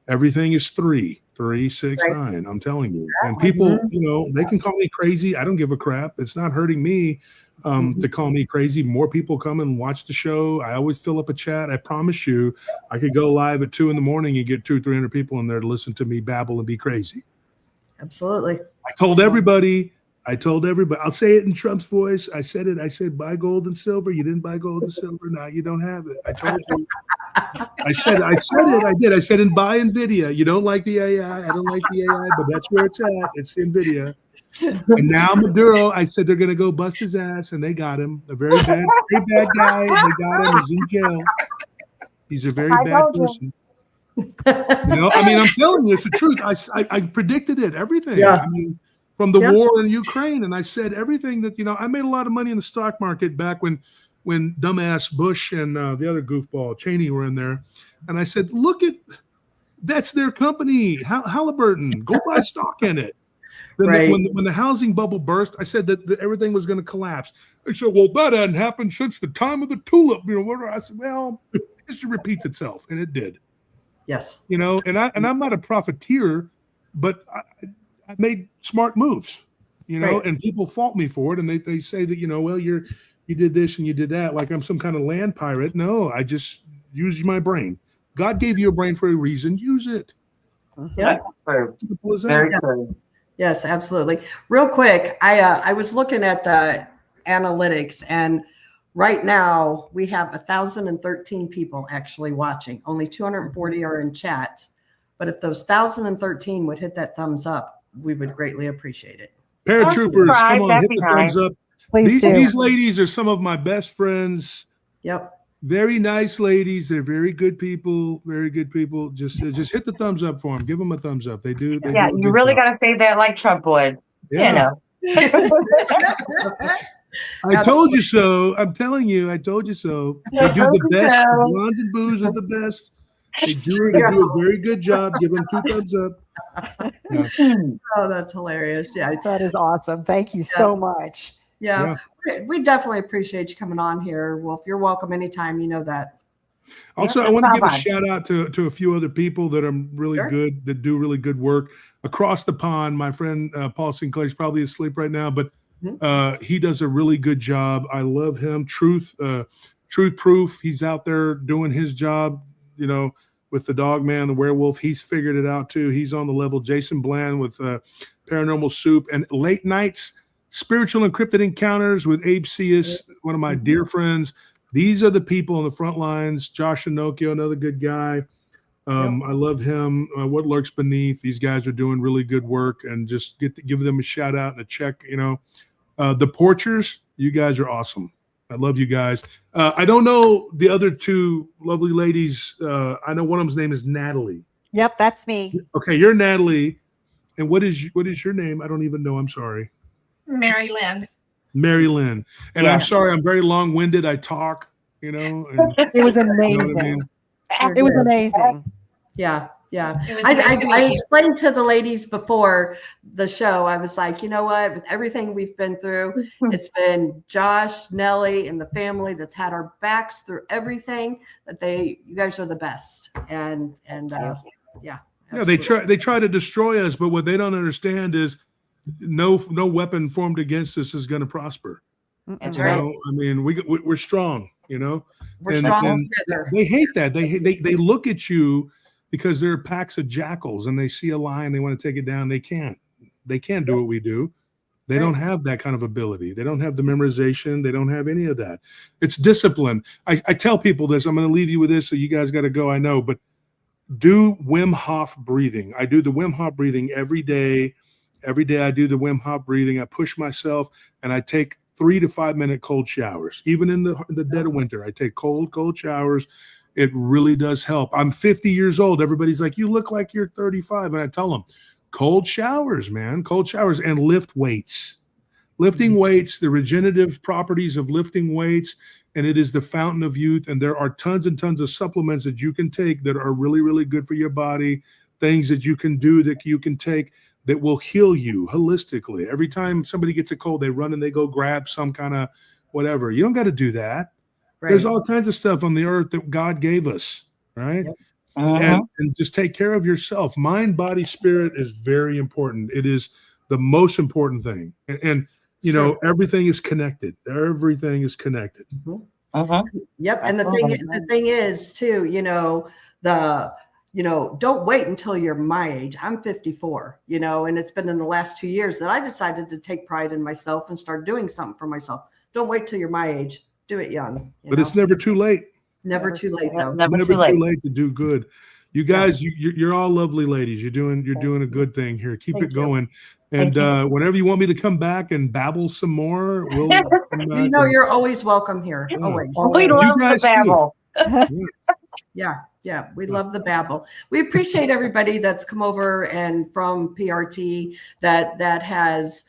Everything is 3, 6, 9. I'm telling you. And people, they can call me crazy. I don't give a crap. It's not hurting me to call me crazy. More people come and watch the show. I always fill up a chat. I promise you, I could go live at 2 a.m. and get 200-300 people in there to listen to me babble and be crazy. Absolutely. I told everybody. I'll say it in Trump's voice. I said it. I said, buy gold and silver. You didn't buy gold and silver. Now you don't have it. I told you. I said it. I did. I said, and buy NVIDIA. You don't like the AI. I don't like the AI, but that's where it's at. It's NVIDIA. And now Maduro, I said they're going to go bust his ass, and they got him. A very bad guy. They got him. He's in jail. He's a very bad person. I'm telling you, it's the truth. I predicted it. Everything. Yeah. From the war in Ukraine, and I said everything that I made a lot of money in the stock market back when dumbass Bush and the other goofball Cheney were in there, and I said, look at that's their company, Halliburton. Go buy stock in it. Then when the housing bubble burst, I said that everything was going to collapse. They said, well, that hadn't happened since the time of the tulip. I said, well, history repeats itself, and it did. Yes. And I'm not a profiteer, but I made smart moves, and people fault me for it. And they say that, well, you did this and you did that. Like I'm some kind of land pirate. No, I just used my brain. God gave you a brain for a reason. Use it. Yeah. Simple as that. Very true. Yes, absolutely. Real quick, I was looking at the analytics, and right now we have 1,013 people actually watching. Only 240 are in chats. But if those 1,013 would hit that thumbs up, we would greatly appreciate it. Paratroopers, come on, hit the thumbs up. Please do. These ladies are some of my best friends. Yep. Very nice ladies. They're very good people. Very good people. Just hit the thumbs up for them. Give them a thumbs up. They do. You really got to say that like Trump would. Yeah. I told you so. I'm telling you, I told you so. They do the best. Blondes and boos are the best. They do a very good job. Give them 2 thumbs up. Yeah. Oh, that's hilarious. Yeah. That is awesome. Thank you so much. Yeah. We definitely appreciate you coming on here. Wolf, you're welcome anytime. You know that. Also, I want to give a shout out to a few other people that are really good, that do really good work across the pond. My friend Paul Sinclair's probably asleep right now, but he does a really good job. I love him. Truth Proof. He's out there doing his job, with the dog man, the werewolf. He's figured it out too. He's on the level. Jason Bland with Paranormal Soup, and late nights, spiritual encrypted encounters with Abe Cius, one of my dear friends. These are the people on the front lines. Josh Inocchio, another good guy. I love him. What Lurks Beneath. These guys are doing really good work, and just give them a shout out and a check. The Porchers, you guys are awesome. I love you guys. I don't know the other two lovely ladies. I know one of them's name is Natalie. Yep, that's me. Okay, you're Natalie. And what is your name? I don't even know. I'm sorry. Mary Lynn. Mary Lynn. And Yeah. I'm sorry, I'm very long-winded. I talk, and It was you know amazing. what I mean? It was amazing. Yeah. It was nice to I meet you. explained to the ladies before the show, I was like, you know what, with everything we've been through, it's been Josh, Nellie, and the family that's had our backs through everything, that you guys are the best. And yeah. Yeah, they absolutely. try to destroy us, but what they don't understand is no weapon formed against us is going to prosper. That's You right. know, I mean, we're strong. We're and- strong and together. They hate that. They look at you because they're packs of jackals, and they see a lion, they want to take it down. They can't. They can't do what we do. They don't have that kind of ability. They don't have the memorization. They don't have any of that. It's discipline. I tell people this. I'm going to leave you with this, so you guys got to go. I know, but do Wim Hof breathing. I do the Wim Hof breathing every day. Every day I do the Wim Hof breathing. I push myself, and I take 3 to 5 minute cold showers. Even in the dead of winter, I take cold showers. It really does help. I'm 50 years old. Everybody's like, you look like you're 35. And I tell them, cold showers, man, cold showers, and lift weights. Lifting weights, the regenerative properties of lifting weights, and it is the fountain of youth. And there are tons and tons of supplements that you can take that are really, really good for your body, things that you can do that you can take that will heal you holistically. Every time somebody gets a cold, they run and they go grab some kind of whatever. You don't got to do that. Right. There's all kinds of stuff on the earth that God gave us, right? Yep. And just take care of yourself. Mind, body, spirit is very important. It is the most important thing. And you know, everything is connected. Everything is connected. Yep. And the thing is too, don't wait until you're my age. I'm 54, and it's been in the last 2 years that I decided to take pride in myself and start doing something for myself. Don't wait till you're my age. Do it young. But it's never too late. never too late though. Never too late. To do good. You guys, you're all lovely ladies. You're doing a good thing here. Keep it going. And whenever you want me to come back and babble some more, we'll come back You're always welcome here. Always. We love the guys too. babble. Yeah, we love the babble. We appreciate everybody that's come over and from PRT that has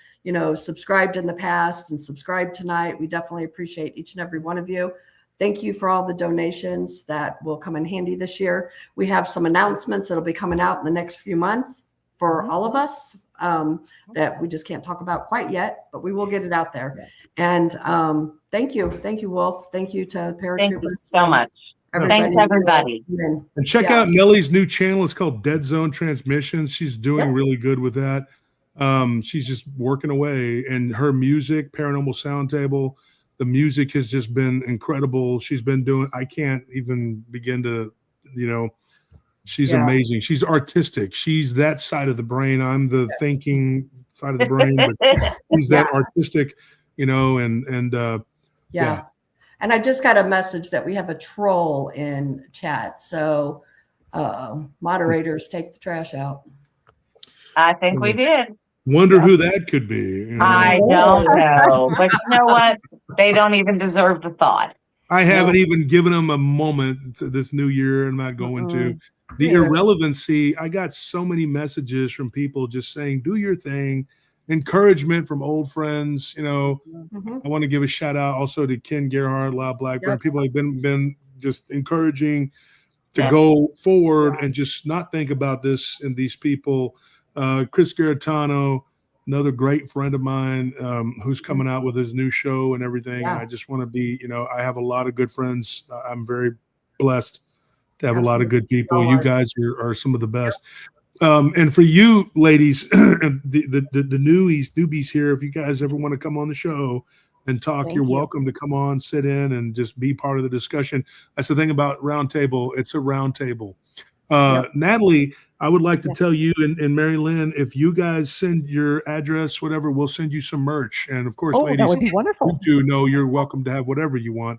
subscribed in the past and subscribed tonight. We definitely appreciate each and every one of you. Thank you for all the donations that will come in handy this year. We have some announcements that'll be coming out in the next few months for all of us that we just can't talk about quite yet, but we will get it out there. And thank you, Wolf. Thank you to Paratroopers. Thank you so much. Everybody. Thanks, everybody. And check out Nellie's new channel. It's called Dead Zone Transmissions. She's doing really good with that. She's just working away, and her music, Paranormal Sound Table, the music has just been incredible. She's been doing, I can't even begin to, she's amazing. She's artistic. She's that side of the brain. I'm the thinking side of the brain, but she's that artistic, and And I just got a message that we have a troll in chat. So moderators, take the trash out. I think we did. Wonder who that could be. I don't know. But you know what? They don't even deserve the thought. I haven't even given them a moment this new year. I'm not going to. The irrelevancy, I got so many messages from people just saying, do your thing. Encouragement from old friends. I want to give a shout out also to Ken Gerhardt, Loud Blackburn. People have been just encouraging to go forward and just not think about this and these people. Chris Garitano, another great friend of mine who's coming out with his new show and everything. And I just want to be, I have a lot of good friends. I'm very blessed to have a lot of good people. You guys are some of the best. And for you ladies, the newbies here, if you guys ever want to come on the show and talk, you're welcome to come on, sit in, and just be part of the discussion. That's the thing about Roundtable. It's a round table. Natalie, I would like to tell you and Mary Lynn, if you guys send your address, whatever, we'll send you some merch. And of course, ladies, that would be wonderful. you do know you're welcome to have whatever you want.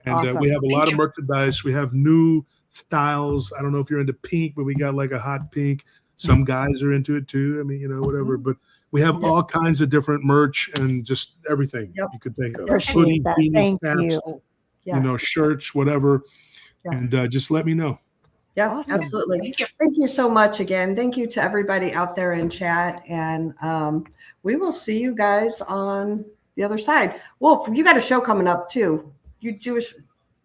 And Awesome. we have a lot of merchandise. We have new styles. I don't know if you're into pink, but we got like a hot pink. Some guys are into it too. I mean, you know, whatever. But we have all kinds of different merch and just everything you could think of. Appreciate Hoodies, that. beanies, Thank hats, you. Yeah. you know, shirts, whatever. Yeah. And just let me know. Yeah, Awesome. absolutely. Thank you. Thank you so much again. Thank you to everybody out there in chat. And we will see you guys on the other side. Wolf, you got a show coming up too. You Jewish?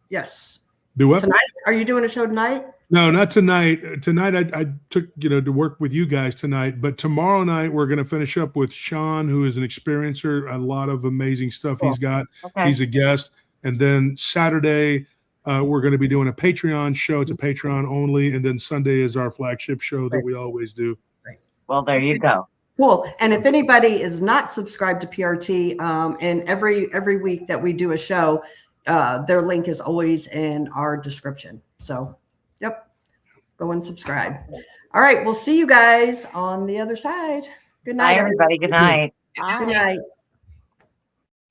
Yes. Do what? Tonight? Are you doing a show tonight? No, not tonight. Tonight I took, you know, to work with you guys tonight. But tomorrow night we're going to finish up with Sean, who is an experiencer. A lot of amazing stuff he's got. Okay. He's a guest. And then Saturday we're going to be doing a Patreon show. It's a Patreon only. And then Sunday is our flagship show that we always do. Well, there you go. Cool. And if anybody is not subscribed to PRT, and every week that we do a show, their link is always in our description. So, yep, go and subscribe. All right, we'll see you guys on the other side. Good night, Bye, everybody. Good night. Good night.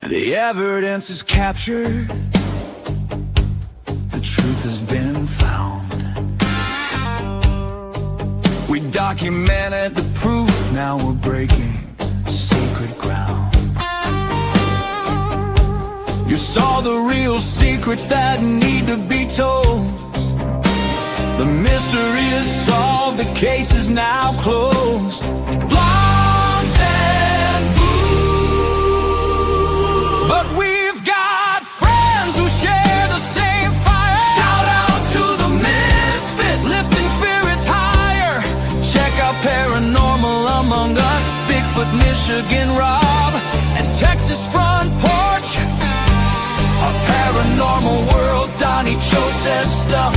The evidence is captured. The truth has been found. We documented the proof. Now we're breaking sacred ground. You saw the real secrets that need to be told. The mystery is solved. The case is now closed. Blondes and blue. But we've got friends who share the same fire. Shout out to the misfits, lifting spirits higher. Check out Paranormal Among Us, Bigfoot, Michigan Rob, and Texas Front Porch. A paranormal world, Donny Cho says stuff.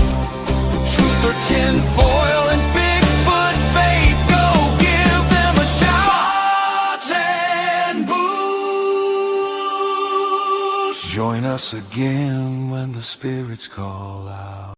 Truth or tinfoil and Bigfoot fades. Go give them a shout. Bodge and booze. Join us again when the spirits call out.